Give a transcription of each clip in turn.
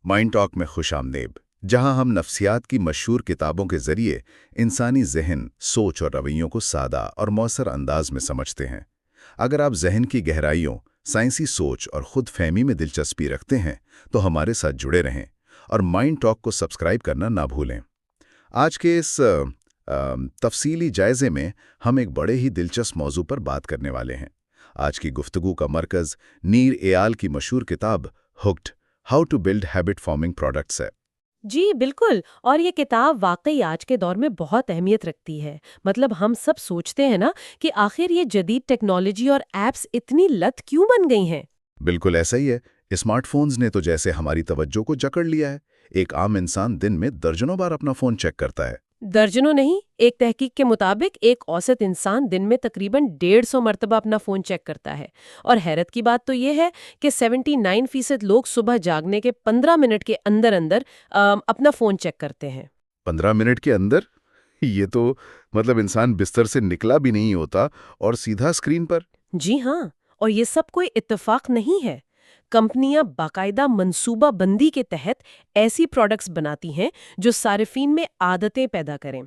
Mind talk میں خوش آمدید، جہاں ہم نفسیات کی مشہور کتابوں کے ذریعے انسانی ذہن، سوچ اور رویوں کو سادہ اور مؤثر انداز میں سمجھتے ہیں۔ اگر آپ ذہن کی گہرائیوں، سائنسی سوچ اور خود فہمی میں دلچسپی رکھتے ہیں تو ہمارے ساتھ جڑے رہیں اور مائنڈ ٹاک کو سبسکرائب کرنا نہ بھولیں۔ آج کے اس تفصیلی جائزے میں ہم ایک بڑے ہی دلچسپ موضوع پر بات کرنے والے ہیں۔ آج کی گفتگو کا مرکز نیر ایال کی مشہور کتاب hooked, how to build habit forming products ہے۔ جی بالکل، اور یہ کتاب واقعی آج کے دور میں بہت اہمیت رکھتی ہے۔ مطلب ہم سب سوچتے ہیں نا کہ آخر یہ جدید ٹیکنالوجی اور ایپس اتنی لت کیوں بن گئی ہیں؟ بالکل ایسا ہی ہے۔ اسمارٹ فونز نے تو جیسے ہماری توجہ کو جکڑ لیا ہے۔ ایک عام انسان دن میں درجنوں بار اپنا فون چیک کرتا ہے۔ درجنوں نہیں، ایک تحقیق کے مطابق ایک اوسط انسان دن میں تقریباً 150 مرتبہ اپنا فون چیک کرتا ہے۔ اور حیرت کی بات تو یہ ہے کہ 79% لوگ صبح جاگنے کے 15 منٹ کے اندر اندر اپنا فون چیک کرتے ہیں۔ 15 منٹ کے اندر؟ یہ تو مطلب انسان بستر سے نکلا بھی نہیں ہوتا اور سیدھا اسکرین پر۔ جی ہاں، اور یہ سب کوئی اتفاق نہیں ہے۔ کمپنیاں باقاعدہ منصوبہ بندی کے تحت ایسی پروڈکٹس بناتی ہیں جو صارفین میں عادتیں پیدا کریں۔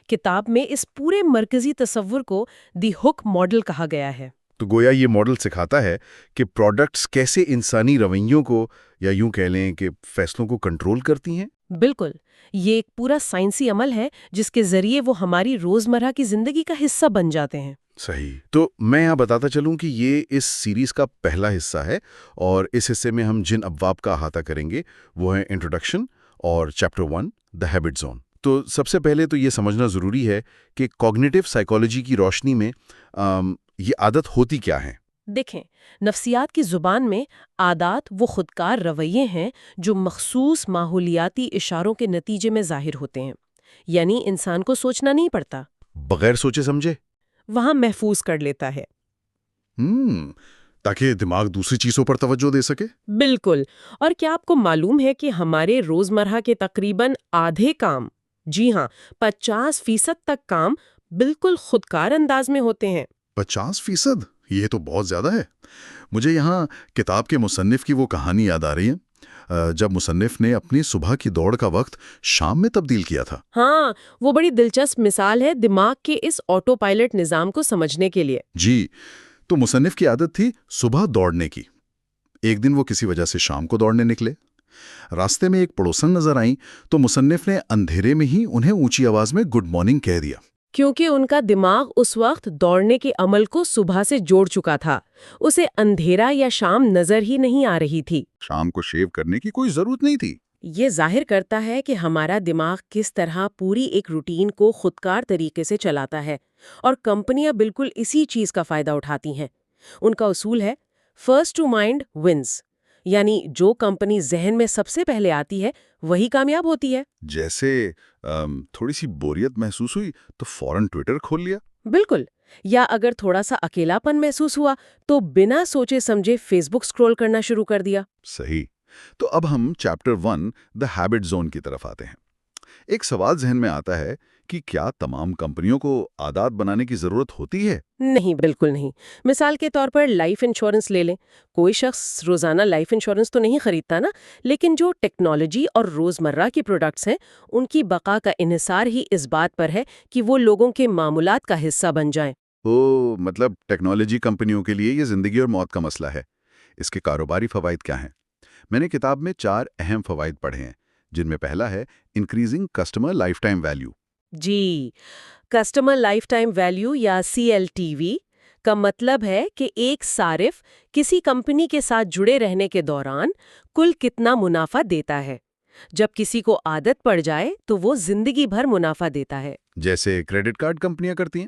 کتاب میں اس پورے مرکزی تصور کو دی ہک ماڈل کہا گیا ہے۔ تو گویا یہ ماڈل سکھاتا ہے کہ پروڈکٹس کیسے انسانی رویوں کو، یا یوں کہہ لیں کہ فیصلوں کو کنٹرول کرتی ہیں۔ بالکل، یہ ایک پورا سائنسی عمل ہے جس کے ذریعے وہ ہماری روزمرہ کی زندگی کا حصہ بن جاتے ہیں۔ صحیح۔ تو میں یہاں بتاتا چلوں کہ یہ اس سیریز کا پہلا حصہ ہے، اور اس حصے میں ہم جن ابواب کا احاطہ کریں گے وہ ہیں انٹروڈکشن اور چیپٹر 1 دی ہیبٹ زون۔ تو سب سے پہلے تو یہ سمجھنا ضروری ہے کہ کوگنیٹو سائیکالوجی کی روشنی میں یہ عادت ہوتی کیا ہے۔ دیکھیں، نفسیات کی زبان میں عادات وہ خودکار رویے ہیں جو مخصوص ماحولیاتی اشاروں کے نتیجے میں ظاہر ہوتے ہیں۔ یعنی انسان کو سوچنا نہیں پڑتا، بغیر سوچے سمجھے وہاں محفوظ کر لیتا ہے۔ تاکہ دماغ دوسری چیزوں پر توجہ دے سکے۔ بالکل، اور کیا آپ کو معلوم ہے کہ ہمارے روزمرہ کے تقریباً آدھے کام، جی ہاں 50% تک کام بالکل خودکار انداز میں ہوتے ہیں۔ 50%؟ یہ تو بہت زیادہ ہے۔ مجھے یہاں کتاب کے مصنف کی وہ کہانی یاد آ رہی ہے جب مصنف نے اپنی صبح کی دوڑ کا وقت شام میں تبدیل کیا تھا۔ ہاں، وہ بڑی دلچسپ مثال ہے دماغ کے اس آٹو پائلٹ نظام کو سمجھنے کے لیے۔ جی، تو مصنف کی عادت تھی صبح دوڑنے کی۔ ایک دن وہ کسی وجہ سے شام کو دوڑنے نکلے۔ راستے میں ایک پڑوسن نظر آئیں تو مصنف نے اندھیرے میں ہی انہیں اونچی آواز میں گڈ مارننگ کہہ دیا۔ کیونکہ ان کا دماغ اس وقت دوڑنے کے عمل کو صبح سے جوڑ چکا تھا، اسے اندھیرا یا شام نظر ہی نہیں آ رہی تھی۔ شام کو شیو کرنے کی کوئی ضرورت نہیں تھی۔ یہ ظاہر کرتا ہے کہ ہمارا دماغ کس طرح پوری ایک روٹین کو خودکار طریقے سے چلاتا ہے، اور کمپنیاں بالکل اسی چیز کا فائدہ اٹھاتی ہیں۔ ان کا اصول ہے فرسٹ ٹو مائنڈ ونز، یعنی جو کمپنی ذہن میں سب سے پہلے آتی ہے وہی کامیاب ہوتی ہے۔ جیسے تھوڑی سی بوریت محسوس ہوئی تو فوراً ٹویٹر کھول لیا۔ بالکل، یا اگر تھوڑا سا اکیلا پن محسوس ہوا تو بنا سوچے سمجھے فیس بک سکرول کرنا شروع کر دیا۔ صحیح۔ تو اب ہم چیپٹر 1 دی ہیبٹ زون کی طرف آتے ہیں۔ ایک سوال ذہن میں آتا ہے کہ کیا تمام کمپنیوں کو عادات بنانے کی ضرورت ہوتی ہے؟ نہیں، بالکل نہیں۔ مثال کے طور پر لائف انشورنس لے لیں۔ کوئی شخص روزانہ لائف انشورنس تو نہیں خریدتا نا، لیکن جو ٹیکنالوجی اور روزمرہ کی پروڈکٹس ہیں ان کی بقا کا انحصار ہی اس بات پر ہے کہ وہ لوگوں کے معمولات کا حصہ بن جائیں۔ مطلب ٹیکنالوجی کمپنیوں کے لیے یہ زندگی اور موت کا مسئلہ ہے۔ اس کے کاروباری فوائد کیا ہیں؟ میں نے کتاب میں 4 اہم فوائد پڑھے ہیں، جن میں پہلا ہے increasing customer life time value. جی، کسٹمر لائف ٹائم ویلیو یا CLTV کا مطلب ہے کہ ایک صارف کسی کمپنی کے ساتھ جڑے رہنے کے دوران کل کتنا منافع دیتا ہے۔ جب کسی کو عادت پڑ جائے تو وہ زندگی بھر منافع دیتا ہے۔ جیسے کریڈٹ کارڈ کمپنیاں کرتی ہیں،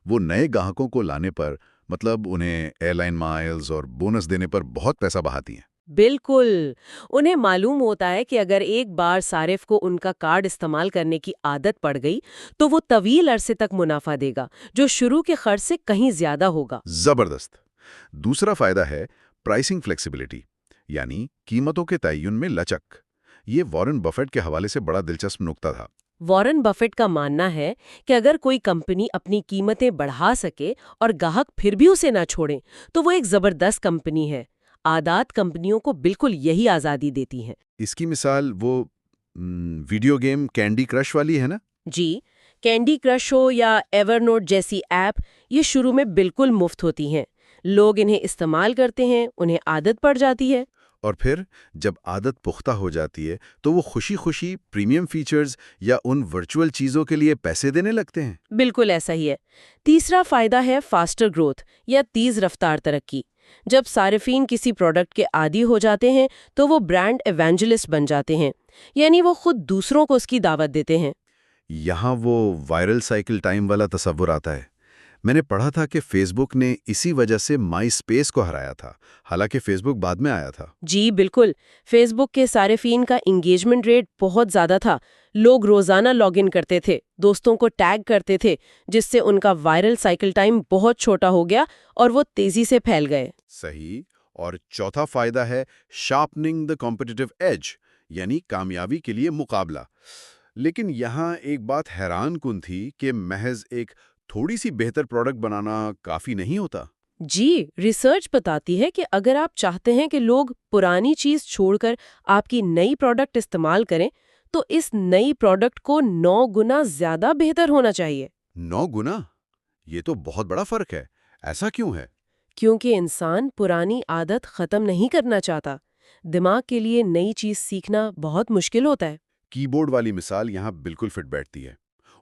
وہ نئے گاہکوں کو لانے پر، مطلب انہیں ایئر لائن مائلز اور بونس دینے پر بہت پیسہ بہاتی ہیں۔ بالکل، انہیں معلوم ہوتا ہے کہ اگر ایک بار صارف کو ان کا کارڈ استعمال کرنے کی عادت پڑ گئی تو وہ طویل عرصے تک منافع دے گا، جو شروع کے خرچ سے کہیں زیادہ ہوگا۔ زبردست۔ دوسرا فائدہ ہے پرائسنگ فلیکسیبلٹی، یعنی قیمتوں کے تعین میں لچک۔ یہ وارن بفیٹ کے حوالے سے بڑا دلچسپ نکتہ تھا۔ وارن بفیٹ کا ماننا ہے کہ اگر کوئی کمپنی اپنی قیمتیں بڑھا سکے اور گاہک پھر بھی اسے نہ چھوڑیں تو وہ ایک زبردست کمپنی ہے۔ عادات کمپنیوں کو بالکل یہی آزادی دیتی ہیں۔ اس کی مثال وہ ویڈیو گیم کینڈی کرش والی ہے نا؟ جی، کینڈی کرش ہو یا ایور نوٹ جیسی ایپ، یہ شروع میں بالکل مفت ہوتی ہیں۔ لوگ انہیں استعمال کرتے ہیں، انہیں عادت پڑ جاتی ہے۔ اور پھر جب عادت پختہ ہو جاتی ہے تو وہ خوشی خوشی پریمیم فیچرز یا ان ورچوئل چیزوں کے لیے پیسے دینے لگتے ہیں۔ بالکل ایسا ہی ہے۔ تیسرا فائدہ ہے فاسٹر گروتھ یا تیز رفتار ترقی۔ جب صارفین کسی پروڈکٹ کے عادی ہو جاتے ہیں تو وہ برانڈ ایونجلسٹ بن جاتے ہیں، یعنی وہ خود دوسروں کو اس کی دعوت دیتے ہیں۔ یہاں وہ وائرل سائیکل ٹائم والا تصور آتا ہے۔ میں نے پڑھا تھا کہ فیس بک نے اسی وجہ سے مائی اسپیس کو ہرایا تھا، حالانکہ فیس بک بعد میں آیا تھا۔ جی بالکل، فیس بک کے صارفین کا انگیجمنٹ ریٹ بہت زیادہ تھا۔ لوگ روزانہ لاگ ان کرتے تھے، دوستوں کو ٹیگ کرتے تھے، جس سے ان کا وائرل سائیکل ٹائم بہت چھوٹا ہو گیا اور وہ تیزی سے پھیل گئے۔ صحیح۔ اور چوتھا فائدہ ہے شارپننگ دا کمپٹیٹو ایج، یعنی کامیابی کے لیے مقابلہ۔ لیکن یہاں ایک بات حیران کن تھی کہ محض ایک تھوڑی سی بہتر پروڈکٹ بنانا کافی نہیں ہوتا۔ جی، ریسرچ بتاتی ہے کہ اگر آپ چاہتے ہیں کہ لوگ پرانی چیز چھوڑ کر آپ کی نئی پروڈکٹ استعمال کریں تو اس نئی پروڈکٹ کو 9 گنا زیادہ بہتر ہونا چاہیے۔ 9 گنا؟ یہ تو بہت بڑا فرق ہے۔ ایسا کیوں ہے؟ کیونکہ انسان پرانی عادت ختم نہیں کرنا چاہتا۔ دماغ کے لیے نئی چیز سیکھنا بہت مشکل ہوتا ہے۔ کی بورڈ والی مثال یہاں بالکل فٹ بیٹھتی ہے۔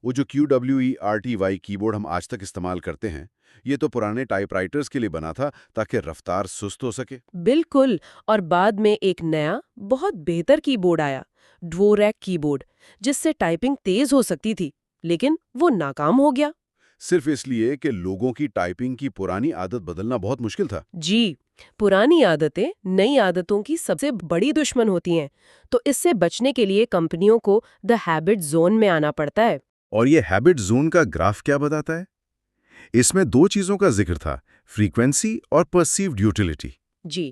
وہ جو QWERTY کی بورڈ ہم آج تک استعمال کرتے ہیں، یہ تو پرانے ٹائپ رائٹرز کے لیے بنا تھا تاکہ رفتار سست ہو سکے۔ بالکل، اور بعد میں ایک نیا بہت بہتر کی بورڈ آیا، ڈوریک کی بورڈ، جس سے ٹائپنگ تیز ہو سکتی تھی، لیکن وہ ناکام ہو گیا۔ صرف اس لیے کہ لوگوں کی ٹائپنگ کی پرانی عادت بدلنا بہت مشکل تھا۔ جی، پرانی عادتیں نئی عادتوں کی سب سے بڑی دشمن ہوتی ہیں، تو اس سے بچنے کے لیے کمپنیوں کو دی ہیبٹ زون میں آنا پڑتا ہے۔ اور یہ ہیبٹ زون کا گراف کیا بتاتا ہے؟ اس میں 2 چیزوں کا ذکر تھا، فریکوینسی اور پرسیوڈ یوٹیلیٹی۔ جی،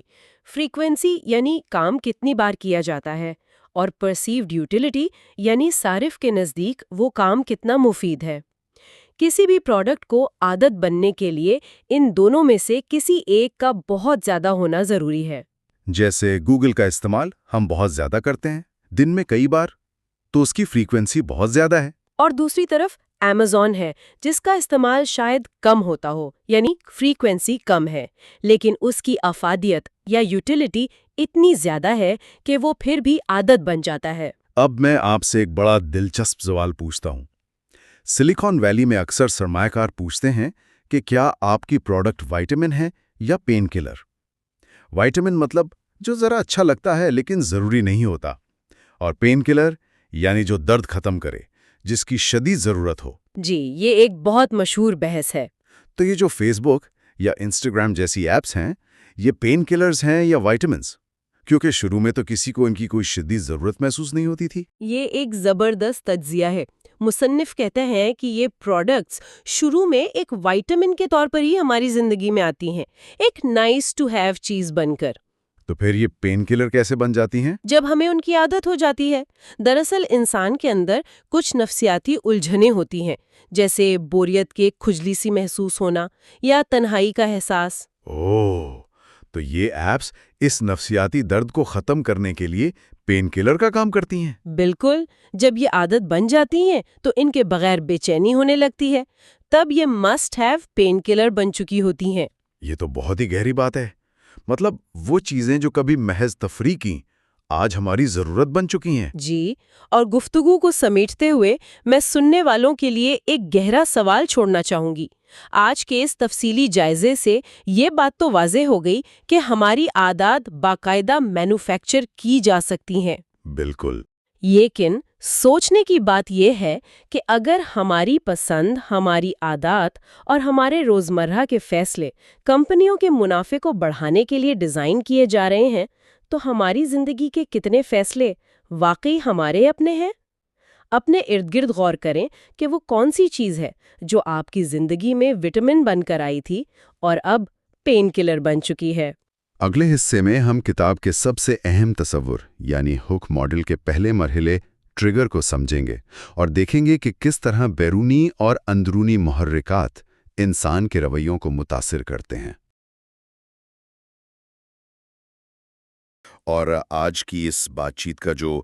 فریکوینسی یعنی کام کتنی بار کیا جاتا ہے، اور پرسیوڈ یوٹیلیٹی یعنی صارف کے نزدیک وہ کام کتنا مفید ہے۔ کسی بھی پروڈکٹ کو عادت بننے کے لیے ان دونوں میں سے کسی ایک کا بہت زیادہ ہونا ضروری ہے۔ جیسے گوگل کا استعمال ہم بہت زیادہ کرتے ہیں، دن میں کئی بار، تو اس کی فریکوینسی بہت زیادہ ہے۔ اور دوسری طرف Amazon ہے، جس کا استعمال شاید کم ہوتا ہو، یعنی فریکوینسی کم ہے، لیکن اس کی افادیت یا یوٹیلیٹی اتنی زیادہ ہے کہ وہ پھر بھی عادت بن جاتا ہے۔ اب میں آپ سے ایک بڑا دلچسپ سوال پوچھتا ہوں۔ سلیکن ویلی میں اکثر سرمایہ کار پوچھتے ہیں کہ کیا آپ کی پروڈکٹ وائٹامن ہے یا پین کلر؟ وائٹامن مطلب جو ذرا اچھا لگتا ہے لیکن ضروری نہیں ہوتا، اور پین کلر یعنی جو درد ختم کرے، جس کی شدید ضرورت ہو۔ جی، یہ ایک بہت مشہور بحث ہے۔ تو یہ جو فیس بک یا انسٹاگرام جیسی ایپس ہیں، یہ پین کلرز ہیں یا وائٹامنز؟ کیونکہ شروع میں تو کسی کو ان کی کوئی شدید ضرورت محسوس نہیں ہوتی تھی۔ یہ ایک زبردست تجزیہ ہے۔ مصنف کہتے ہیں کہ یہ پروڈکٹس شروع میں ایک وائٹامن کے طور پر ہی ہماری زندگی میں آتی ہیں، ایک نائس ٹو ہیو چیز بن کر۔ تو پھر یہ پین کلر کیسے بن جاتی ہیں؟ جب ہمیں ان کی عادت ہو جاتی ہے۔ دراصل انسان کے اندر کچھ نفسیاتی الجھنیں ہوتی ہیں، جیسے بوریت کے کھجلی سی محسوس ہونا یا تنہائی کا احساس۔ اوہ، تو یہ ایپس اس نفسیاتی درد کو ختم کرنے کے لیے پین کلر کا کام کرتی ہیں؟ بالکل، جب یہ عادت بن جاتی ہیں تو ان کے بغیر بے چینی ہونے لگتی ہے، تب یہ مسٹ ہیو پین کلر بن چکی ہوتی ہیں۔ یہ تو بہت ہی گہری بات ہے۔ مطلب وہ چیزیں جو کبھی محض تفریح کی، آج ہماری ضرورت بن چکی ہیں۔ جی، اور گفتگو کو سمیٹتے ہوئے میں سننے والوں کے لیے ایک گہرا سوال چھوڑنا چاہوں گی۔ آج کے اس تفصیلی جائزے سے یہ بات تو واضح ہو گئی کہ ہماری عادات باقاعدہ مینوفیکچر کی جا سکتی ہیں۔ بالکل۔ لیکن سوچنے کی بات یہ ہے کہ اگر ہماری پسند، ہماری عادات اور ہمارے روزمرہ کے فیصلے کمپنیوں کے منافع کو بڑھانے کے لیے ڈیزائن کیے جا رہے ہیں، تو ہماری زندگی کے کتنے فیصلے واقعی ہمارے اپنے ہیں؟ اپنے ارد گرد غور کریں کہ وہ کون سی چیز ہے جو آپ کی زندگی میں وٹامن بن کر آئی تھی اور اب پین کلر بن چکی ہے۔ اگلے حصے میں ہم کتاب کے سب سے اہم تصور یعنی ہک ماڈل کے پہلے مرحلے ٹریگر کو سمجھیں گے اور دیکھیں گے کہ کس طرح بیرونی اور اندرونی محرکات انسان کے رویوں کو متاثر کرتے ہیں۔ اور آج کی اس بات چیت کا جو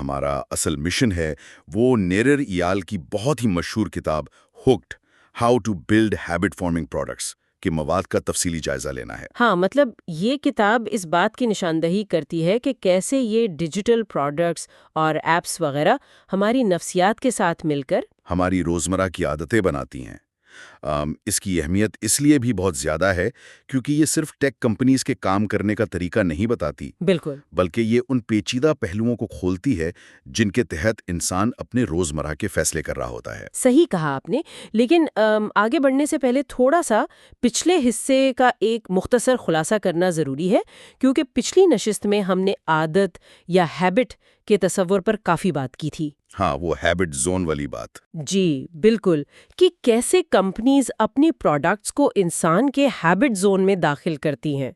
ہمارا اصل مشن ہے وہ نیرر ایال کی بہت ہی مشہور کتاب hooked how to build habit forming products کے مواد کا تفصیلی جائزہ لینا ہے۔ ہاں، مطلب یہ کتاب اس بات کی نشاندہی کرتی ہے کہ کیسے یہ ڈیجیٹل پروڈکٹس اور ایپس وغیرہ ہماری نفسیات کے ساتھ مل کر ہماری روزمرہ کی عادتیں بناتی ہیں۔ اس کی اہمیت اس لیے بھی بہت زیادہ ہے کیونکہ یہ صرف ٹیک کمپنیز کے کام کرنے کا طریقہ نہیں بتاتی، بالکل بلکہ یہ ان پیچیدہ پہلوؤں کو کھولتی ہے جن کے تحت انسان اپنے روزمرہ کے فیصلے کر رہا ہوتا ہے۔ صحیح کہا آپ نے، لیکن آگے بڑھنے سے پہلے تھوڑا سا پچھلے حصے کا ایک مختصر خلاصہ کرنا ضروری ہے، کیونکہ پچھلی نشست میں ہم نے عادت یا ہیبٹ کے تصور پر کافی بات کی تھی۔ ہاں، وہ ہیبٹ زون والی بات۔ جی بالکل، کہ کیسے کمپنیز اپنی پروڈکٹس کو انسان کے ہیبٹ زون میں داخل کرتی ہیں۔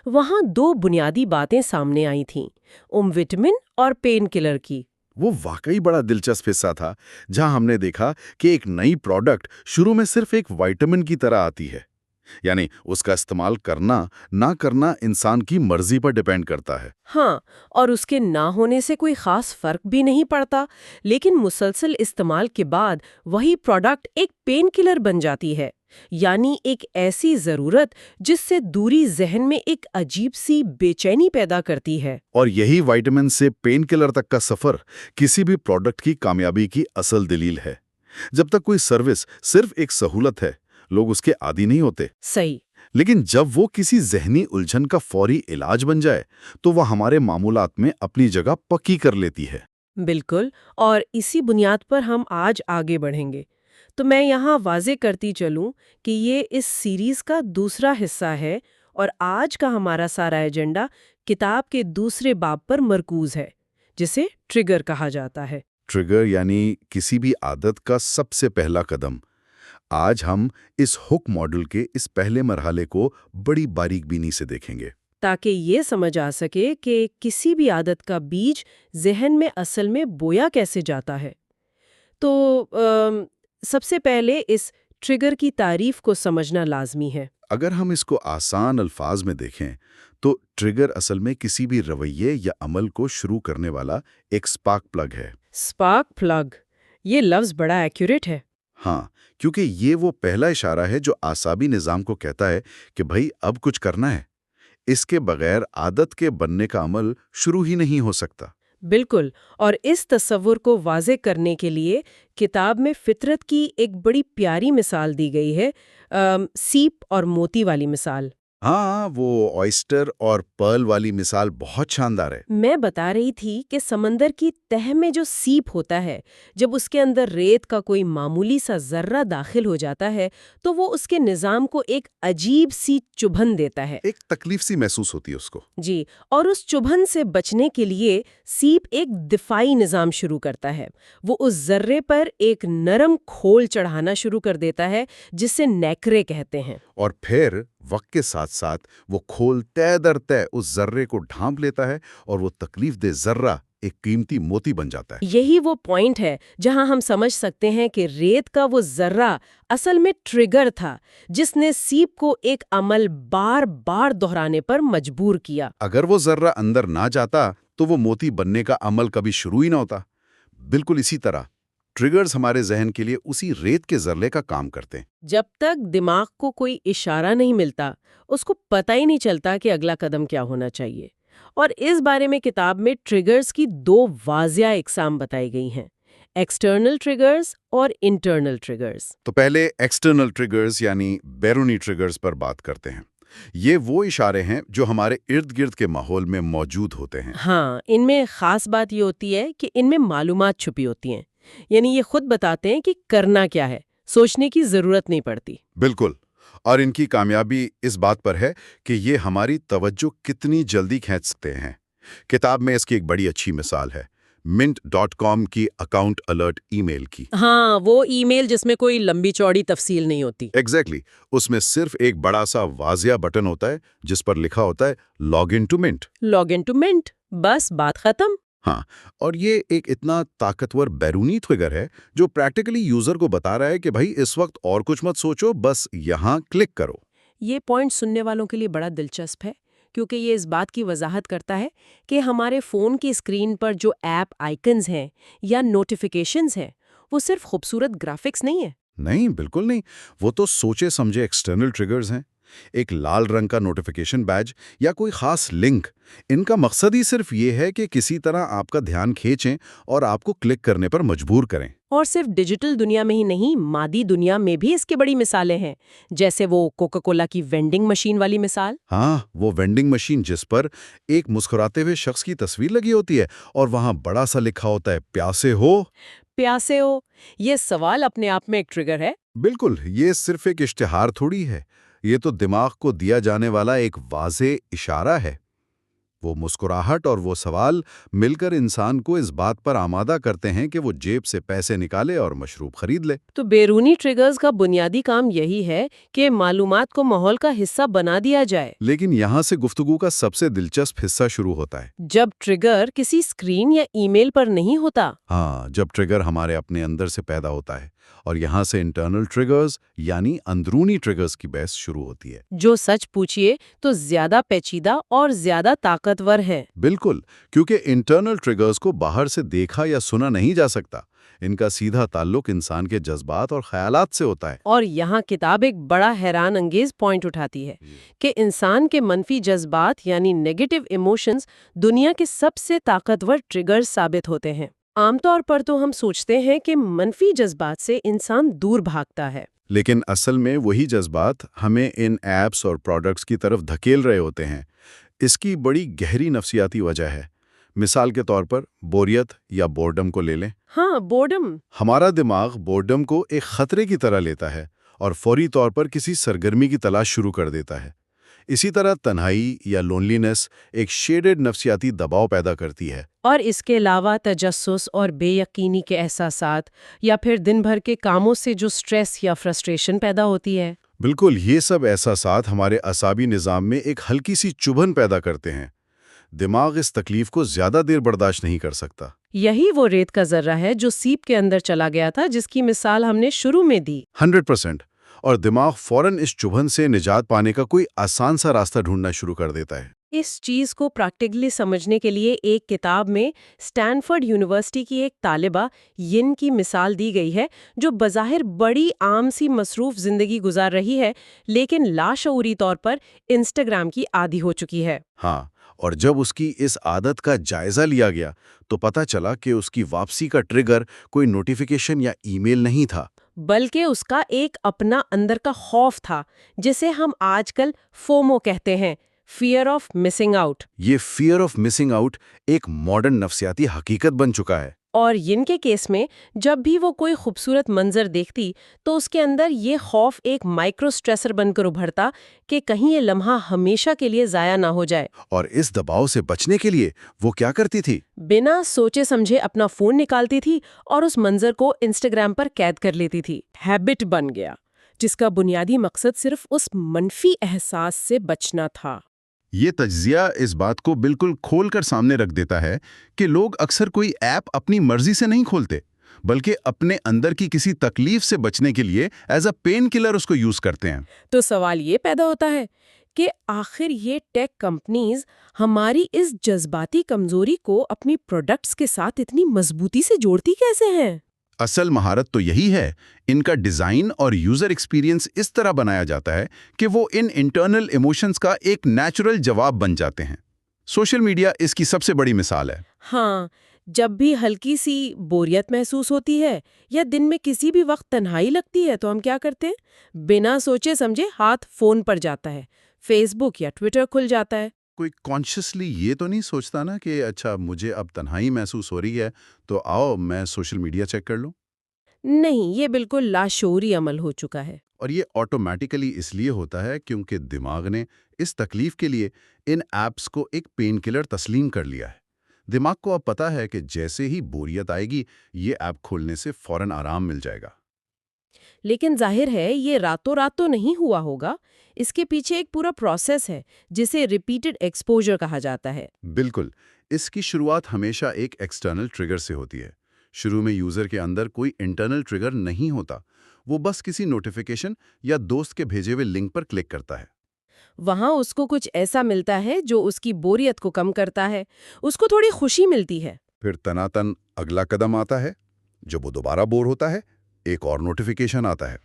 وہاں دو بنیادی باتیں سامنے آئی تھیں، وٹامن اور پین کلر کی۔ وہ واقعی بڑا دلچسپ حصہ تھا جہاں ہم نے دیکھا کہ ایک نئی پروڈکٹ شروع میں صرف ایک وائٹامن کی طرح آتی ہے، یعنی اس کا استعمال کرنا نہ کرنا انسان کی مرضی پر ڈیپینڈ کرتا ہے۔ ہاں، اور اس کے نہ ہونے سے کوئی خاص فرق بھی نہیں پڑتا، لیکن مسلسل استعمال کے بعد وہی پروڈکٹ ایک پین کلر بن جاتی ہے، یعنی ایک ایسی ضرورت جس سے دوری ذہن میں ایک عجیب سی بے چینی پیدا کرتی ہے۔ اور یہی وائٹامن سے پین کلر تک کا سفر کسی بھی پروڈکٹ کی کامیابی کی اصل دلیل ہے۔ جب تک کوئی سروس صرف ایک سہولت ہے، لوگ اس کے عادی نہیں ہوتے۔ صحیح۔ لیکن جب وہ کسی ذہنی الجھن کا فوری علاج بن جائے تو وہ ہمارے معمولات میں اپنی جگہ پکی کر لیتی ہے۔ بالکل، اور اسی بنیاد پر ہم آج آگے بڑھیں گے۔ تو میں یہاں واضح کرتی چلوں کہ یہ اس سیریز کا دوسرا حصہ ہے، اور آج کا ہمارا سارا ایجنڈا کتاب کے دوسرے باب پر مرکوز ہے، جسے ٹریگر کہا جاتا ہے۔ ٹریگر یعنی کسی بھی عادت کا سب سے پہلا قدم۔ آج ہم اس ہک ماڈل کے اس پہلے مرحلے کو بڑی باریک بینی سے دیکھیں گے، تاکہ یہ سمجھ آ سکے کہ کسی بھی عادت کا بیج ذہن میں اصل میں بویا کیسے جاتا ہے۔ تو سب سے پہلے اس ٹریگر کی تعریف کو سمجھنا لازمی ہے۔ اگر ہم اس کو آسان الفاظ میں دیکھیں تو ٹریگر اصل میں کسی بھی رویے یا عمل کو شروع کرنے والا ایک سپارک پلگ ہے۔ سپارک پلگ، یہ لفظ بڑا ایکوریٹ ہے۔ ہاں، کیونکہ یہ وہ پہلا اشارہ ہے جو اعصابی نظام کو کہتا ہے کہ بھائی اب کچھ کرنا ہے۔ اس کے بغیر عادت کے بننے کا عمل شروع ہی نہیں ہو سکتا۔ بالکل، اور اس تصور کو واضح کرنے کے لیے کتاب میں فطرت کی ایک بڑی پیاری مثال دی گئی ہے، سیپ اور موتی والی مثال۔ ہاں، وہ آئسٹر اور پرل والی مثال بہت شاندار ہے۔ میں بتا رہی تھی کہ سمندر کی تہ میں جو سیپ ہوتا ہے، جب اس کے اندر ریت کا کوئی معمولی سا ذرہ داخل ہو جاتا ہے تو وہ اس کے نظام کو ایک عجیب سی چبھن دیتا ہے۔ ایک تکلیف سی محسوس ہوتی ہے اس کو۔ جی، اور اس چبھن سے بچنے کے لیے سیپ ایک دفاعی نظام شروع کرتا ہے۔ وہ اس ذرے پر ایک نرم کھول چڑھانا شروع کر دیتا ہے جسے نیکرے کہتے ہیں۔ اور پھر وقت کے ساتھ ساتھ وہ کھول طے در طے اس ذرے کو ڈھانپ لیتا ہے اور وہ تکلیف دہ ذرہ ایک قیمتی موتی بن جاتا ہے۔ یہی وہ پوائنٹ ہے جہاں ہم سمجھ سکتے ہیں کہ ریت کا وہ ذرہ اصل میں ٹریگر تھا جس نے سیپ کو ایک عمل بار بار دہرانے پر مجبور کیا۔ اگر وہ ذرہ اندر نہ جاتا تو وہ موتی بننے کا عمل کبھی شروع ہی نہ ہوتا۔ بالکل اسی طرح ٹریگرز ہمارے ذہن کے لیے اسی ریت کے ذرے کا کام کرتے ہیں۔ جب تک دماغ کو کوئی اشارہ نہیں ملتا، اس کو پتہ ہی نہیں چلتا کہ اگلا قدم کیا ہونا چاہیے۔ اور اس بارے میں کتاب میں ٹریگرز کی دو واضح اقسام بتائی گئی ہیں، ایکسٹرنل ٹریگرز اور انٹرنل ٹریگرز۔ تو پہلے ایکسٹرنل ٹریگرز یعنی بیرونی ٹریگرز پر بات کرتے ہیں۔ یہ وہ اشارے ہیں جو ہمارے ارد گرد کے ماحول میں موجود ہوتے ہیں۔ ہاں، ان میں خاص بات یہ ہوتی ہے کہ ان میں معلومات چھپی ہوتی ہیں، یعنی یہ خود بتاتے ہیں کہ کرنا کیا ہے، سوچنے کی ضرورت نہیں پڑتی۔ بالکل، اور ان کی کامیابی اس بات پر ہے کہ یہ ہماری توجہ کتنی جلدی کھینچ سکتے ہیں۔ کتاب میں اس کی ایک بڑی اچھی مثال ہے، mint.com کی اکاؤنٹ الرٹ ای میل کی۔ ہاں، وہ ای میل جس میں کوئی لمبی چوڑی تفصیل نہیں ہوتی۔ ایگزیکٹلی، اس میں صرف ایک بڑا سا واضح بٹن ہوتا ہے جس پر لکھا ہوتا ہے log in two minute. Log in two minute, بس بات ختم۔ ہاں، اور یہ ایک اتنا طاقتور بیرونی ٹریگر ہے جو پریکٹیکلی یوزر کو بتا رہا ہے کہ بھائی اس وقت اور کچھ مت سوچو، بس یہاں کلک کرو۔ یہ پوائنٹ سننے والوں کے لیے بڑا دلچسپ ہے، کیونکہ یہ اس بات کی وضاحت کرتا ہے کہ ہمارے فون کی اسکرین پر جو ایپ آئکنز ہیں یا نوٹیفیکیشنز ہیں وہ صرف خوبصورت گرافکس نہیں ہے۔ نہیں، بالکل نہیں، وہ تو سوچے سمجھے ایکسٹرنل ٹریگرز ہیں۔ ایک لال رنگ کا نوٹیفیکیشن بیج یا کوئی خاص لنک، ان کا مقصد ہی صرف یہ ہے کہ کسی طرح آپ کا دھیان کھینچیں اور آپ کو کلک کرنے پر مجبور کریں۔ اور صرف ڈیجیٹل دنیا میں ہی نہیں، مادی دنیا میں بھی اس کی بڑی مثالیں ہیں، جیسے وہ کوکا کولا کی وینڈنگ مشین والی مثال۔ ہاں، وہ وینڈنگ مشین جس پر ایک مسکراتے ہوئے شخص کی تصویر لگی ہوتی ہے اور وہاں بڑا سا لکھا ہوتا ہے پیاسے ہو۔ پیاسے ہو، یہ سوال اپنے آپ میں ایک ٹریگر ہے۔ بالکل، یہ صرف ایک اشتہار تھوڑی ہے، یہ تو دماغ کو دیا جانے والا ایک واضح اشارہ ہے۔ وہ مسکراہٹ اور وہ سوال مل کر انسان کو اس بات پر آمادہ کرتے ہیں کہ وہ جیب سے پیسے نکالے اور مشروب خرید لے۔ تو بیرونی ٹریگرز کا بنیادی کام یہی ہے کہ معلومات کو ماحول کا حصہ بنا دیا جائے۔ لیکن یہاں سے گفتگو کا سب سے دلچسپ حصہ شروع ہوتا ہے۔ جب ٹریگر کسی اسکرین یا ای میل پر نہیں ہوتا۔ ہاں، جب ٹریگر ہمارے اپنے اندر سے پیدا ہوتا ہے، اور یہاں سے انٹرنل ٹریگرز یعنی اندرونی ٹریگرز کی بحث شروع ہوتی ہے۔ جو سچ پوچھئے تو زیادہ پیچیدہ اور زیادہ طاقتور ہے۔ بالکل، کیونکہ انٹرنل ٹریگرز کو باہر سے دیکھا یا سنا نہیں جا سکتا، ان کا سیدھا تعلق انسان کے جذبات اور خیالات سے ہوتا ہے۔ اور یہاں کتاب ایک بڑا حیران انگیز پوائنٹ اٹھاتی ہے کہ انسان کے منفی جذبات یعنی نیگیٹو ایموشنز دنیا کے سب سے طاقتور ٹریگرز ثابت ہوتے ہیں۔ عام طور پر تو ہم سوچتے ہیں کہ منفی جذبات سے انسان دور بھاگتا ہے، لیکن اصل میں وہی جذبات ہمیں ان ایپس اور پروڈکٹس کی طرف دھکیل رہے ہوتے ہیں۔ اس کی بڑی گہری نفسیاتی وجہ ہے۔ مثال کے طور پر بوریت یا بورڈم کو لے لیں۔ ہاں، بورڈم۔ ہمارا دماغ بورڈم کو ایک خطرے کی طرح لیتا ہے اور فوری طور پر کسی سرگرمی کی تلاش شروع کر دیتا ہے۔ اسی طرح تنہائی یا لونلینس ایک شیڈڈ نفسیاتی دباؤ پیدا کرتی ہے۔ اور اس کے علاوہ تجسس اور بے یقینی کے احساسات یا پھر دن بھر کے کاموں سے جو سٹریس یا فرسٹریشن پیدا ہوتی ہے۔ بالکل، یہ سب احساسات ہمارے اعصابی نظام میں ایک ہلکی سی چبھن پیدا کرتے ہیں۔ دماغ اس تکلیف کو زیادہ دیر برداشت نہیں کر سکتا۔ یہی وہ ریت کا ذرہ ہے جو سیپ کے اندر چلا گیا تھا، جس کی مثال ہم نے شروع میں دی۔ 100%۔ اور دماغ فوراً اس چبھن سے نجات پانے کا کوئی آسان سا راستہ ڈھونڈنا شروع کر دیتا ہے۔ اس چیز کو پریکٹیکلی سمجھنے کے لیے ایک کتاب میں اسٹینفورڈ یونیورسٹی کی ایک طالبہ ین کی مثال دی گئی ہے، جو بظاہر بڑی عام سی مصروف زندگی گزار رہی ہے، لیکن لاشعوری طور پر انسٹاگرام کی عادی ہو چکی ہے۔ ہاں، اور جب اس کی اس عادت کا جائزہ لیا گیا تو پتہ چلا کہ اس کی واپسی کا ٹریگر کوئی نوٹیفیکیشن یا ای میل نہیں تھا، بلکہ اس کا ایک اپنا اندر کا خوف تھا، جسے ہم آج کل فومو کہتے ہیں، فیئر آف مسنگ آؤٹ۔ یہ فیئر آف مسنگ آؤٹ ایک ماڈرن نفسیاتی حقیقت بن چکا ہے۔ اور ین کے کیس میں جب بھی وہ کوئی خوبصورت منظر دیکھتی تو اس کے اندر یہ خوف ایک مائکرو سٹریسر بن کر ابھرتا کہ کہیں یہ لمحہ ہمیشہ کے لیے ضائع نہ ہو جائے۔ اور اس دباؤ سے بچنے کے لیے وہ کیا کرتی تھی؟ بنا سوچے سمجھے اپنا فون نکالتی تھی اور اس منظر کو انسٹاگرام پر قید کر لیتی تھی۔ ہیبٹ بن گیا، جس کا بنیادی مقصد صرف اس منفی احساس سے بچنا تھا۔ یہ تجزیہ اس بات کو بالکل کھول کر سامنے رکھ دیتا ہے کہ لوگ اکثر کوئی ایپ اپنی مرضی سے نہیں کھولتے، بلکہ اپنے اندر کی کسی تکلیف سے بچنے کے لیے ایز اے پین کلر اس کو یوز کرتے ہیں۔ تو سوال یہ پیدا ہوتا ہے کہ آخر یہ ٹیک کمپنیز ہماری اس جذباتی کمزوری کو اپنی پروڈکٹس کے ساتھ اتنی مضبوطی سے جوڑتی کیسے ہیں؟ اصل مہارت تو یہی ہے، ان کا ڈیزائن اور یوزر ایکسپیرینس اس طرح بنایا جاتا ہے کہ وہ ان انٹرنل ایموشنز کا ایک نیچرل جواب بن جاتے ہیں۔ سوشل میڈیا اس کی سب سے بڑی مثال ہے۔ ہاں، جب بھی ہلکی سی بوریت محسوس ہوتی ہے یا دن میں کسی بھی وقت تنہائی لگتی ہے تو ہم کیا کرتے ہیں؟ بنا سوچے سمجھے ہاتھ فون پر جاتا ہے، فیس بک یا ٹویٹر کھل جاتا ہے۔ کوئی کانشیسلی یہ تو نہیں سوچتا نا کہ اچھا مجھے اب تنہائی محسوس ہو رہی ہے تو آؤ میں سوشل میڈیا چیک کر لوں۔ نہیں، یہ بالکل لاشعوری عمل ہو چکا ہے۔ اور یہ آٹومیٹیکلی اس لیے ہوتا ہے کیونکہ دماغ نے اس تکلیف کے لیے ان ایپس کو ایک پین کلر تسلیم کر لیا ہے۔ دماغ کو اب پتا ہے کہ جیسے ہی بوریت آئے گی یہ ایپ کھولنے سے فوراً آرام مل جائے گا۔ لیکن ظاہر ہے یہ راتوں رات تو نہیں ہوا ہوگا، اس کے پیچھے ایک پورا پروسیس ہے جسے ریپیٹڈ ایکسپوجر کہا جاتا ہے۔ بالکل، اس کی شروعات ہمیشہ ایک ایکسٹرنل ٹریگر سے ہوتی ہے۔ شروع میں یوزر کے اندر کوئی انٹرنل ٹریگر نہیں ہوتا، وہ بس کسی نوٹیفیکیشن یا دوست کے بھیجے ہوئے لنک پر کلک کرتا ہے۔ وہاں اس کو کچھ ایسا ملتا ہے جو اس کی بوریت کو کم کرتا ہے، اس کو تھوڑی خوشی ملتی ہے۔ پھر تناتن اگلا قدم آتا ہے، جب وہ دوبارہ بور ہوتا ہے ایک اور نوٹیفیکیشن آتا ہے،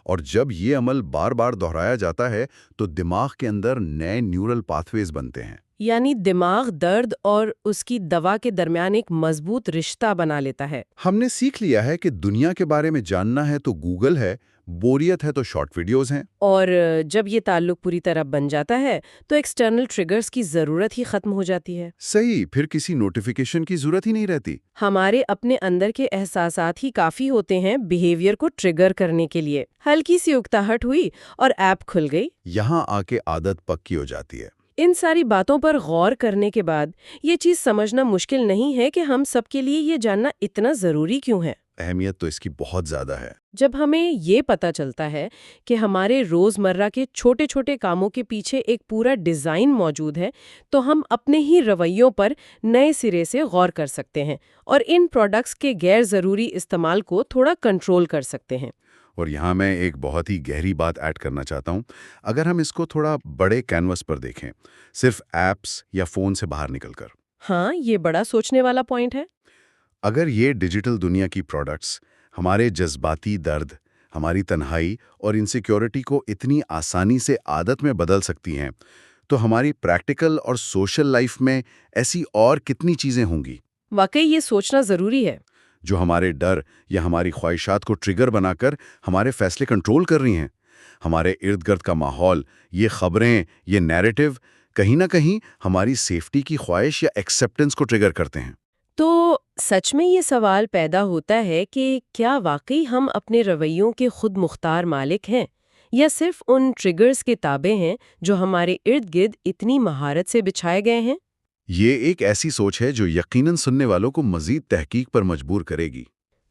اور جب یہ عمل بار بار دہرایا جاتا ہے تو دماغ کے اندر نئے نیورل پاتھ ویز بنتے ہیں۔ یعنی دماغ درد اور اس کی دوا کے درمیان ایک مضبوط رشتہ بنا لیتا ہے۔ ہم نے سیکھ لیا ہے کہ دنیا کے بارے میں جاننا ہے تو گوگل ہے، بوریت ہے تو شارٹ ویڈیوز ہیں۔ اور جب یہ تعلق پوری طرح بن جاتا ہے تو ایکسٹرنل ٹریگرز کی ضرورت ہی ختم ہو جاتی ہے۔ صحیح، پھر کسی نوٹیفیکیشن کی ضرورت ہی نہیں رہتی۔ ہمارے اپنے اندر کے احساسات ہی کافی ہوتے ہیں بیہیویئر کو ٹریگر کرنے کے لیے۔ ہلکی سی اکتاہٹ ہوئی اور ایپ کھل گئی۔ یہاں آ کے عادت پکی ہو جاتی ہے۔ ان ساری باتوں پر غور کرنے کے بعد یہ چیز سمجھنا مشکل نہیں ہے کہ ہم سب کے لیے یہ جاننا اتنا ضروری کیوں ہے۔ اہمیت تو اس کی بہت زیادہ ہے۔ جب ہمیں یہ پتہ چلتا ہے کہ ہمارے روزمرہ کے چھوٹے چھوٹے کاموں کے پیچھے ایک پورا ڈیزائن موجود ہے تو ہم اپنے ہی رویوں پر نئے سرے سے غور کر سکتے ہیں اور ان پروڈکٹس کے غیر ضروری استعمال کو تھوڑا کنٹرول کر سکتے ہیں۔ اور یہاں میں ایک بہت ہی گہری بات ایڈ کرنا چاہتا ہوں۔ اگر ہم اس کو تھوڑا بڑے کینوس پر دیکھیں، صرف ایپس یا فون سے باہر نکل کر، ہاں، یہ بڑا سوچنے والا پوائنٹ ہے۔ اگر یہ ڈیجیٹل دنیا کی پروڈکٹس ہمارے جذباتی درد، ہماری تنہائی اور انسیکیورٹی کو اتنی آسانی سے عادت میں بدل سکتی ہیں، تو ہماری پریکٹیکل اور سوشل لائف میں ایسی اور کتنی چیزیں ہوں گی واقعی یہ سوچنا ضروری ہے۔ جو ہمارے ڈر یا ہماری خواہشات کو ٹریگر بنا کر ہمارے فیصلے کنٹرول کر رہی ہیں۔ ہمارے ارد گرد کا ماحول، یہ خبریں، یہ نیریٹو کہیں نہ کہیں ہماری سیفٹی کی خواہش یا ایکسیپٹنس کو ٹریگر کرتے ہیں۔ تو سچ میں یہ سوال پیدا ہوتا ہے کہ کیا واقعی ہم اپنے رویوں کے خود مختار مالک ہیں یا صرف ان ٹریگرز کے تابع ہیں جو ہمارے ارد گرد اتنی مہارت سے بچھائے گئے ہیں؟ یہ ایک ایسی سوچ ہے جو یقیناً سننے والوں کو مزید تحقیق پر مجبور کرے گی۔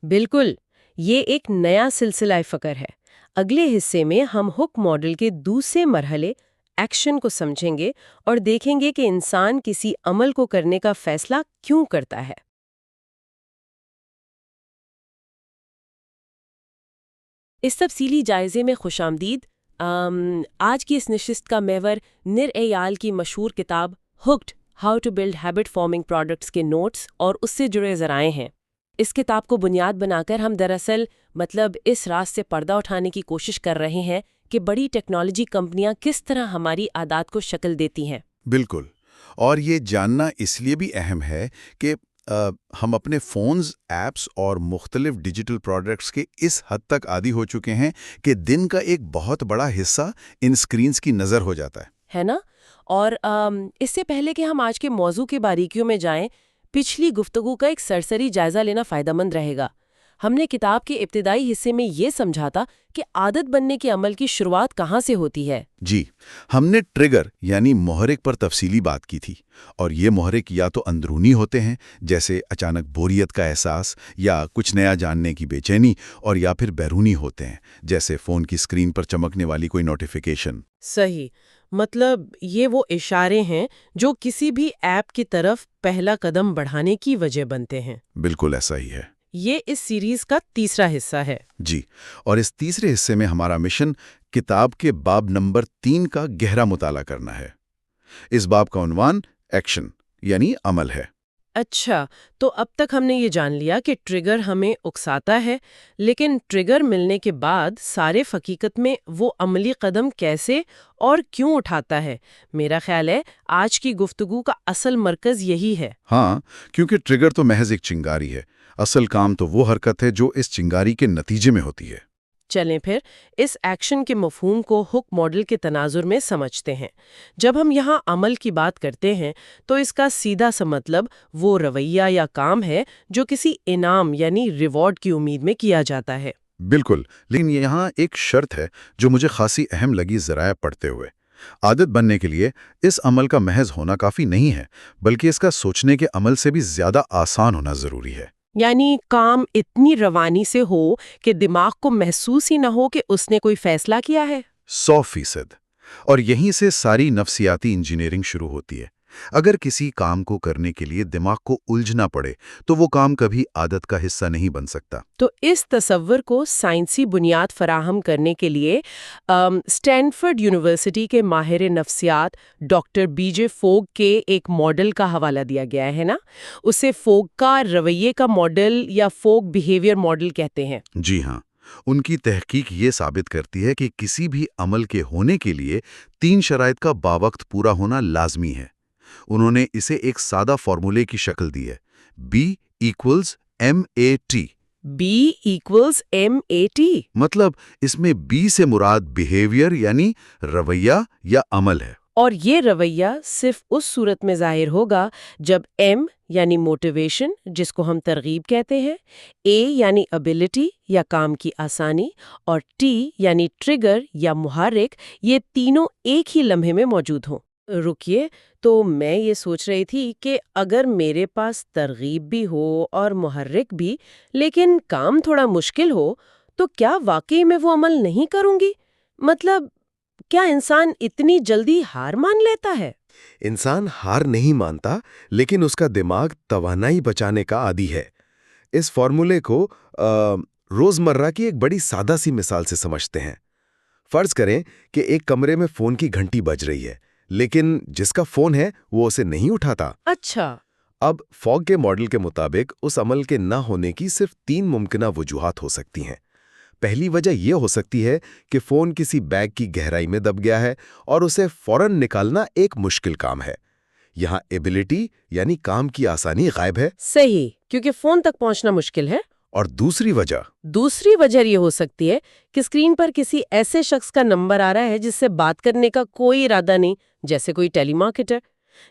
بالکل، یہ ایک نیا سلسلہ فکر ہے۔ اگلے حصے میں ہم ہک ماڈل کے دوسرے مرحلے ایکشن کو سمجھیں گے اور دیکھیں گے کہ انسان کسی عمل کو کرنے کا فیصلہ کیوں کرتا ہے۔ اس تفصیلی جائزے میں خوش آمدید۔ آج کی اس نشست کا محور نر ایال کی مشہور کتاب hooked how to build habit forming products کے نوٹس اور اس سے جڑے ذرائع ہیں۔ اس کتاب کو بنیاد بنا کر ہم دراصل اس راز سے پردہ اٹھانے کی کوشش کر رہے ہیں کہ بڑی ٹیکنالوجی کمپنیاں کس طرح ہماری عادات کو شکل دیتی ہیں۔ بالکل، اور یہ جاننا اس لیے بھی اہم ہے کہ ہم اپنے فونز، ایپس اور مختلف ڈیجیٹل پروڈکٹس کے اس حد تک عادی ہو چکے ہیں کہ دن کا ایک بہت بڑا حصہ ان سکرینز کی نظر ہو جاتا ہے نا؟ اور اس سے پہلے کہ ہم آج کے موضوع کی باریکیوں میں جائیں، پچھلی گفتگو کا ایک سرسری جائزہ لینا فائدہ مند رہے گا۔ ہم نے کتاب کے ابتدائی حصے میں یہ سمجھا تھا کہ عادت بننے کے عمل کی شروعات کہاں سے ہوتی ہے۔ جی، ہم نے ٹریگر یعنی محرک پر تفصیلی بات کی تھی، اور یہ محرک یا تو اندرونی ہوتے ہیں جیسے اچانک بوریت کا احساس یا کچھ نیا جاننے کی بے چینی، اور یا پھر بیرونی ہوتے ہیں جیسے فون کی اسکرین پر چمکنے والی کوئی نوٹیفیکیشن۔ صحیح، مطلب یہ وہ اشارے ہیں جو کسی بھی ایپ کی طرف پہلا قدم بڑھانے کی وجہ بنتے ہیں۔ بالکل ایسا ہی ہے۔ یہ اس سیریز کا تیسرا حصہ ہے۔ جی، اور اس تیسرے حصے میں ہمارا مشن کتاب کے باب نمبر 3 کا گہرا مطالعہ کرنا ہے۔ اس باب کا عنوان ایکشن یعنی عمل ہے۔ اچھا، تو اب تک ہم نے یہ جان لیا کہ ٹریگر ہمیں اکساتا ہے، لیکن ٹریگر ملنے کے بعد صارف حقیقت میں وہ عملی قدم کیسے اور کیوں اٹھاتا ہے؟ میرا خیال ہے آج کی گفتگو کا اصل مرکز یہی ہے۔ ہاں، کیونکہ ٹریگر تو محض ایک چنگاری ہے، اصل کام تو وہ حرکت ہے جو اس چنگاری کے نتیجے میں ہوتی ہے۔ چلیں پھر اس ایکشن کے مفہوم کو ہک ماڈل کے تناظر میں سمجھتے ہیں۔ جب ہم یہاں عمل کی بات کرتے ہیں تو اس کا سیدھا سا مطلب وہ رویہ یا کام ہے جو کسی انعام یعنی ریوارڈ کی امید میں کیا جاتا ہے۔ بالکل، لیکن یہاں ایک شرط ہے جو مجھے خاصی اہم لگی ذرائع پڑھتے ہوئے۔ عادت بننے کے لیے اس عمل کا محض ہونا کافی نہیں ہے، بلکہ اس کا سوچنے کے عمل سے بھی زیادہ آسان ہونا ضروری ہے۔ یعنی کام اتنی روانی سے ہو کہ دماغ کو محسوس ہی نہ ہو کہ اس نے کوئی فیصلہ کیا ہے۔ 100%۔ اور یہیں سے ساری نفسیاتی انجینئرنگ شروع ہوتی ہے۔ اگر کسی کام کو کرنے کے لیے دماغ کو الجھنا پڑے تو وہ کام کبھی عادت کا حصہ نہیں بن سکتا۔ تو اس تصور کو سائنسی بنیاد فراہم کرنے کے لیے اسٹینفورڈ یونیورسٹی کے ماہر نفسیات ڈاکٹر بی جے فوگ کے ایک ماڈل کا حوالہ دیا گیا ہے نا، اسے فوگ کا رویے کا ماڈل یا فوگ بیہیویئر ماڈل کہتے ہیں۔ جی ہاں، ان کی تحقیق یہ ثابت کرتی ہے کہ کسی بھی عمل کے ہونے کے لیے 3 شرائط کا باوقت پورا ہونا لازمی ہے۔ انہوں نے اسے ایک سادہ فارمولے کی شکل دی ہے، B=MAT۔ B=MAT۔ مطلب اس میں B سے مراد بیہیویئر یعنی رویہ یا عمل ہے، اور یہ رویہ صرف اس صورت میں ظاہر ہوگا جب M یعنی موٹیویشن، جس کو ہم ترغیب کہتے ہیں، A یعنی ابیلٹی یا کام کی آسانی، اور T یعنی ٹریگر یا محرک، یہ تینوں ایک ہی لمحے میں موجود ہوں۔ رکیے، تو میں یہ سوچ رہی تھی کہ اگر میرے پاس ترغیب بھی ہو اور محرک بھی، لیکن کام تھوڑا مشکل ہو، تو کیا واقعی میں وہ عمل نہیں کروں گی؟ مطلب کیا انسان اتنی جلدی ہار مان لیتا ہے؟ انسان ہار نہیں مانتا، لیکن اس کا دماغ توانائی بچانے کا عادی ہے۔ اس فارمولے کو روزمرہ کی ایک بڑی سادہ سی مثال سے سمجھتے ہیں۔ فرض کریں کہ ایک کمرے میں فون کی گھنٹی بج رہی ہے، لیکن جس کا فون ہے وہ اسے نہیں اٹھاتا۔ اچھا۔ اب فوگ کے ماڈل کے مطابق اس عمل کے نہ ہونے کی صرف 3 ممکنہ وجوہات ہو سکتی ہیں۔ پہلی وجہ یہ ہو سکتی ہے کہ فون کسی بیگ کی گہرائی میں دب گیا ہے اور اسے فوراً نکالنا ایک مشکل کام ہے۔ یہاں ایبیلٹی یعنی کام کی آسانی غائب ہے۔ صحیح، کیونکہ فون تک پہنچنا مشکل ہے۔ اور دوسری وجہ یہ ہو سکتی ہے کہ اسکرین پر کسی ایسے شخص کا نمبر آ رہا ہے جس سے بات کرنے کا کوئی ارادہ نہیں، جیسے کوئی ٹیلی مارکیٹر۔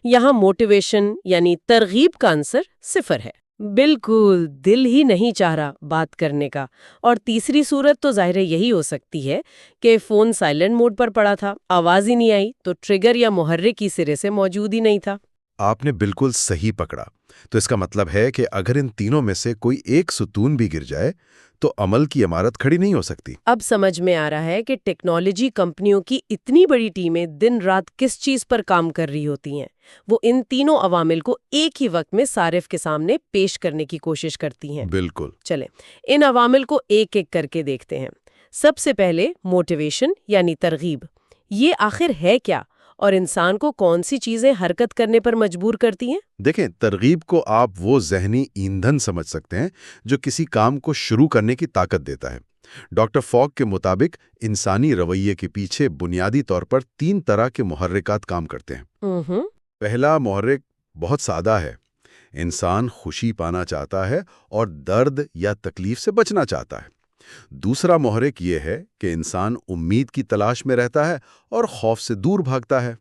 یہاں موٹیویشن یعنی ترغیب کا عنصر 0 ہے۔ بالکل، دل ہی نہیں چاہ رہا بات کرنے کا۔ اور تیسری صورت تو ظاہر یہی ہو سکتی ہے کہ فون سائلنٹ موڈ پر پڑا تھا، آواز ہی نہیں آئی، تو ٹریگر یا محرک کی سرے سے موجود ہی نہیں تھا۔ آپ نے بالکل صحیح پکڑا۔ تو اس کا مطلب ہے کہ اگر ان تینوں میں سے کوئی ایک ستون بھی گر جائے تو عمل کی عمارت کھڑی نہیں ہو سکتی۔ اب سمجھ میں آ رہا ہے کہ ٹیکنالوجی کمپنیوں کی اتنی بڑی ٹیمیں دن رات کس چیز پر کام کر رہی ہوتی ہیں۔ وہ ان تینوں عوامل کو ایک ہی وقت میں صارف کے سامنے پیش کرنے کی کوشش کرتی ہیں۔ بالکل۔ چلیں ان عوامل کو ایک ایک کر کے دیکھتے ہیں۔ سب سے پہلے موٹیویشن یعنی ترغیب۔ یہ آخر ہے کیا، اور انسان کو کون سی چیزیں حرکت کرنے پر مجبور کرتی ہیں؟ دیکھیں، ترغیب کو آپ وہ ذہنی ایندھن سمجھ سکتے ہیں جو کسی کام کو شروع کرنے کی طاقت دیتا ہے۔ ڈاکٹر فوگ کے مطابق انسانی رویے کے پیچھے بنیادی طور پر 3 طرح کے محرکات کام کرتے ہیں۔ پہلا محرک بہت سادہ ہے۔ انسان خوشی پانا چاہتا ہے اور درد یا تکلیف سے بچنا چاہتا ہے۔ دوسرا محرک یہ ہے کہ انسان امید کی تلاش میں رہتا ہے اور خوف سے دور بھاگتا ہے۔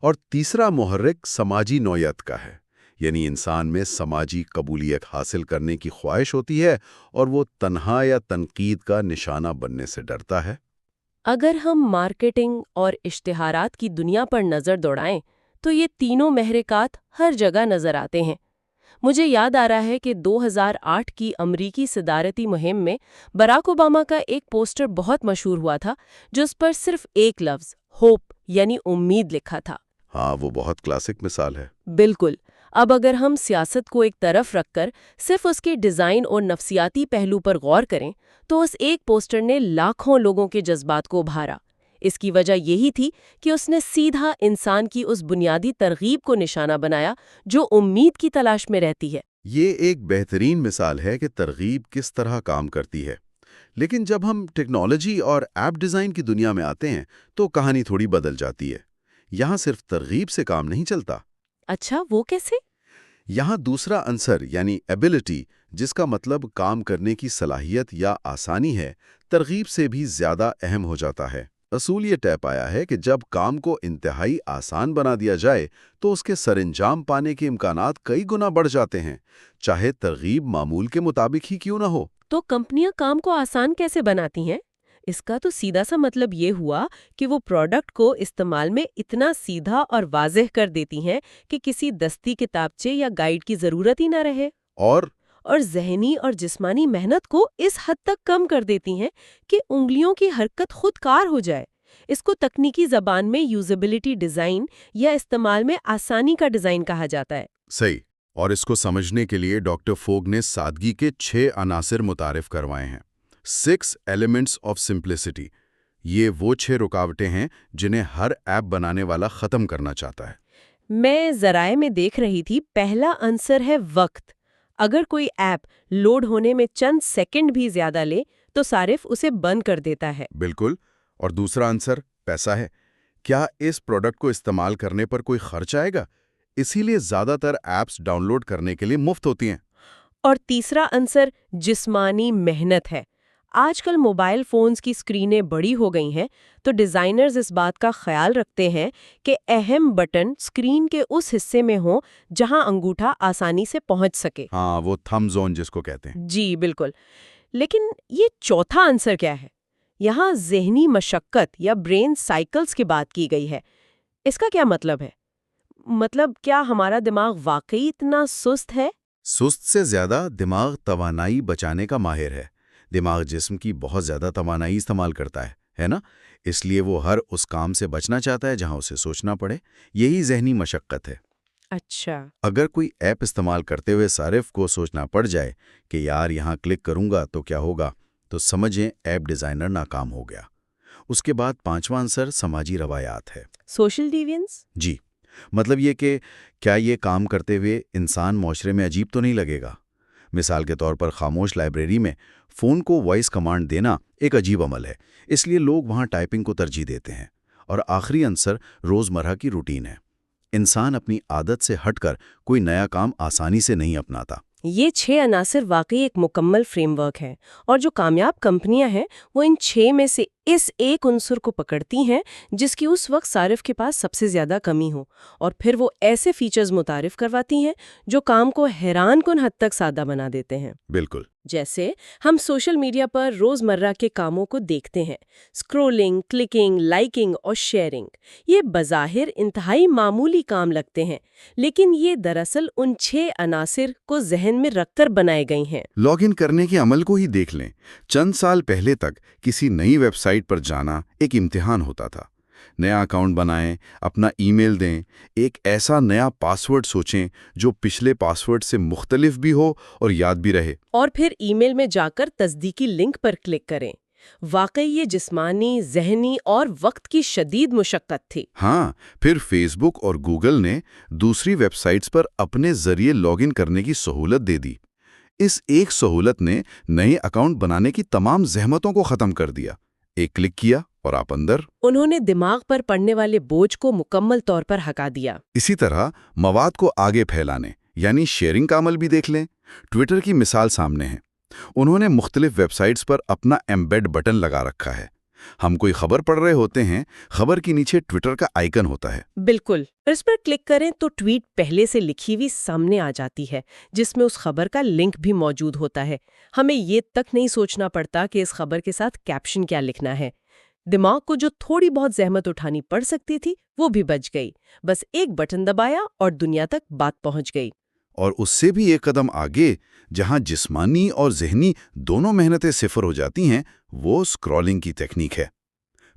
اور تیسرا محرک سماجی نوعیت کا ہے، یعنی انسان میں سماجی قبولیت حاصل کرنے کی خواہش ہوتی ہے اور وہ تنہا یا تنقید کا نشانہ بننے سے ڈرتا ہے۔ اگر ہم مارکیٹنگ اور اشتہارات کی دنیا پر نظر دوڑائیں تو یہ تینوں محرکات ہر جگہ نظر آتے ہیں۔ مجھے یاد آ رہا ہے کہ 2008 کی امریکی صدارتی مہم میں براک اوباما کا ایک پوسٹر بہت مشہور ہوا تھا، جس پر صرف ایک لفظ ہوپ یعنی امید لکھا تھا۔ ہاں، وہ بہت کلاسک مثال ہے۔ بالکل۔ اب اگر ہم سیاست کو ایک طرف رکھ کر صرف اس کے ڈیزائن اور نفسیاتی پہلو پر غور کریں تو اس ایک پوسٹر نے لاکھوں لوگوں کے جذبات کو ابھارا۔ اس کی وجہ یہی تھی کہ اس نے سیدھا انسان کی اس بنیادی ترغیب کو نشانہ بنایا جو امید کی تلاش میں رہتی ہے۔ یہ ایک بہترین مثال ہے کہ ترغیب کس طرح کام کرتی ہے۔ لیکن جب ہم ٹیکنالوجی اور ایپ ڈیزائن کی دنیا میں آتے ہیں تو کہانی تھوڑی بدل جاتی ہے۔ یہاں صرف ترغیب سے کام نہیں چلتا۔ اچھا، وہ کیسے؟ یہاں دوسرا عنصر یعنی ایبیلٹی، جس کا مطلب کام کرنے کی صلاحیت یا آسانی ہے، ترغیب سے بھی زیادہ اہم ہو جاتا ہے۔ اصول یہ طے پایا ہے کہ جب کام کو انتہائی آسان بنا دیا جائے تو اس کے سر انجام پانے کے امکانات کئی گنا بڑھ جاتے ہیں، چاہے ترغیب معمول کے مطابق ہی کیوں نہ ہو۔ تو کمپنیاں کام کو آسان کیسے بناتی ہیں؟ اس کا تو سیدھا سا مطلب یہ ہوا کہ وہ پروڈکٹ کو استعمال میں اتنا سیدھا اور واضح کر دیتی ہیں کہ کسی دستی کتابچے یا گائیڈ کی ضرورت ہی نہ رہے، اور ذہنی اور جسمانی محنت کو اس حد تک کم کر دیتی ہیں کہ انگلیوں کی حرکت خود کار ہو جائے۔ اس کو تکنیکی زبان میں یوزیبلٹی ڈیزائن یا استعمال میں آسانی کا ڈیزائن کہا جاتا ہے۔ صحیح، اور اس کو سمجھنے کے لیے ڈاکٹر فوگ نے سادگی کے 6 عناصر متعارف کروائے ہیں۔ 6 ایلیمنٹس آف سمپلسٹی، یہ وہ 6 رکاوٹیں ہیں جنہیں ہر ایپ بنانے والا ختم کرنا چاہتا ہے۔ میں ذرائع میں دیکھ رہی تھی، پہلا عنصر ہے وقت۔ اگر کوئی ایپ لوڈ ہونے میں چند سیکنڈ بھی زیادہ لے تو صارف اسے بند کر دیتا ہے۔ بالکل، اور دوسرا عنصر پیسہ ہے۔ کیا اس پروڈکٹ کو استعمال کرنے پر کوئی خرچ آئے گا؟ اسی لیے زیادہ تر ایپس ڈاؤن لوڈ کرنے کے لیے مفت ہوتی ہیں۔ اور تیسرا عنصر جسمانی محنت ہے۔ آج کل موبائل فونز کی اسکرینیں بڑی ہو گئی ہیں، تو ڈیزائنرز اس بات کا خیال رکھتے ہیں کہ اہم بٹن اسکرین کے اس حصے میں ہوں جہاں انگوٹھا آسانی سے پہنچ سکے۔ ہاں، وہ تھم زون جس کو کہتے ہیں۔ جی بالکل، لیکن یہ چوتھا عنصر کیا ہے؟ یہاں ذہنی مشقت یا برین سائیکلز کی بات کی گئی ہے۔ اس کا کیا مطلب ہے؟ مطلب کیا ہمارا دماغ واقعی اتنا سست ہے؟ سست سے زیادہ دماغ توانائی بچانے کا ماہر ہے۔ دماغ جسم کی بہت زیادہ توانائی استعمال کرتا ہے نا؟ اس لیے وہ ہر اس کام سے بچنا چاہتا ہے جہاں اسے سوچنا پڑے۔ یہی ذہنی مشقت ہے۔ اچھا، اگر کوئی ایپ استعمال کرتے ہوئے صارف کو سوچنا پڑ جائے کہ یار یہاں کلک کروں گا تو کیا ہوگا، تو سمجھیں ایپ ڈیزائنر ناکام ہو گیا۔ اس کے بعد 5واں عنصر سماجی روایات ہے۔ Social deviance? جی، مطلب یہ کہ کیا یہ کام کرتے ہوئے انسان معاشرے میں عجیب تو نہیں لگے گا؟ مثال کے طور پر خاموش لائبریری میں فون کو وائس کمانڈ دینا ایک عجیب عمل ہے، اس لیے لوگ وہاں ٹائپنگ کو ترجیح دیتے ہیں۔ اور آخری عنصر روزمرہ کی روٹین ہے۔ انسان اپنی عادت سے ہٹ کر کوئی نیا کام آسانی سے نہیں اپناتا۔ یہ 6 عناصر واقعی ایک مکمل فریم ورک ہے، اور جو کامیاب کمپنیاں ہیں وہ ان 6 میں سے اس ایک عنصر کو پکڑتی ہیں جس کی اس وقت صارف کے پاس سب سے زیادہ کمی ہو، اور پھر وہ ایسے فیچرز متعارف کرواتی ہیں جو کام کو حیران کن حد تک سادہ بنا دیتے ہیں۔ بالکل۔ جیسے ہم سوشل میڈیا پر روزمرہ کے کاموں کو دیکھتے ہیں، اسکرولنگ، کلکنگ، لائکنگ اور شیئرنگ۔ یہ بظاہر انتہائی معمولی کام لگتے ہیں، لیکن یہ دراصل ان 6 عناصر کو ذہن میں رکھ کر بنائے گئے ہیں۔ لاگ ان کرنے کے عمل کو ہی دیکھ لیں۔ چند سال پہلے تک کسی نئی ویب سائٹ پر جانا ایک امتحان ہوتا تھا۔ نیا اکاؤنٹ بنائیں، اپنا ای میل دیں، ایک ایسا نیا پاسورڈ سوچیں جو پچھلے پاسورڈ سے مختلف بھی ہو اور یاد بھی رہے۔ اور پھر ای میل میں جا کر تصدیقی لنک پر کلک کریں۔ واقعی یہ جسمانی، ذہنی اور وقت کی شدید مشقت تھی۔ ہاں، پھر فیس بک اور گوگل نے دوسری ویب سائٹس پر اپنے ذریعے لاگ ان کرنے کی سہولت دے دی۔ اس ایک سہولت نے نئے اکاؤنٹ بنانے کی تمام زحمتوں کو ختم کر دیا۔ ایک کلک کیا اور آپ اندر۔ انہوں نے دماغ پر پڑنے والے بوجھ کو مکمل طور پر ہٹا دیا۔ اسی طرح مواد کو آگے پھیلانے یعنی شیئرنگ کا عمل بھی دیکھ لیں۔ ٹویٹر کی مثال سامنے ہے۔ انہوں نے مختلف ویب سائٹس پر اپنا ایمبیڈ بٹن لگا رکھا ہے۔ ہم کوئی خبر پڑھ رہے ہوتے ہیں، خبر کے نیچے ٹویٹر کا آئیکن ہوتا ہے۔ بالکل، اس پر کلک کریں تو ٹویٹ پہلے سے لکھی ہوئی سامنے آ جاتی ہے، جس میں اس خبر کا لنک بھی موجود ہوتا ہے۔ ہمیں یہ تک نہیں سوچنا پڑتا کہ اس خبر کے ساتھ کیپشن کیا لکھنا ہے۔ دماغ کو جو تھوڑی بہت زحمت اٹھانی پڑ سکتی تھی وہ بھی بچ گئی۔ بس ایک بٹن دبایا اور دنیا تک بات پہنچ گئی۔ اور اس سے بھی ایک قدم آگے، جہاں جسمانی اور ذہنی دونوں محنتیں صفر ہو جاتی ہیں، وہ اسکرولنگ کی تکنیک ہے۔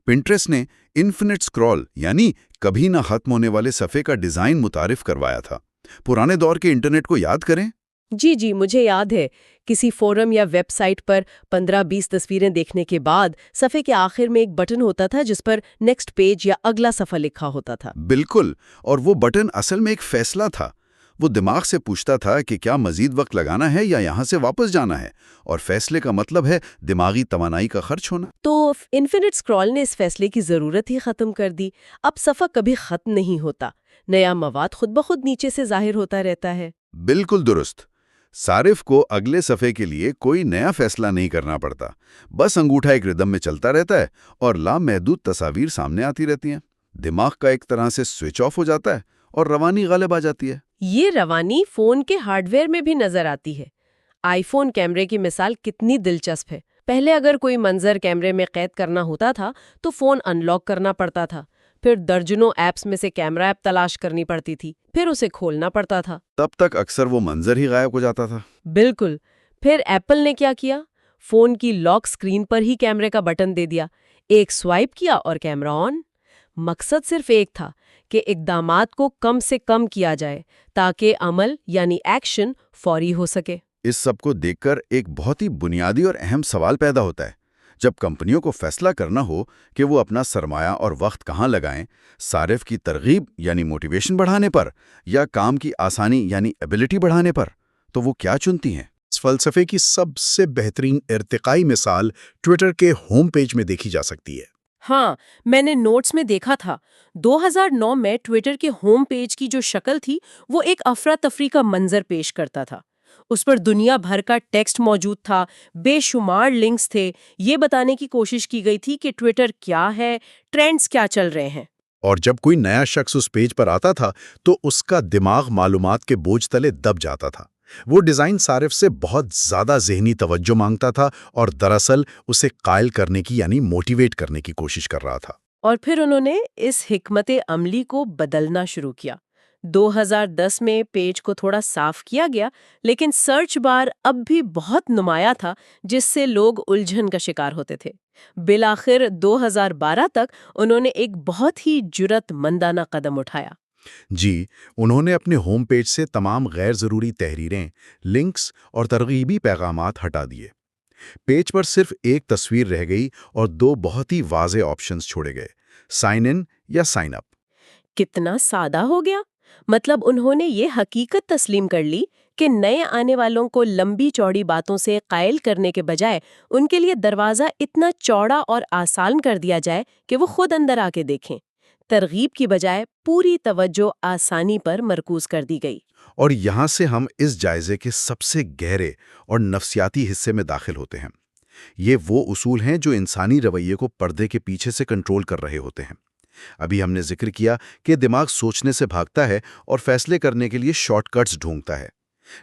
پنٹریسٹ نے انفینٹ اسکرول یعنی کبھی نہ ختم ہونے والے صفحے کا ڈیزائن متعارف کروایا تھا۔ پرانے دور کے انٹرنیٹ کو یاد کریں۔ جی مجھے یاد ہے، کسی فورم یا ویب سائٹ پر 15-20 تصویریں دیکھنے کے بعد صفحے کے آخر میں ایک بٹن ہوتا تھا جس پر نیکسٹ پیج یا اگلا صفحہ لکھا ہوتا تھا۔ بالکل، اور وہ بٹن اصل میں ایک فیصلہ تھا۔ وہ دماغ سے پوچھتا تھا کہ کیا مزید وقت لگانا ہے یا یہاں سے واپس جانا ہے، اور فیصلے کا مطلب ہے دماغی توانائی کا خرچ ہونا۔ تو انفینٹ اسکرول نے اس فیصلے کی ضرورت ہی ختم کر دی۔ اب صفحہ کبھی ختم نہیں ہوتا، نیا مواد خود بخود نیچے سے ظاہر ہوتا رہتا ہے۔ بالکل درست۔ صارف کو اگلے صفحے کے لیے کوئی نیا فیصلہ نہیں کرنا پڑتا، بس انگوٹھا ایک ردم میں چلتا رہتا ہے اور لامحدود تصاویر سامنے آتی رہتی ہیں۔ دماغ کا ایک طرح سے سوئچ آف ہو جاتا ہے اور روانی غالب آ جاتی ہے۔ یہ روانی فون کے ہارڈ ویئر میں بھی نظر آتی ہے۔ آئی فون کیمرے کی مثال کتنی دلچسپ ہے۔ پہلے اگر کوئی منظر کیمرے میں قید کرنا ہوتا تھا تو فون ان لاک کرنا پڑتا تھا، پھر درجنوں ایپس میں سے کیمرہ ایپ تلاش کرنی پڑتی تھی، پھر اسے کھولنا پڑتا تھا۔ تب تک اکثر وہ منظر ہی غائب ہو جاتا تھا۔ بالکل۔ پھر ایپل نے کیا کیا؟ فون کی لاک سکرین پر ہی کیمرے کا بٹن دے دیا۔ ایک سوائپ کیا اور کیمرہ آن۔ مقصد صرف ایک تھا کہ اقدامات کو کم سے کم کیا جائے تاکہ عمل یعنی ایکشن فوری ہو سکے۔ اس سب کو دیکھ کر ایک بہت ہی بنیادی اور اہم سوال پیدا ہوتا ہے۔ جب کمپنیوں کو فیصلہ کرنا ہو کہ وہ اپنا سرمایہ اور وقت کہاں لگائیں، صارف کی ترغیب یعنی موٹیویشن بڑھانے پر یا کام کی آسانی یعنی ایبلٹی بڑھانے پر، تو وہ کیا چنتی ہیں؟ اس فلسفے کی سب سے بہترین ارتقائی مثال ٹویٹر کے ہوم پیج میں دیکھی جا سکتی ہے۔ ہاں، میں نے نوٹس میں دیکھا تھا 2009 میں ٹویٹر کے ہوم پیج کی جو شکل تھی وہ ایک افراتفری کا منظر پیش کرتا تھا۔ اس پر دنیا بھر کا ٹیکسٹ موجود تھا، بے شمار لنکس تھے، یہ بتانے کی کوشش کی گئی تھی کہ ٹویٹر کیا ہے، ٹرینڈز کیا چل رہے ہیں۔ اور جب کوئی نیا شخص اس پیج پر آتا تھا تو اس کا دماغ معلومات کے بوجھ تلے دب جاتا تھا۔ وہ ڈیزائن صارف سے بہت زیادہ ذہنی توجہ مانگتا تھا اور دراصل اسے قائل کرنے کی یعنی موٹیویٹ کرنے کی کوشش کر رہا تھا۔ اور پھر انہوں نے اس حکمت عملی کو بدلنا شروع کیا۔ 2010 میں پیج کو تھوڑا صاف کیا گیا، لیکن سرچ بار اب بھی بہت نمایاں تھا جس سے لوگ الجھن کا شکار ہوتے تھے۔ بالآخر 2012 تک انہوں نے ایک بہت ہی جرأت مندانہ قدم اٹھایا۔ جی، انہوں نے اپنے ہوم پیج سے تمام غیر ضروری تحریریں، لنکس اور ترغیبی پیغامات ہٹا دیے۔ پیج پر صرف ایک تصویر رہ گئی اور دو بہت ہی واضح آپشنز چھوڑے گئے، سائن ان یا سائن اپ۔ کتنا سادہ ہو گیا! مطلب انہوں نے یہ حقیقت تسلیم کر لی کہ نئے آنے والوں کو لمبی چوڑی باتوں سے قائل کرنے کے بجائے ان کے لیے دروازہ اتنا چوڑا اور آسان کر دیا جائے کہ وہ خود اندر آ کے دیکھیں۔ ترغیب کی بجائے پوری توجہ آسانی پر مرکوز کر دی گئی۔ اور یہاں سے ہم اس جائزے کے سب سے گہرے اور نفسیاتی حصے میں داخل ہوتے ہیں۔ یہ وہ اصول ہیں جو انسانی رویے کو پردے کے پیچھے سے کنٹرول کر رہے ہوتے ہیں۔ ابھی ہم نے ذکر کیا کہ دماغ سوچنے سے بھاگتا ہے اور فیصلے کرنے کے لیے شارٹ کٹس ڈھونڈتا ہے۔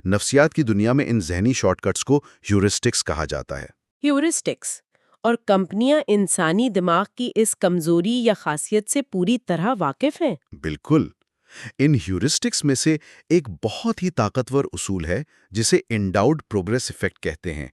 نفسیات کی دنیا میں ان ذہنی شارٹ کٹس کو ہیورسٹکس کہا جاتا ہے۔ ہیورسٹکس، اور کمپنیاں انسانی دماغ کی اس کمزوری یا خاصیت سے پوری طرح واقف ہیں۔ بالکل۔ ان ہیورسٹکس میں سے ایک بہت ہی طاقتور اصول ہے جسے انڈاؤڈ پروگریس ایفیکٹ کہتے ہیں۔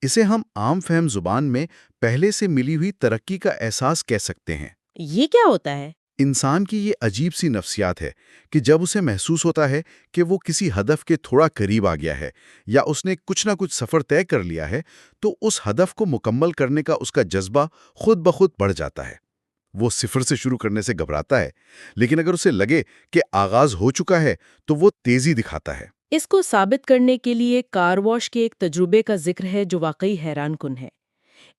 اسے ہم عام فہم زبان میں پہلے سے ملی ہوئی ترقی کا احساس کہہ سکتے ہیں۔ یہ کیا ہوتا ہے؟ انسان کی یہ عجیب سی نفسیات ہے کہ جب اسے محسوس ہوتا ہے کہ وہ کسی ہدف کے تھوڑا قریب آ گیا ہے یا اس نے کچھ نہ کچھ سفر طے کر لیا ہے، تو اس ہدف کو مکمل کرنے کا اس کا جذبہ خود بخود بڑھ جاتا ہے۔ وہ صفر سے شروع کرنے سے گھبراتا ہے، لیکن اگر اسے لگے کہ آغاز ہو چکا ہے تو وہ تیزی دکھاتا ہے۔ اس کو ثابت کرنے کے لیے کار واش کے ایک تجربے کا ذکر ہے جو واقعی حیران کن ہے۔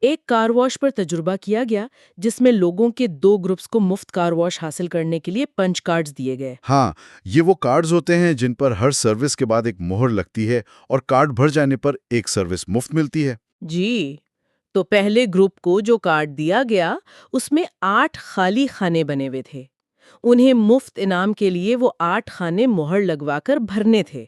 ایک کار واش پر تجربہ کیا گیا جس میں لوگوں کے 2 گروپس کو مفت کار واش حاصل کرنے کے لیے پنچ کارڈز دیے گئے۔ ہاں، یہ وہ کارڈز ہوتے ہیں جن پر ہر سروس کے بعد ایک مہر لگتی ہے اور کارڈ بھر جانے پر ایک سروس مفت ملتی ہے۔ جی، تو پہلے گروپ کو جو کارڈ دیا گیا اس میں 8 خالی خانے بنے ہوئے تھے۔ انہیں مفت انعام کے لیے وہ 8 خانے مہر لگوا کر بھرنے تھے۔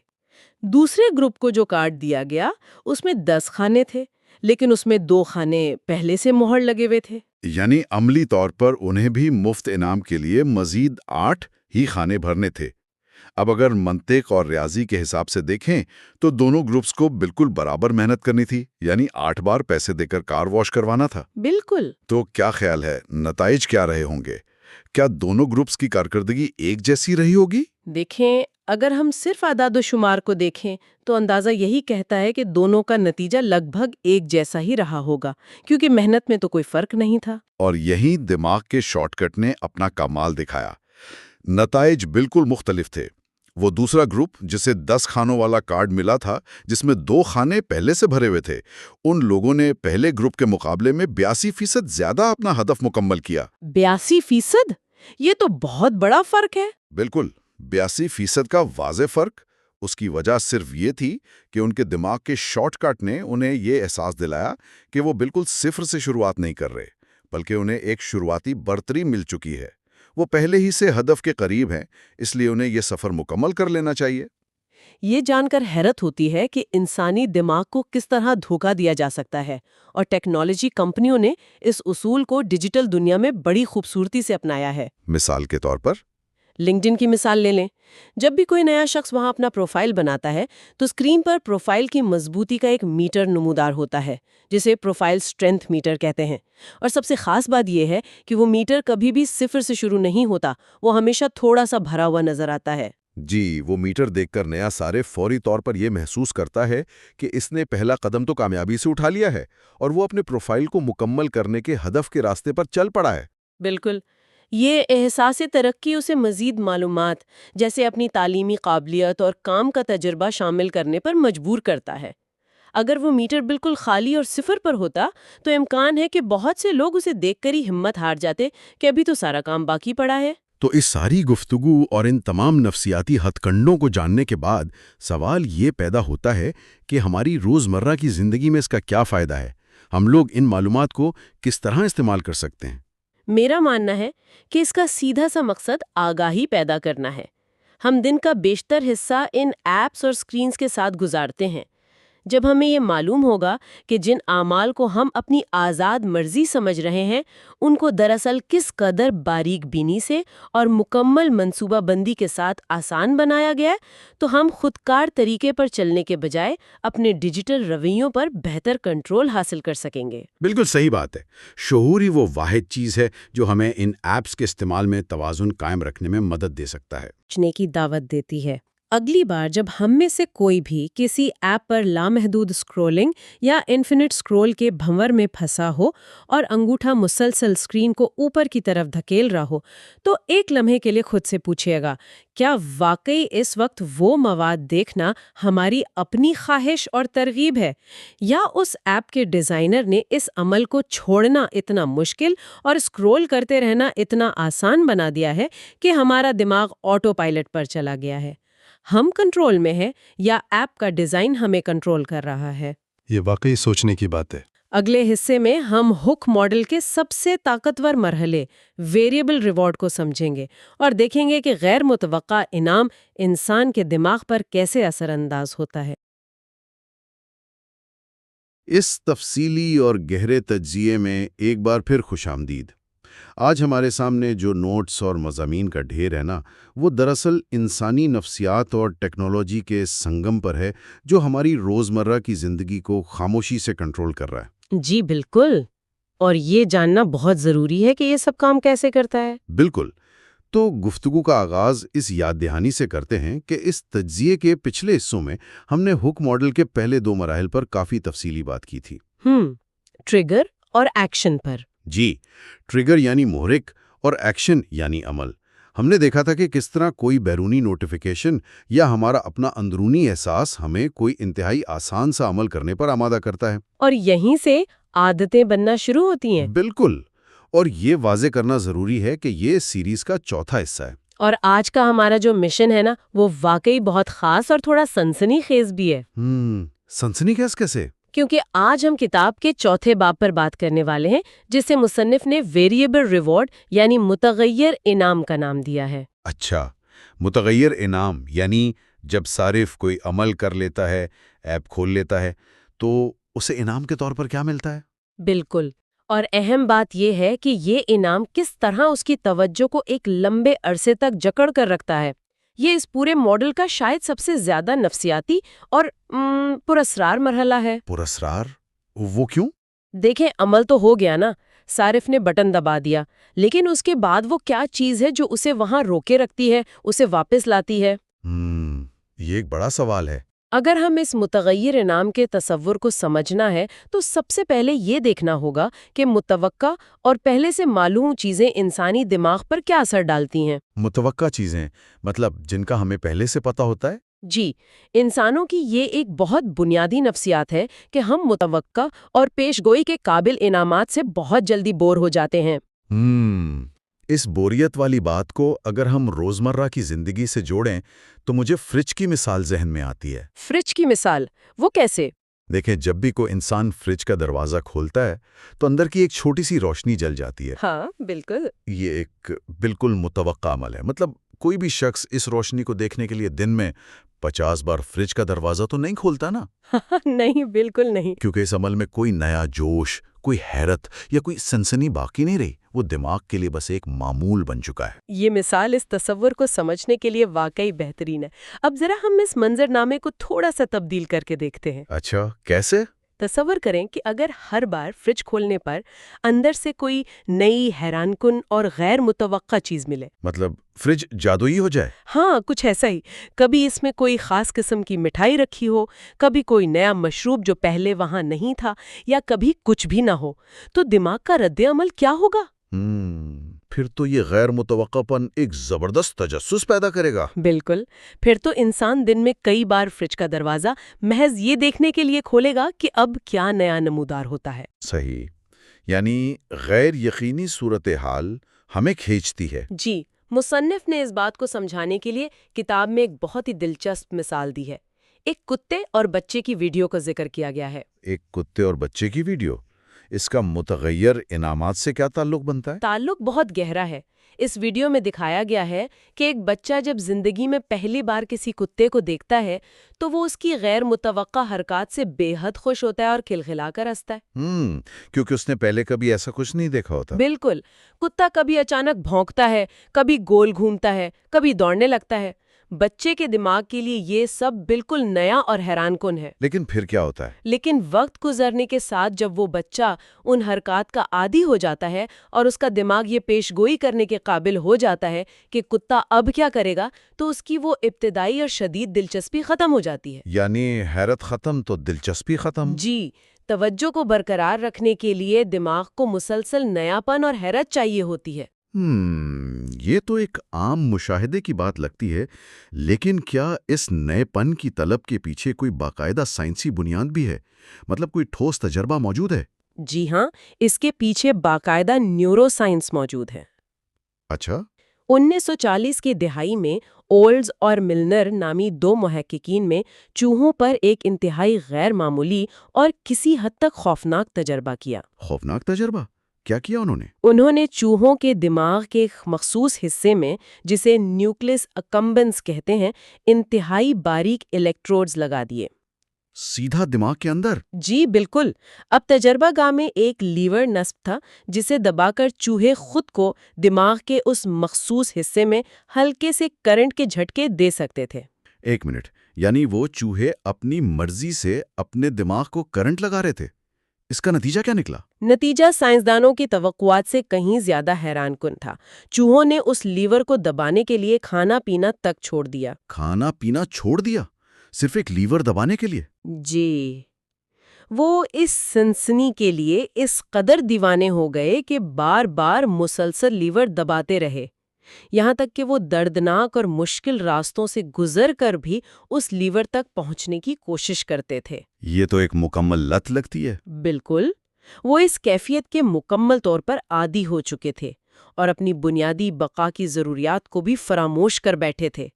دوسرے گروپ کو جو کارڈ دیا گیا اس میں 10 خانے تھے، لیکن اس میں 2 خانے پہلے سے مہر لگے ہوئے تھے۔ یعنی عملی طور پر انہیں بھی مفت انعام کے لیے مزید 8 ہی خانے بھرنے تھے۔ اب اگر منطق اور ریاضی کے حساب سے دیکھیں تو دونوں گروپس کو بالکل برابر محنت کرنی تھی، یعنی 8 بار پیسے دے کر کار واش کروانا تھا۔ بالکل۔ تو کیا خیال ہے، نتائج کیا رہے ہوں گے؟ کیا دونوں گروپس کی کارکردگی ایک جیسی رہی ہوگی؟ دیکھیں، اگر ہم صرف اعداد و شمار کو دیکھیں تو اندازہ یہی کہتا ہے کہ دونوں کا نتیجہ لگ بھگ ایک جیسا ہی رہا ہوگا، کیونکہ محنت میں تو کوئی فرق نہیں تھا۔ اور یہی دماغ کے شارٹ کٹ نے اپنا کمال دکھایا۔ نتائج بالکل مختلف تھے۔ وہ دوسرا گروپ جسے 10 خانوں والا کارڈ ملا تھا، جس میں 2 خانے پہلے سے بھرے ہوئے تھے، ان لوگوں نے پہلے گروپ کے مقابلے میں 82% زیادہ اپنا ہدف مکمل کیا۔ 82%؟ یہ تو بہت بڑا فرق ہے۔ بالکل، 82% کا واضح فرق۔ اس کی وجہ صرف یہ تھی کہ ان کے دماغ کے شارٹ کٹ نے انہیں یہ احساس دلایا کہ وہ بالکل صفر سے شروعات نہیں کر رہے، بلکہ انہیں ایک شروعاتی برتری مل چکی ہے۔ وہ پہلے ہی سے ہدف کے قریب ہیں، اس لیے انہیں یہ سفر مکمل کر لینا چاہیے۔ یہ جان کر حیرت ہوتی ہے کہ انسانی دماغ کو کس طرح دھوکہ دیا جا سکتا ہے، اور ٹیکنالوجی کمپنیوں نے اس اصول کو ڈیجیٹل دنیا میں بڑی خوبصورتی سے اپنایا ہے۔ مثال کے طور پر LinkedIn کی مثال لے لیں. جب بھی کوئی نیا شخص وہاں اپنا پروفائل بناتا ہے تو اسکرین پر پروفائل کی مضبوطی کا ایک میٹر نمودار ہوتا ہے جسے پروفائل اسٹرینتھ میٹر کہتے ہیں. اور سب سے خاص بات یہ ہے کہ وہ میٹر کبھی بھی 0 سے شروع نہیں ہوتا، وہ ہمیشہ تھوڑا سا بھرا ہوا نظر آتا ہے. جی، وہ میٹر دیکھ کر نیا صارف فوری طور پر یہ محسوس کرتا ہے کہ اس نے پہلا قدم تو کامیابی سے اٹھا لیا ہے اور وہ اپنے پروفائل کو مکمل کرنے کے ہدف کے راستے پر چل پڑا ہے. بالکل. یہ احساس ترقی اسے مزید معلومات جیسے اپنی تعلیمی قابلیت اور کام کا تجربہ شامل کرنے پر مجبور کرتا ہے. اگر وہ میٹر بالکل خالی اور 0 پر ہوتا تو امکان ہے کہ بہت سے لوگ اسے دیکھ کر ہی ہمت ہار جاتے کہ ابھی تو سارا کام باقی پڑا ہے. تو اس ساری گفتگو اور ان تمام نفسیاتی ہتھ کنڈوں کو جاننے کے بعد سوال یہ پیدا ہوتا ہے کہ ہماری روزمرہ کی زندگی میں اس کا کیا فائدہ ہے؟ ہم لوگ ان معلومات کو کس طرح استعمال کر سکتے ہیں؟ میرا ماننا ہے کہ اس کا سیدھا سا مقصد آگاہی پیدا کرنا ہے. ہم دن کا بیشتر حصہ ان ایپس اور سکرینز کے ساتھ گزارتے ہیں. جب ہمیں یہ معلوم ہوگا کہ جن اعمال کو ہم اپنی آزاد مرضی سمجھ رہے ہیں ان کو دراصل کس قدر باریک بینی سے اور مکمل منصوبہ بندی کے ساتھ آسان بنایا گیا ہے، تو ہم خودکار طریقے پر چلنے کے بجائے اپنے ڈیجیٹل رویوں پر بہتر کنٹرول حاصل کر سکیں گے. بالکل صحیح بات ہے. شعور ہی وہ واحد چیز ہے جو ہمیں ان ایپس کے استعمال میں توازن قائم رکھنے میں مدد دے سکتا ہے. سوچنے کی دعوت دیتی ہے. اگلی بار جب ہم میں سے کوئی بھی کسی ایپ پر لامحدود اسکرولنگ یا انفینٹ اسکرول کے بھنور میں پھنسا ہو اور انگوٹھا مسلسل اسکرین کو اوپر کی طرف دھکیل رہا ہو، تو ایک لمحے کے لیے خود سے پوچھئے گا، کیا واقعی اس وقت وہ مواد دیکھنا ہماری اپنی خواہش اور ترغیب ہے، یا اس ایپ کے ڈیزائنر نے اس عمل کو چھوڑنا اتنا مشکل اور اسکرول کرتے رہنا اتنا آسان بنا دیا ہے کہ ہمارا دماغ آٹو پائلٹ پر چلا گیا ہے؟ ہم کنٹرول میں ہیں یا ایپ کا ڈیزائن ہمیں کنٹرول کر رہا ہے؟ یہ واقعی سوچنے کی بات ہے. اگلے حصے میں ہم ہک ماڈل کے سب سے طاقتور مرحلے ویریبل ریوارڈ کو سمجھیں گے اور دیکھیں گے کہ غیر متوقع انعام انسان کے دماغ پر کیسے اثر انداز ہوتا ہے. اس تفصیلی اور گہرے تجزیے میں ایک بار پھر خوش آمدید. آج ہمارے سامنے جو نوٹس اور مضامین کا ڈھیر ہے نا، وہ دراصل انسانی نفسیات اور ٹیکنالوجی کے سنگم پر ہے جو ہماری روزمرہ کی زندگی کو خاموشی سے کنٹرول کر رہا ہے. جی بالکل. اور یہ جاننا بہت ضروری ہے کہ یہ سب کام کیسے کرتا ہے. بالکل. تو گفتگو کا آغاز اس یاد دہانی سے کرتے ہیں کہ اس تجزیے کے پچھلے حصوں میں ہم نے ہک ماڈل کے پہلے 2 مراحل پر کافی تفصیلی بات کی تھی. ٹریگر اور ایکشن پر. جی، ٹریگر یعنی محرک اور ایکشن یعنی عمل. ہم نے دیکھا تھا کہ کس طرح کوئی بیرونی نوٹیفیکیشن یا ہمارا اپنا اندرونی احساس ہمیں کوئی انتہائی آسان سا عمل کرنے پر آمادہ کرتا ہے. اور یہیں سے عادتیں بننا شروع ہوتی ہیں. بالکل. اور یہ واضح کرنا ضروری ہے کہ یہ سیریز کا چوتھا حصہ ہے. اور آج کا ہمارا جو مشن ہے نا، وہ واقعی بہت خاص اور تھوڑا سنسنی خیز بھی ہے. سنسنی خیز کیسے؟ کیونکہ آج ہم کتاب کے چوتھے باب پر بات کرنے والے ہیں جسے مصنف نے ویریبل ریوارڈ یعنی متغیر انعام کا نام دیا ہے. اچھا، متغیر انعام یعنی جب صارف کوئی عمل کر لیتا ہے، ایپ کھول لیتا ہے، تو اسے انعام کے طور پر کیا ملتا ہے؟ بالکل. اور اہم بات یہ ہے کہ یہ انعام کس طرح اس کی توجہ کو ایک لمبے عرصے تک جکڑ کر رکھتا ہے. یہ اس پورے ماڈل کا شاید سب سے زیادہ نفسیاتی اور پراسرار مرحلہ ہے. پراسرار؟ وہ کیوں؟ دیکھیں، عمل تو ہو گیا نا، صارف نے بٹن دبا دیا، لیکن اس کے بعد وہ کیا چیز ہے جو اسے وہاں روکے رکھتی ہے، اسے واپس لاتی ہے؟ یہ ایک بڑا سوال ہے. اگر ہم اس متغیر انعام کے تصور کو سمجھنا ہے تو سب سے پہلے یہ دیکھنا ہوگا کہ متوقع اور پہلے سے معلوم چیزیں انسانی دماغ پر کیا اثر ڈالتی ہیں. متوقع چیزیں مطلب جن کا ہمیں پہلے سے پتہ ہوتا ہے؟ جی، انسانوں کی یہ ایک بہت بنیادی نفسیات ہے کہ ہم متوقع اور پیش گوئی کے قابل انعامات سے بہت جلدی بور ہو جاتے ہیں. اس بوریت والی بات کو اگر ہم روزمرہ کی زندگی سے جوڑیں تو مجھے فریج کی مثال ذہن میں آتی ہے. فریج کی مثال؟ وہ کیسے؟ دیکھیں، جب بھی کوئی انسان فریج کا دروازہ کھولتا ہے تو اندر کی ایک چھوٹی سی روشنی جل جاتی ہے. ہاں بالکل. یہ ایک بالکل متوقع عمل ہے. مطلب کوئی بھی شخص اس روشنی کو دیکھنے کے لیے دن میں 50 بار فریج کا دروازہ تو نہیں کھولتا نا. نہیں، بالکل نہیں. کیونکہ اس عمل میں کوئی نیا جوش، کوئی حیرت یا کوئی سنسنی باقی نہیں رہی، وہ دماغ کے لیے بس ایک معمول بن چکا ہے۔ یہ مثال اس تصور کو سمجھنے کے لیے واقعی بہترین ہے۔ اب ذرا ہم اس منظر نامے کو تھوڑا سا تبدیل کر کے دیکھتے ہیں۔ اچھا، کیسے؟ تصور کریں کہ اگر ہر بار فریج کھولنے پر اندر سے کوئی نئی حیران کن اور غیر متوقع چیز ملے۔ مطلب فریج جادوئی ہو جائے؟ ہاں، کچھ ایسا ہی۔ کبھی اس میں کوئی خاص قسم کی مٹھائی رکھی ہو، کبھی کوئی نیا مشروب جو پہلے وہاں نہیں تھا، یا کبھی کچھ بھی نہ ہو، تو دماغ کا رد عمل کیا ہوگا؟ پھر تو یہ غیر متوقع پن ایک زبردست تجسس پیدا کرے گا۔ بالکل۔ پھر تو انسان دن میں کئی بار فریج کا دروازہ محض یہ دیکھنے کے لیے کھولے گا کہ اب کیا نیا نمودار ہوتا ہے۔ صحیح، یعنی غیر یقینی صورتحال ہمیں کھینچتی ہے۔ جی، مصنف نے اس بات کو سمجھانے کے لیے کتاب میں ایک بہت ہی دلچسپ مثال دی ہے۔ ایک کتے اور بچے کی ویڈیو کا ذکر کیا گیا ہے۔ ایک کتے اور بچے کی ویڈیو، اس کا متغیر انعامات سے کیا تعلق بنتا ہے؟ تعلق بہت گہرا ہے۔ اس ویڈیو میں دکھایا گیا ہے کہ ایک بچہ جب زندگی میں پہلی بار کسی کتے کو دیکھتا ہے تو وہ اس کی غیر متوقع حرکات سے بے حد خوش ہوتا ہے اور کھلکھلا کر ہنستا ہے۔ کیونکہ اس نے پہلے کبھی ایسا کچھ نہیں دیکھا ہوتا۔ بالکل۔ کتا کبھی اچانک بھونکتا ہے، کبھی گول گھومتا ہے، کبھی دوڑنے لگتا ہے۔ بچے کے دماغ کے لیے یہ سب بالکل نیا اور حیران کن ہے۔ لیکن پھر کیا ہوتا ہے؟ لیکن وقت گزرنے کے ساتھ جب وہ بچہ ان حرکات کا عادی ہو جاتا ہے اور اس کا دماغ یہ پیش گوئی کرنے کے قابل ہو جاتا ہے کہ کتا اب کیا کرے گا، تو اس کی وہ ابتدائی اور شدید دلچسپی ختم ہو جاتی ہے۔ یعنی حیرت ختم تو دلچسپی ختم۔ جی، توجہ کو برقرار رکھنے کے لیے دماغ کو مسلسل نیاپن اور حیرت چاہیے ہوتی ہے۔ یہ تو ایک عام مشاہدے کی بات لگتی ہے، لیکن کیا اس نئے پن کی طلب کے پیچھے کوئی باقاعدہ سائنسی بنیاد بھی ہے؟ مطلب کوئی ٹھوس تجربہ موجود ہے؟ جی ہاں، اس کے پیچھے باقاعدہ نیورو سائنس موجود ہے۔ اچھا۔ 1940 کی دہائی میں اولز اور ملنر نامی دو محققین میں چوہوں پر ایک انتہائی غیر معمولی اور کسی حد تک خوفناک تجربہ کیا۔ خوفناک تجربہ؟ کیا کیا انہوں نے؟ انہوں نے چوہوں کے دماغ کے ایک مخصوص حصے میں، جسے نیوکلس اکمبنس کہتے ہیں، انتہائی باریک الیکٹروڈز لگا دیے۔ سیدھا دماغ کے اندر؟ جی بالکل۔ اب تجربہ گاہ میں ایک لیور نصب تھا جسے دبا کر چوہے خود کو دماغ کے اس مخصوص حصے میں ہلکے سے کرنٹ کے جھٹکے دے سکتے تھے۔ ایک منٹ، یعنی وہ چوہے اپنی مرضی سے اپنے دماغ کو کرنٹ لگا رہے تھے؟ اس کا نتیجہ کیا نکلا؟ نتیجہ سائنسدانوں کی توقعات سے کہیں زیادہ حیران کن تھا۔ چوہوں نے اس لیور کو دبانے کے لیے کھانا پینا تک چھوڑ دیا۔ کھانا پینا چھوڑ دیا؟ صرف ایک لیور دبانے کے لیے؟ جی، وہ اس سنسنی کے لیے اس قدر دیوانے ہو گئے کہ بار بار مسلسل لیور دباتے رہے، یہاں تک کہ وہ دردناک اور مشکل راستوں سے گزر کر بھی اس لیور تک پہنچنے کی کوشش کرتے تھے۔ یہ تو ایک مکمل لت لگتی ہے۔ بالکل، وہ اس کیفیت کے مکمل طور پر عادی ہو چکے تھے اور اپنی بنیادی بقا کی ضروریات کو بھی فراموش کر بیٹھے تھے۔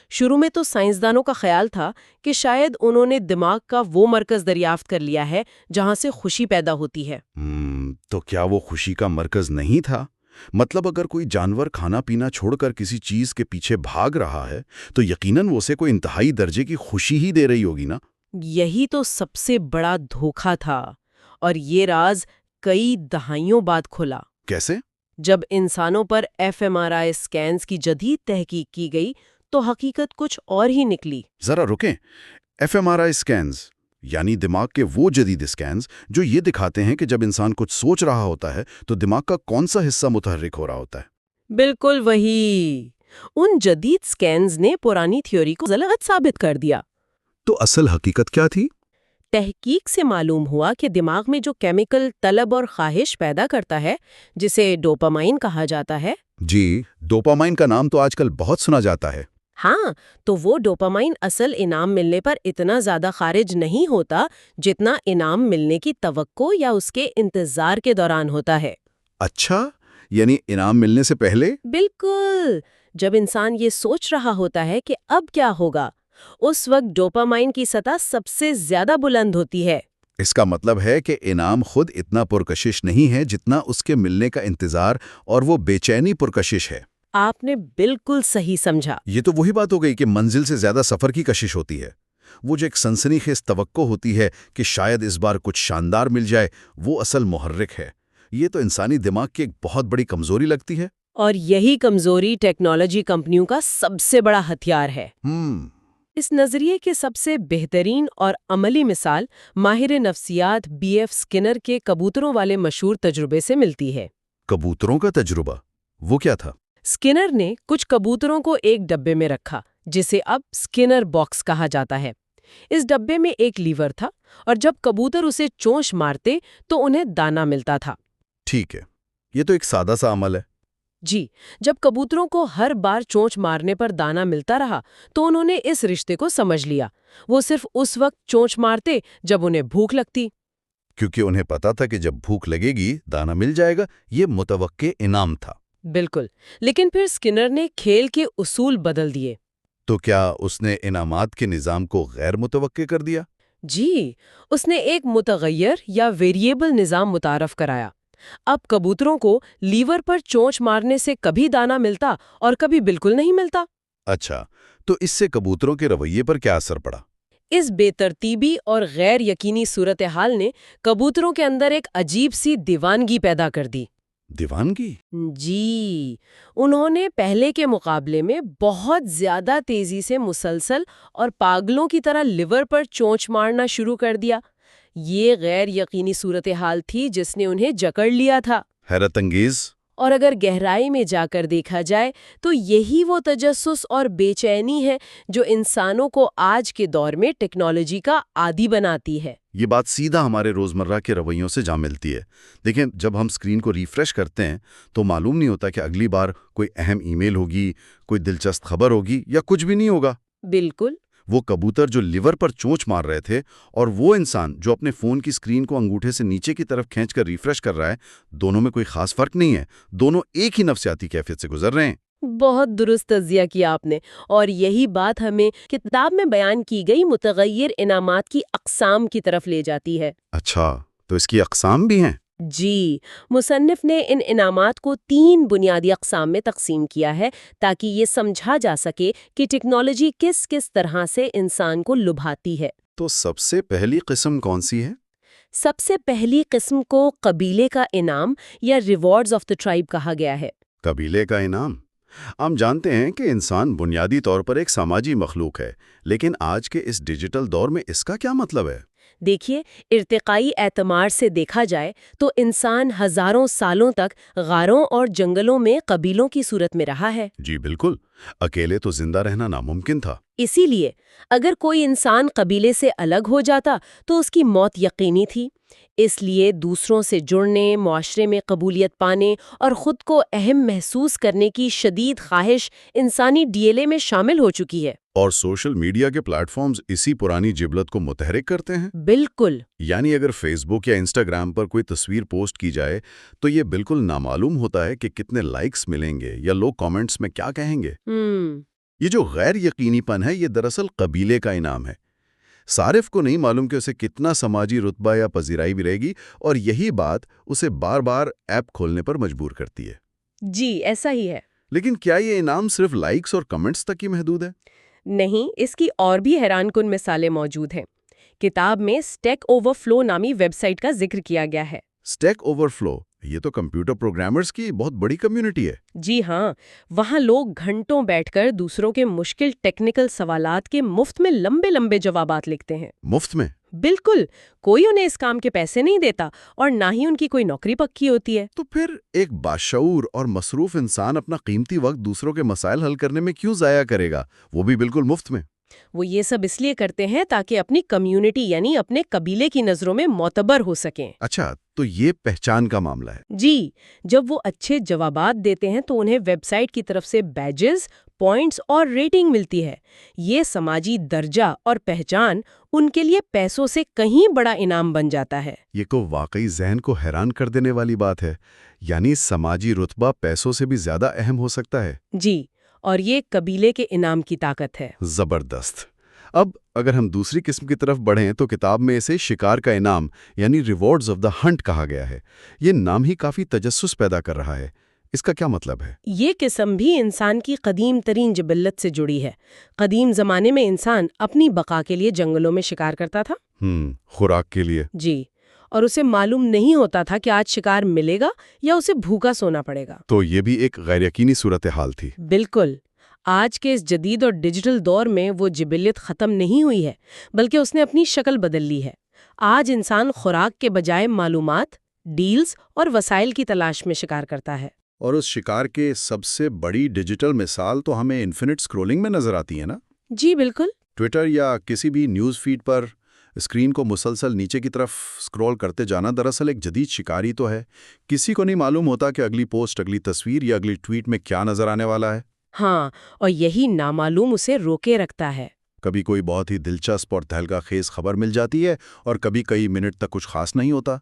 شروع میں تو سائنسدانوں کا خیال تھا کہ شاید انہوں نے دماغ کا وہ مرکز دریافت کر لیا ہے جہاں سے خوشی پیدا ہوتی ہے۔ تو کیا وہ خوشی کا مرکز نہیں تھا؟ مطلب اگر کوئی جانور کھانا پینا چھوڑ کر کسی چیز کے پیچھے بھاگ رہا ہے تو یقیناً وہ اسے کوئی انتہائی درجے کی خوشی ہی دے رہی ہوگی نا؟ یہی تو سب سے بڑا دھوکہ تھا، اور یہ راز کئی دہائیوں بعد کھلا۔ کیسے؟ جب انسانوں پر FMRI اسکینز کی جدید تحقیق کی گئی تو حقیقت کچھ اور ہی نکلی۔ ذرا رکیں، FMRI اسکینز یعنی دماغ کے وہ جدید اسکینز جو یہ دکھاتے ہیں کہ جب انسان کچھ سوچ رہا ہوتا ہے تو دماغ کا کون سا حصہ متحرک ہو رہا ہوتا ہے؟ بالکل وہی۔ ان جدید اسکینز نے پرانی تھیوری کو غلط ثابت کر دیا۔ تو اصل حقیقت کیا تھی؟ تحقیق سے معلوم ہوا کہ دماغ میں جو کیمیکل طلب اور خواہش پیدا کرتا ہے، جسے ڈوپامائن کہا جاتا ہے۔ جی، ڈوپامائن کا نام تو آج کل بہت سنا جاتا ہے۔ ہاں، تو وہ ڈوپامائن اصل انعام ملنے پر اتنا زیادہ خارج نہیں ہوتا جتنا انعام ملنے کی توقع یا اس کے انتظار کے دوران ہوتا ہے۔ اچھا، یعنی انعام ملنے سے پہلے؟ بالکل۔ جب انسان یہ سوچ رہا ہوتا ہے کہ اب کیا ہوگا، اس وقت ڈوپامائن کی سطح سب سے زیادہ بلند ہوتی ہے۔ اس کا مطلب ہے کہ انعام خود اتنا پرکشش نہیں ہے جتنا اس کے ملنے کا انتظار اور وہ بے چینی پرکشش ہے۔ آپ نے بالکل صحیح سمجھا۔ یہ تو وہی بات ہو گئی کہ منزل سے زیادہ سفر کی کشش ہوتی ہے۔ وہ جو ایک سنسنیخیز توقع ہوتی ہے کہ شاید اس بار کچھ شاندار مل جائے، وہ اصل محرک ہے۔ یہ تو انسانی دماغ کی ایک بہت بڑی کمزوری لگتی ہے۔ اور یہی کمزوری ٹیکنالوجی کمپنیوں کا سب سے بڑا ہتھیار ہے۔ اس نظریے کے سب سے بہترین اور عملی مثال ماہر نفسیات بی ایف اسکنر کے کبوتروں والے مشہور تجربے سے ملتی ہے۔ کبوتروں کا تجربہ، وہ کیا تھا؟ اسکنر نے کچھ کبوتروں کو ایک ڈبے میں رکھا جسے اب اسکنر باکس کہا جاتا ہے۔ اس ڈبے میں ایک لیور تھا اور جب کبوتر اسے چونچ مارتے تو انہیں دانا ملتا تھا۔ ٹھیک ہے، یہ تو ایک سادہ سا عمل ہے۔ جی، جب کبوتروں کو ہر بار چونچ مارنے پر دانا ملتا رہا تو انہوں نے اس رشتے کو سمجھ لیا۔ وہ صرف اس وقت چونچ مارتے جب انہیں بھوک لگتی، کیونکہ انہیں پتا تھا کہ جب بھوک لگے گی دانا مل جائے گا، یہ متوقع انعام تھا۔ بالکل، لیکن پھر اسکنر نے کھیل کے اصول بدل دیے۔ تو کیا اس نے انعامات کے نظام کو غیر متوقع کر دیا؟ جی، اس نے ایک متغیر یا ویریبل نظام متعارف کرایا۔ اب کبوتروں کو لیور پر چونچ مارنے سے کبھی دانا ملتا اور کبھی بالکل نہیں ملتا۔ اچھا، تو اس سے کبوتروں کے رویے پر کیا اثر پڑا؟ اس بے ترتیبی اور غیر یقینی صورتحال نے کبوتروں کے اندر ایک عجیب سی دیوانگی پیدا کر دی۔ دیوانگی؟ جی، انہوں نے پہلے کے مقابلے میں بہت زیادہ تیزی سے مسلسل اور پاگلوں کی طرح لیور پر چونچ مارنا شروع کر دیا۔ یہ غیر یقینی صورتحال تھی جس نے انہیں جکڑ لیا تھا۔ حیرت انگیز۔ اور اگر گہرائی میں جا کر دیکھا جائے تو یہی وہ تجسس اور بے چینی ہے جو انسانوں کو آج کے دور میں ٹیکنالوجی کا عادی بناتی ہے۔ یہ بات سیدھا ہمارے روزمرہ کے رویوں سے جا ملتی ہے۔ دیکھیں، جب ہم اسکرین کو ریفریش کرتے ہیں تو معلوم نہیں ہوتا کہ اگلی بار کوئی اہم ای میل ہوگی، کوئی دلچسپ خبر ہوگی یا کچھ بھی نہیں ہوگا۔ بالکل۔ وہ کبوتر جو لیور پر چونچ مار رہے تھے اور وہ انسان جو اپنے فون کی اسکرین کو انگوٹھے سے نیچے کی طرف کھینچ کر ریفریش کر رہا ہے، دونوں میں کوئی خاص فرق نہیں ہے۔ دونوں ایک ہی نفسیاتی کیفیت سے گزر رہے ہیں۔ بہت درست تجزیہ کیا آپ نے، اور یہی بات ہمیں کتاب میں بیان کی گئی متغیر انعامات کی اقسام کی طرف لے جاتی ہے۔ اچھا، تو اس کی اقسام بھی ہیں؟ جی، مصنف نے ان انعامات کو 3 بنیادی اقسام میں تقسیم کیا ہے تاکہ یہ سمجھا جا سکے کہ ٹیکنالوجی کس کس طرح سے انسان کو لبھاتی ہے۔ تو سب سے پہلی قسم کون سی ہے؟ سب سے پہلی قسم کو قبیلے کا انعام یا ریوارڈز آف دا ٹرائب کہا گیا ہے۔ قبیلے کا انعام؟ ہم جانتے ہیں کہ انسان بنیادی طور پر ایک سماجی مخلوق ہے، لیکن آج کے اس ڈیجیٹل دور میں اس کا کیا مطلب ہے؟ دیکھیے، ارتقائی اعتبار سے دیکھا جائے تو انسان ہزاروں سالوں تک غاروں اور جنگلوں میں قبیلوں کی صورت میں رہا ہے۔ جی بالکل، اکیلے تو زندہ رہنا ناممکن تھا۔ اسی لیے اگر کوئی انسان قبیلے سے الگ ہو جاتا تو اس کی موت یقینی تھی۔ اس لیے دوسروں سے جڑنے، معاشرے میں قبولیت پانے اور خود کو اہم محسوس کرنے کی شدید خواہش انسانی ڈی ایل اے میں شامل ہو چکی ہے۔ اور سوشل میڈیا کے پلیٹ فارمز اسی پرانی جبلت کو متحرک کرتے ہیں۔ بالکل۔ یعنی اگر فیس بک یا انسٹاگرام پر کوئی تصویر پوسٹ کی جائے تو یہ بالکل نامعلوم ہوتا ہے کہ کتنے لائکس ملیں گے یا لوگ کامنٹس میں کیا کہیں گے۔ یہ جو غیر یقینی پن ہے، یہ دراصل قبیلے کا انعام ہے۔ صارف کو نہیں معلوم کہ اسے کتنا سماجی رتبہ یا پذیرائی بھی رہے گی، اور یہی بات اسے بار بار ایپ کھولنے پر مجبور کرتی ہے۔ جی، ایسا ہی ہے۔ لیکن کیا یہ انعام صرف لائکس اور کمنٹس تک ہی محدود ہے؟ نہیں، اس کی اور بھی حیران کن مثالیں موجود ہیں۔ کتاب میں اسٹیک اوور فلو نامی ویب سائٹ کا ذکر کیا گیا ہے۔ اسٹیک اوور فلو، یہ تو کمپیوٹر پروگرامرز کی بہت بڑی کمیونٹی ہے۔ جی ہاں، وہاں لوگ گھنٹوں بیٹھ کر دوسروں کے مشکل ٹیکنیکل سوالات کے مفت میں لمبے لمبے جوابات لکھتے ہیں۔ مفت میں؟ بالکل، کوئی انہیں اس کام کے پیسے نہیں دیتا اور نہ ہی ان کی کوئی نوکری پکی ہوتی ہے۔ تو پھر ایک باشعور اور مصروف انسان اپنا قیمتی وقت دوسروں کے مسائل حل کرنے میں کیوں ضائع کرے گا، وہ بھی بالکل مفت میں؟ وہ یہ سب اس لیے کرتے ہیں تاکہ اپنی کمیونٹی یعنی اپنے قبیلے کی نظروں میں معتبر ہو سکیں۔ اچھا، تو یہ پہچان کا معاملہ ہے۔ جی، جب وہ اچھے جوابات دیتے ہیں تو انہیں ویب سائٹ کی طرف سے بیجز، پوائنٹس اور ریٹنگ ملتی ہے۔ یہ سماجی درجہ اور پہچان ان کے لیے پیسوں سے کہیں بڑا انعام بن جاتا ہے۔ یہ کو واقعی ذہن کو حیران کر دینے والی بات ہے، یعنی سماجی رتبہ پیسوں سے بھی زیادہ اہم ہو سکتا ہے۔ جی، اور یہ قبیلے کے انعام کی طاقت ہے۔ زبردست۔ اب اگر ہم دوسری قسم کی طرف بڑھیں تو کتاب میں اسے شکار کا انعام یعنی ریوارڈز آف دا ہنٹ کہا گیا ہے۔ یہ نام ہی کافی تجسس پیدا کر رہا ہے۔ اس کا کیا مطلب ہے؟ یہ قسم بھی انسان کی قدیم ترین جبلت سے جڑی ہے۔ قدیم زمانے میں انسان اپنی بقا کے لیے جنگلوں میں شکار کرتا تھا۔ خوراک کے لیے؟ جی، اور اسے معلوم نہیں ہوتا تھا کہ آج شکار ملے گا یا اسے بھوکا سونا پڑے گا۔ تو یہ بھی ایک غیر یقینی صورتحال تھی۔ بالکل۔ آج کے اس جدید اور ڈیجیٹل دور میں وہ جبلیت ختم نہیں ہوئی ہے، بلکہ اس نے اپنی شکل بدل لی ہے۔ آج انسان خوراک کے بجائے معلومات، ڈیلز اور وسائل کی تلاش میں شکار کرتا ہے۔ اور اس شکار کے سب سے بڑی ڈیجیٹل مثال تو ہمیں انفینٹ سکرولنگ میں نظر آتی ہے نا؟ جی بالکل۔ ٹویٹر یا کسی بھی نیوز فیڈ پر اسکرین کو مسلسل نیچے کی طرف سکرول کرتے جانا دراصل ایک جدید شکاری تو ہے۔ کسی کو نہیں معلوم ہوتا کہ اگلی پوسٹ، اگلی تصویر یا اگلی ٹویٹ میں کیا نظر آنے والا ہے۔ ہاں، اور یہی نامعلوم اسے روکے رکھتا ہے۔ کبھی کوئی بہت ہی دلچسپ اور تہلکہ خیز خبر مل جاتی ہے اور کبھی کئی منٹ تک کچھ خاص نہیں ہوتا۔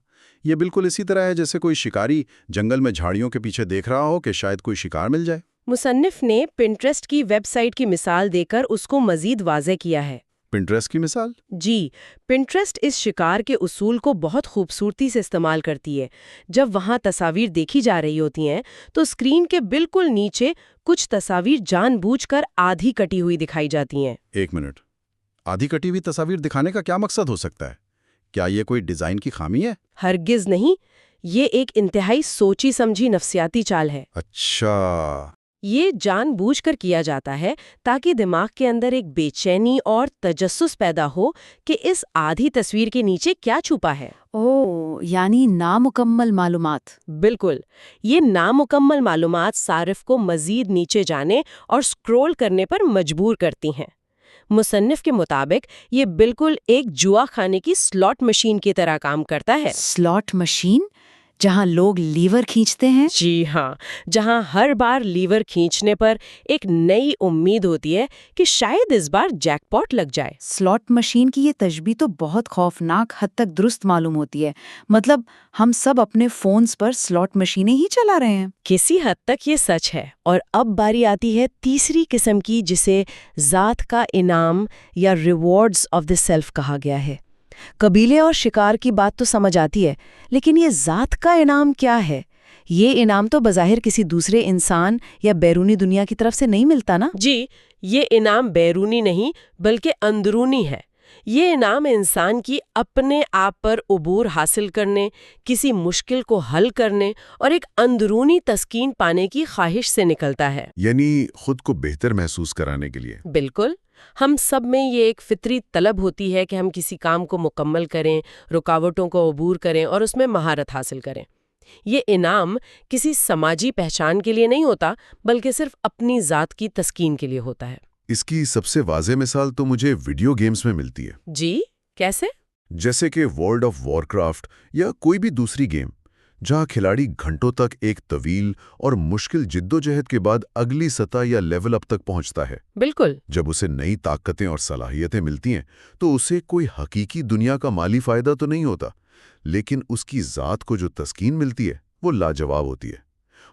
یہ بالکل اسی طرح ہے جیسے کوئی شکاری جنگل میں جھاڑیوں کے پیچھے دیکھ رہا ہو کہ شاید کوئی شکار مل جائے۔ مصنف نے پنٹریسٹ کی ویب سائٹ کی مثال دے کر اس کو مزید واضح کیا ہے۔ پنٹریسٹ کی مثال؟ جی، پنٹریسٹ اس شکار کے اصول کو بہت خوبصورتی سے استعمال کرتی ہے۔ جب وہاں تصاویر دیکھی جا رہی ہوتی ہیں تو اسکرین کے بالکل نیچے کچھ تصاویر جان بوجھ کر آدھی کٹی ہوئی دکھائی جاتی ہیں۔ ایک منٹ، آدھی کٹی ہوئی تصاویر دکھانے کا کیا مقصد ہو سکتا ہے؟ کیا یہ کوئی ڈیزائن کی خامی ہے؟ ہرگز نہیں، یہ ایک انتہائی سوچی سمجھی نفسیاتی چال ہے۔ اچھا۔ یہ جان بوجھ کر کیا جاتا ہے تاکہ دماغ کے اندر ایک بے چینی اور تجسس پیدا ہو کہ اس آدھی تصویر کے نیچے کیا چھپا ہے۔ یعنی نامکمل معلومات۔ بالکل، یہ نامکمل معلومات صارف کو مزید نیچے جانے اور سکرول کرنے پر مجبور کرتی ہیں۔ مصنف کے مطابق یہ بالکل ایک جوا خانے کی سلاٹ مشین کی طرح کام کرتا ہے۔ Slot machine? جہاں لوگ لیور کھینچتے ہیں؟ جی ہاں، جہاں ہر بار لیور کھینچنے پر ایک نئی امید ہوتی ہے کہ شاید اس بار جیک پاٹ لگ جائے۔ سلاٹ مشین کی یہ تشبیہ تو بہت خوفناک حد تک درست معلوم ہوتی ہے۔ مطلب ہم سب اپنے فونز پر سلاٹ مشینیں ہی چلا رہے ہیں۔ کسی حد تک یہ سچ ہے، اور اب باری آتی ہے تیسری قسم کی، جسے ذات کا انعام یا ریوارڈز آف دی سیلف کہا گیا ہے۔ قبیلے اور شکار کی بات تو سمجھ آتی ہے، لیکن یہ ذات کا انعام کیا ہے؟ یہ انعام تو بظاہر کسی دوسرے انسان یا بیرونی دنیا کی طرف سے نہیں ملتا نا؟ جی، یہ انعام بیرونی نہیں بلکہ اندرونی ہے۔ یہ انعام انسان کی اپنے آپ پر عبور حاصل کرنے، کسی مشکل کو حل کرنے اور ایک اندرونی تسکین پانے کی خواہش سے نکلتا ہے۔ یعنی خود کو بہتر محسوس کرانے کے لیے۔ بالکل، ہم سب میں یہ ایک فطری طلب ہوتی ہے کہ ہم کسی کام کو مکمل کریں، رکاوٹوں کو عبور کریں اور اس میں مہارت حاصل کریں۔ یہ انعام کسی سماجی پہچان کے لیے نہیں ہوتا، بلکہ صرف اپنی ذات کی تسکین کے لیے ہوتا ہے۔ اس کی سب سے واضح مثال تو مجھے ویڈیو گیمز میں ملتی ہے۔ جی، کیسے؟ جیسے کہ ورلڈ آف وار کرافٹ یا کوئی بھی دوسری گیم، جہاں کھلاڑی گھنٹوں تک ایک طویل اور مشکل جدوجہد کے بعد اگلی سطح یا لیول اپ تک پہنچتا ہے۔ بالکل۔ جب اسے نئی طاقتیں اور صلاحیتیں ملتی ہیں تو اسے کوئی حقیقی دنیا کا مالی فائدہ تو نہیں ہوتا، لیکن اس کی ذات کو جو تسکین ملتی ہے وہ لاجواب ہوتی ہے۔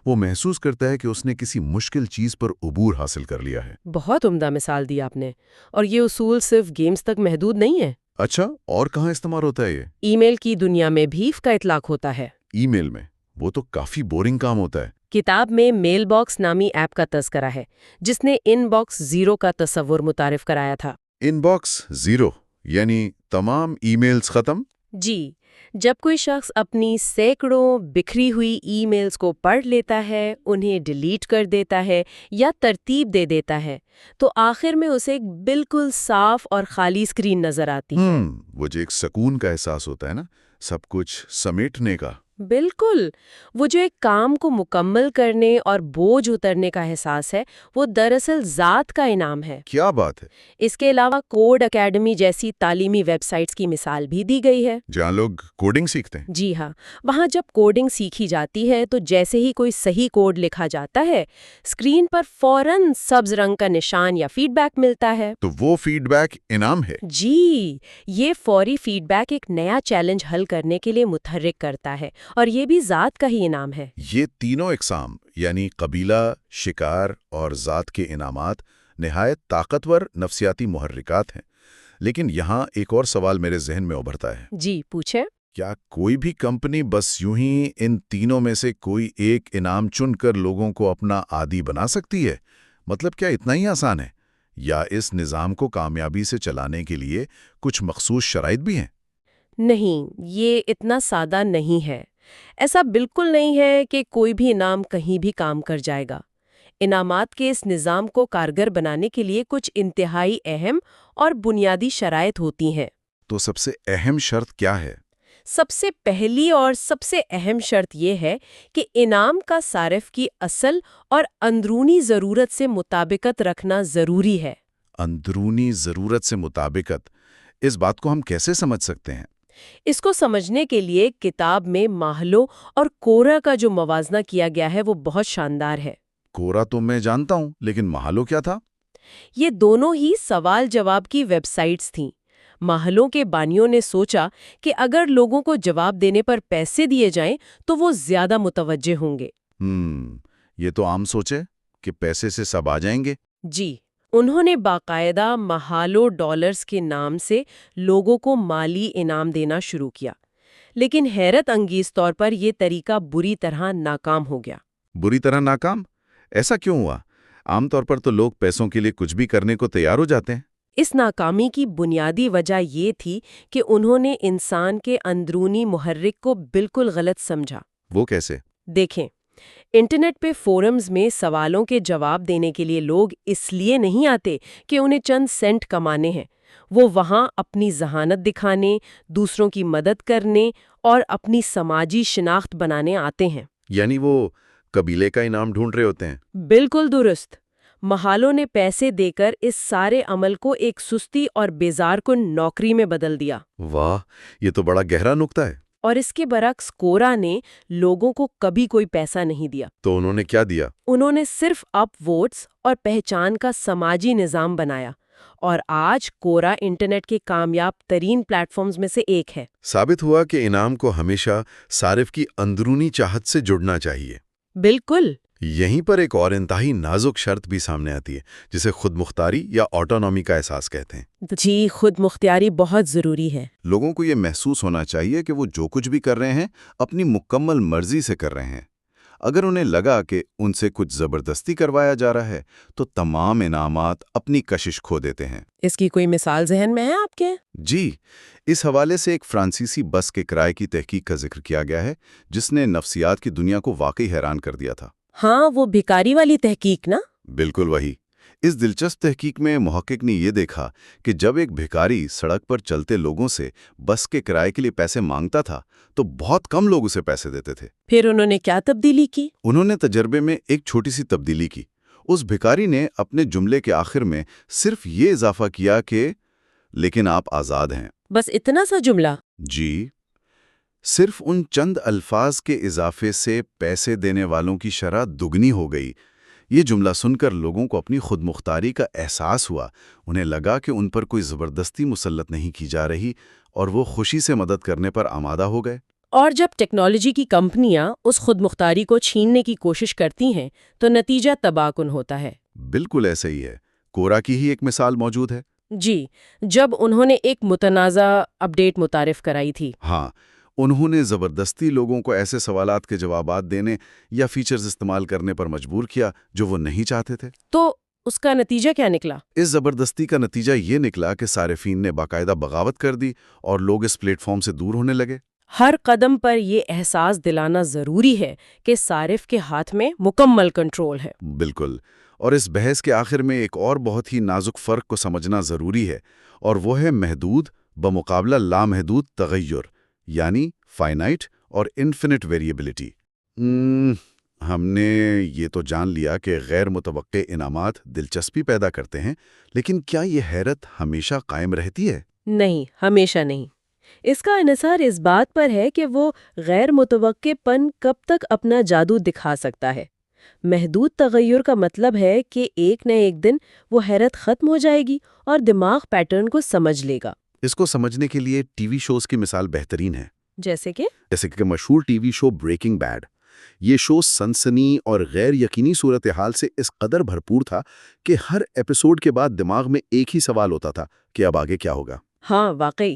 وہ محسوس کرتا ہے کہ اس نے کسی مشکل چیز پر عبور حاصل کر لیا ہے۔ بہت عمدہ مثال دی آپ نے، اور یہ اصول صرف گیمز تک محدود نہیں ہے۔ اچھا، اور کہاں استعمال ہوتا ہے یہ؟ ای میل کی دنیا میں بھی اس کا اطلاق ہوتا ہے۔ ای میل میں؟ وہ تو کافی بورنگ کام ہوتا ہے۔ کتاب میں میل باکس نامی ایپ کا تذکرہ ہے، جس نے ان باکس زیرو کا تصور متعارف کرایا تھا۔ ان باکس زیرو یعنی تمام ای میلز ختم؟ جی، جب کوئی شخص اپنی سینکڑوں بکھری ہوئی ای میلز کو پڑھ لیتا ہے، انہیں ڈیلیٹ کر دیتا ہے یا ترتیب دے دیتا ہے، تو آخر میں اسے ایک بالکل صاف اور خالی اسکرین نظر آتی ہے۔ وہ جو ایک سکون کا احساس ہوتا ہے نا، سب کچھ سمیٹنے کا۔ بالکل، وہ جو ایک کام کو مکمل کرنے اور بوجھ اترنے کا احساس ہے، وہ دراصل ذات کا انعام ہے۔ کیا بات ہے! اس کے علاوہ کوڈ اکیڈمی جیسی تعلیمی ویب سائٹس کی مثال بھی دی گئی ہے، جہاں لوگ کوڈنگ سیکھتے ہیں۔ جی ہاں، وہاں جب کوڈنگ سیکھی جاتی ہے تو جیسے ہی کوئی صحیح کوڈ لکھا جاتا ہے، اسکرین پر فوراً سبز رنگ کا نشان یا فیڈ بیک ملتا ہے۔ تو وہ فیڈ بیک انعام ہے؟ جی، یہ فوری فیڈ بیک ایک نیا چیلنج حل کرنے کے لیے متحرک کرتا ہے، اور یہ بھی ذات کا ہی انعام ہے۔ یہ تینوں اقسام یعنی قبیلہ، شکار اور ذات کے انعامات نہایت طاقتور نفسیاتی محرکات ہیں، لیکن یہاں ایک اور سوال میرے ذہن میں ابھرتا ہے۔ جی، پوچھیں۔ کیا کوئی بھی کمپنی بس یوں ہی ان تینوں میں سے کوئی ایک انعام چن کر لوگوں کو اپنا عادی بنا سکتی ہے؟ مطلب کیا اتنا ہی آسان ہے؟ یا اس نظام کو کامیابی سے چلانے کے لیے کچھ مخصوص شرائط بھی ہیں؟ نہیں، یہ اتنا سادہ نہیں ہے۔ ایسا بالکل نہیں ہے کہ کوئی بھی انعام کہیں بھی کام کر جائے گا۔ انعامات کے اس نظام کو کارگر بنانے کے لیے کچھ انتہائی اہم اور بنیادی شرائط ہوتی ہیں۔ تو سب سے اہم شرط کیا ہے؟ سب سے پہلی اور سب سے اہم شرط یہ ہے کہ انعام کا صارف کی اصل اور اندرونی ضرورت سے مطابقت رکھنا ضروری ہے۔ اندرونی ضرورت سے مطابقت، اس بات کو ہم کیسے سمجھ سکتے ہیں؟ اس کو سمجھنے کے لیے کتاب میں ماہلو اور کورا کا جو موازنہ کیا گیا ہے وہ بہت شاندار ہے۔ کورا تو میں جانتا ہوں، لیکن ماہلو کیا تھا؟ یہ دونوں ہی سوال جواب کی ویب سائٹس تھیں۔ ماہلوں کے بانیوں نے سوچا کہ اگر لوگوں کو جواب دینے پر پیسے دیے جائیں تو وہ زیادہ متوجہ ہوں گے۔ یہ تو عام سوچے کہ پیسے سے سب آ جائیں گے۔ جی، انہوں نے باقاعدہ مہالو ڈالرز کے نام سے لوگوں کو مالی انعام دینا شروع کیا، لیکن حیرت انگیز طور پر یہ طریقہ بری طرح ناکام ہو گیا۔ بری طرح ناکام؟ ایسا کیوں ہوا؟ عام طور پر تو لوگ پیسوں کے لیے کچھ بھی کرنے کو تیار ہو جاتے ہیں۔ اس ناکامی کی بنیادی وجہ یہ تھی کہ انہوں نے انسان کے اندرونی محرک کو بالکل غلط سمجھا۔ وہ کیسے؟ دیکھیں، انٹرنیٹ پہ فورمز میں سوالوں کے جواب دینے کے لیے لوگ اس لیے نہیں آتے کہ انہیں چند سینٹ کمانے ہیں۔ وہ وہاں اپنی ذہانت دکھانے، دوسروں کی مدد کرنے اور اپنی سماجی شناخت بنانے آتے ہیں۔ یعنی وہ قبیلے کا انعام ڈھونڈ رہے ہوتے ہیں۔ بالکل درست۔ مہالوں نے پیسے دے کر اس سارے عمل کو ایک سستی اور بیزار کن نوکری میں بدل دیا۔ واہ، یہ تو بڑا گہرا نکتہ ہے۔ اور اس کے برعکس کورا نے لوگوں کو کبھی کوئی پیسہ نہیں دیا۔ تو انہوں نے کیا دیا؟ انہوں نے صرف اپ ووٹس اور پہچان کا سماجی نظام بنایا، اور آج کورا انٹرنیٹ کے کامیاب ترین پلیٹ فارمز میں سے ایک ہے۔ ثابت ہوا کہ انعام کو ہمیشہ صارف کی اندرونی چاہت سے جڑنا چاہیے۔ بالکل۔ یہیں پر ایک اور انتہائی نازک شرط بھی سامنے آتی ہے، جسے خود مختاری یا آٹونومی کا احساس کہتے ہیں۔ جی، خود مختاری بہت ضروری ہے۔ لوگوں کو یہ محسوس ہونا چاہیے کہ وہ جو کچھ بھی کر رہے ہیں اپنی مکمل مرضی سے کر رہے ہیں۔ اگر انہیں لگا کہ ان سے کچھ زبردستی کروایا جا رہا ہے تو تمام انعامات اپنی کشش کھو دیتے ہیں۔ اس کی کوئی مثال ذہن میں ہے آپ کے؟ جی، اس حوالے سے ایک فرانسیسی بس کے کرائے کی تحقیق کا ذکر کیا گیا ہے، جس نے نفسیات کی دنیا کو واقعی حیران کر دیا تھا۔ ہاں، وہ بھکاری والی تحقیق نا؟ بالکل وہی۔ اس دلچسپ تحقیق میں محقق نے یہ دیکھا کہ جب ایک بھکاری سڑک پر چلتے لوگوں سے بس کے کرائے کے لیے پیسے مانگتا تھا تو بہت کم لوگ اسے پیسے دیتے تھے۔ پھر انہوں نے کیا تبدیلی کی؟ انہوں نے تجربے میں ایک چھوٹی سی تبدیلی کی۔ اس بھکاری نے اپنے جملے کے آخر میں صرف یہ اضافہ کیا کہ لیکن آپ آزاد ہیں۔ بس اتنا سا جملہ؟ جی، صرف ان چند الفاظ کے اضافے سے پیسے دینے والوں کی شرح دگنی ہو گئی۔ یہ جملہ سن کر لوگوں کو اپنی خود مختاری کا احساس ہوا۔ انہیں لگا کہ ان پر کوئی زبردستی مسلط نہیں کی جا رہی، اور وہ خوشی سے مدد کرنے پر آمادہ ہو گئے۔ اور جب ٹیکنالوجی کی کمپنیاں اس خود مختاری کو چھیننے کی کوشش کرتی ہیں تو نتیجہ تباہ کن ہوتا ہے۔ بالکل ایسا ہی ہے۔ کورا کی ہی ایک مثال موجود ہے۔ جی، جب انہوں نے ایک متنازع اپڈیٹ متعارف کرائی تھی۔ ہاں، انہوں نے زبردستی لوگوں کو ایسے سوالات کے جوابات دینے یا فیچرز استعمال کرنے پر مجبور کیا جو وہ نہیں چاہتے تھے۔ تو اس کا نتیجہ کیا نکلا؟ اس زبردستی کا نتیجہ یہ نکلا کہ صارفین نے باقاعدہ بغاوت کر دی اور لوگ اس پلیٹ فارم سے دور ہونے لگے۔ ہر قدم پر یہ احساس دلانا ضروری ہے کہ صارف کے ہاتھ میں مکمل کنٹرول ہے۔ بالکل، اور اس بحث کے آخر میں ایک اور بہت ہی نازک فرق کو سمجھنا ضروری ہے، اور وہ ہے محدود بمقابلہ لامحدود تغیر، یعنی فائنائٹ اور انفینٹ ویریبلٹی۔ ہم نے یہ تو جان لیا کہ غیر متوقع انعامات دلچسپی پیدا کرتے ہیں، لیکن کیا یہ حیرت ہمیشہ قائم رہتی ہے؟ نہیں، ہمیشہ نہیں۔ اس کا انحصار اس بات پر ہے کہ وہ غیر متوقع پن کب تک اپنا جادو دکھا سکتا ہے۔ محدود تغیر کا مطلب ہے کہ ایک نہ ایک دن وہ حیرت ختم ہو جائے گی اور دماغ پیٹرن کو سمجھ لے گا۔ اس کو سمجھنے کے لیے ٹی وی شوز کی مثال بہترین ہے۔ جیسے کہ مشہور ٹی وی شو بریکنگ بیڈ۔ یہ شو سنسنی اور غیر یقینی صورتحال سے اس قدر بھرپور تھا کہ ہر ایپیسوڈ کے بعد دماغ میں ایک ہی سوال ہوتا تھا کہ اب آگے کیا ہوگا۔ ہاں، واقعی۔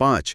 5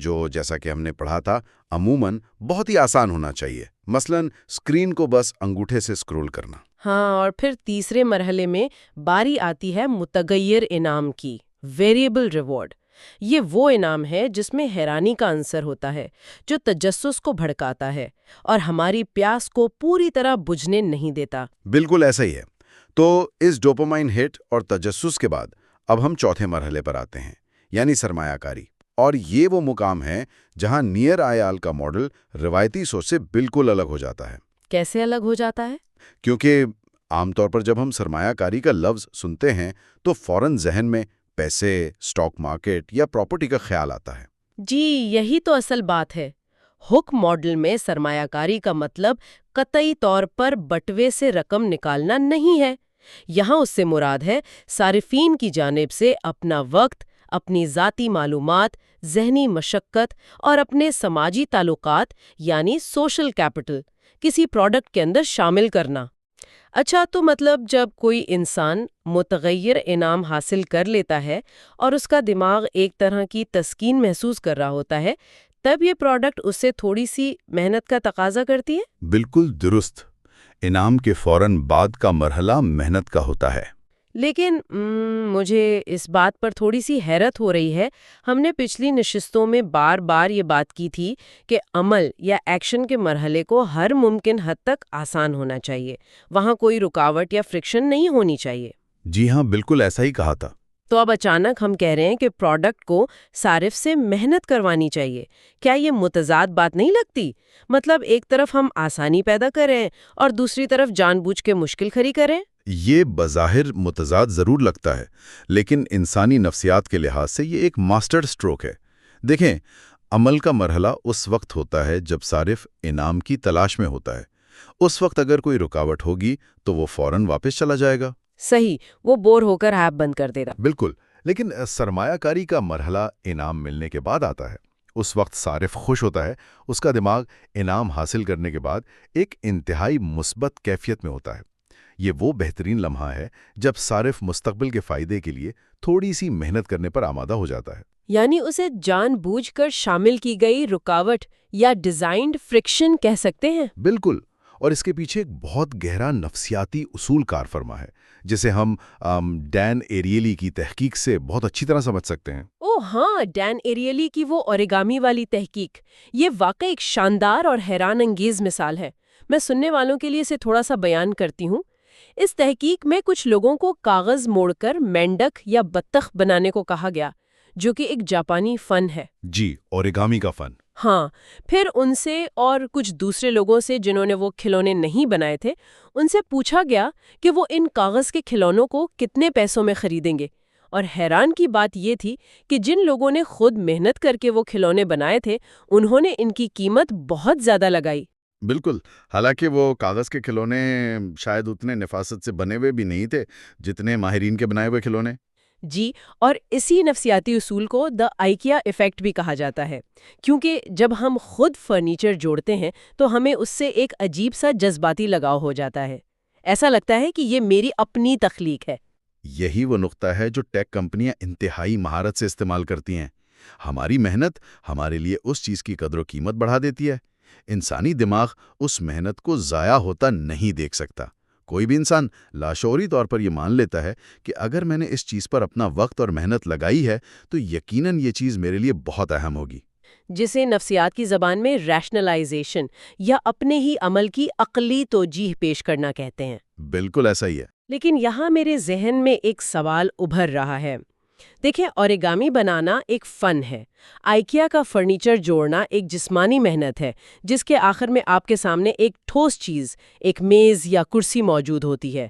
جو جیسا کہ ہم نے پڑھا تھا عموماً بہت ہی آسان ہونا چاہیے، مثلاً اسکرین کو بس انگوٹھے سے اسکرول کرنا۔ ہاں، اور پھر تیسرے مرحلے میں باری آتی ہے متغیر انعام کی، ویریبل ریوارڈ۔ یہ وہ انعام ہے جس میں حیرانی کا عنصر ہوتا ہے، جو تجسس کو بھڑکاتا ہے اور ہماری پیاس کو پوری طرح بجھنے نہیں دیتا۔ بالکل ایسا ہی ہے۔ تو اس ڈوپامائن ہٹ اور تجسس کے بعد اب ہم چوتھے مرحلے پر آتے ہیں، یعنی سرمایہ کاری۔ اور یہ وہ مقام ہے جہاں نیئر آیال کا ماڈل روایتی سوچ سے بالکل الگ ہو جاتا ہے۔ کیسے الگ ہو جاتا ہے؟ کیونکہ عام طور پر جب ہم سرمایہ کاری کا لفظ سنتے ہیں تو فوراً ذہن میں پیسے، اسٹاک مارکیٹ یا پراپرٹی کا خیال آتا ہے۔ جی، یہی تو اصل بات ہے۔ ہک ماڈل میں سرمایہ کاری کا مطلب قطعی طور پر بٹوے سے رقم نکالنا نہیں ہے۔ یہاں اس سے مراد ہے صارفین کی جانب سے اپنا وقت، اپنی ذاتی معلومات، ذہنی مشقت اور اپنے سماجی تعلقات یعنی سوشل کیپٹل کسی پروڈکٹ کے اندر شامل کرنا۔ اچھا، تو مطلب جب کوئی انسان متغیر انعام حاصل کر لیتا ہے اور اس کا دماغ ایک طرح کی تسکین محسوس کر رہا ہوتا ہے، تب یہ پروڈکٹ اس سے تھوڑی سی محنت کا تقاضا کرتی ہے؟ بالکل درست۔ انعام کے فوراً بعد کا مرحلہ محنت کا ہوتا ہے۔ لیکن مجھے اس بات پر تھوڑی سی حیرت ہو رہی ہے۔ ہم نے پچھلی نشستوں میں بار بار یہ بات کی تھی کہ عمل یا ایکشن کے مرحلے کو ہر ممکن حد تک آسان ہونا چاہیے، وہاں کوئی رکاوٹ یا فرکشن نہیں ہونی چاہیے۔ جی ہاں، بالکل ایسا ہی کہا تھا۔ تو اب اچانک ہم کہہ رہے ہیں کہ پروڈکٹ کو صارف سے محنت کروانی چاہیے۔ کیا یہ متضاد بات نہیں لگتی؟ مطلب ایک طرف ہم آسانی پیدا کریں اور دوسری طرف جان بوجھ کے مشکل کھڑی کریں۔ یہ بظاہر متضاد ضرور لگتا ہے، لیکن انسانی نفسیات کے لحاظ سے یہ ایک ماسٹر سٹروک ہے۔ دیکھیں، عمل کا مرحلہ اس وقت ہوتا ہے جب صارف انعام کی تلاش میں ہوتا ہے۔ اس وقت اگر کوئی رکاوٹ ہوگی تو وہ فوراً واپس چلا جائے گا۔ صحیح، وہ بور ہو کر ایپ بند کر دے گا۔ بالکل، لیکن سرمایہ کاری کا مرحلہ انعام ملنے کے بعد آتا ہے۔ اس وقت صارف خوش ہوتا ہے، اس کا دماغ انعام حاصل کرنے کے بعد ایک انتہائی مثبت کیفیت میں ہوتا ہے۔ یہ وہ بہترین لمحہ ہے جب صارف مستقبل کے فائدے کے لیے تھوڑی سی محنت کرنے پر آمادہ ہو جاتا ہے۔ یعنی اسے جان بوجھ کر شامل کی گئی رکاوٹ یا ڈیزائنڈ فرکشن کہہ سکتے ہیں۔ بالکل، اور اس کے پیچھے ایک بہت گہرا نفسیاتی اصول کار فرما ہے، جسے ہم ڈین ایریلی کی تحقیق سے بہت اچھی طرح سمجھ سکتے ہیں۔ اوہ ہاں، ڈین ایریلی کی وہ اوریگامی والی تحقیق، یہ واقعی ایک شاندار اور حیران انگیز مثال ہے۔ میں سننے والوں کے لیے اسے تھوڑا سا بیان کرتی ہوں۔ اس تحقیق میں کچھ لوگوں کو کاغذ موڑ کر مینڈک یا بطخ بنانے کو کہا گیا، جو کہ ایک جاپانی فن ہے۔ جی، اوریگامی کا فن۔ ہاں، پھر ان سے اور کچھ دوسرے لوگوں سے جنہوں نے وہ کھلونے نہیں بنائے تھے، ان سے پوچھا گیا کہ وہ ان کاغذ کے کھلونوں کو کتنے پیسوں میں خریدیں گے۔ اور حیران کی بات یہ تھی کہ جن لوگوں نے خود محنت کر کے وہ کھلونے بنائے تھے، انہوں نے ان کی قیمت بہت زیادہ لگائی۔ بالکل، حالانکہ وہ کاغذ کے کھلونے شاید اتنے نفاست سے بنے ہوئے بھی نہیں تھے جتنے ماہرین کے بنائے ہوئے کھلونے۔ جی، اور اسی نفسیاتی اصول کو دی آئیکیا ایفیکٹ بھی کہا جاتا ہے، کیونکہ جب ہم خود فرنیچر جوڑتے ہیں تو ہمیں اس سے ایک عجیب سا جذباتی لگاؤ ہو جاتا ہے۔ ایسا لگتا ہے کہ یہ میری اپنی تخلیق ہے۔ یہی وہ نقطہ ہے جو ٹیک کمپنیاں انتہائی مہارت سے استعمال کرتی ہیں۔ ہماری محنت ہمارے لیے اس چیز کی قدر و قیمت بڑھا دیتی ہے۔ انسانی دماغ اس محنت کو ضائع ہوتا نہیں دیکھ سکتا۔ کوئی بھی انسان لاشعوری طور پر یہ مان لیتا ہے کہ اگر میں نے اس چیز پر اپنا وقت اور محنت لگائی ہے تو یقیناً یہ چیز میرے لیے بہت اہم ہوگی، جسے نفسیات کی زبان میں ریشنلائزیشن یا اپنے ہی عمل کی عقلی توجیہ پیش کرنا کہتے ہیں۔ بالکل ایسا ہی ہے۔ لیکن یہاں میرے ذہن میں ایک سوال ابھر رہا ہے۔ دیکھیں، اوریگامی بنانا ایک فن ہے، آئیکیا کا فرنیچر جوڑنا ایک جسمانی محنت ہے، جس کے آخر میں آپ کے سامنے ایک ٹھوس چیز، ایک میز یا کرسی موجود ہوتی ہے۔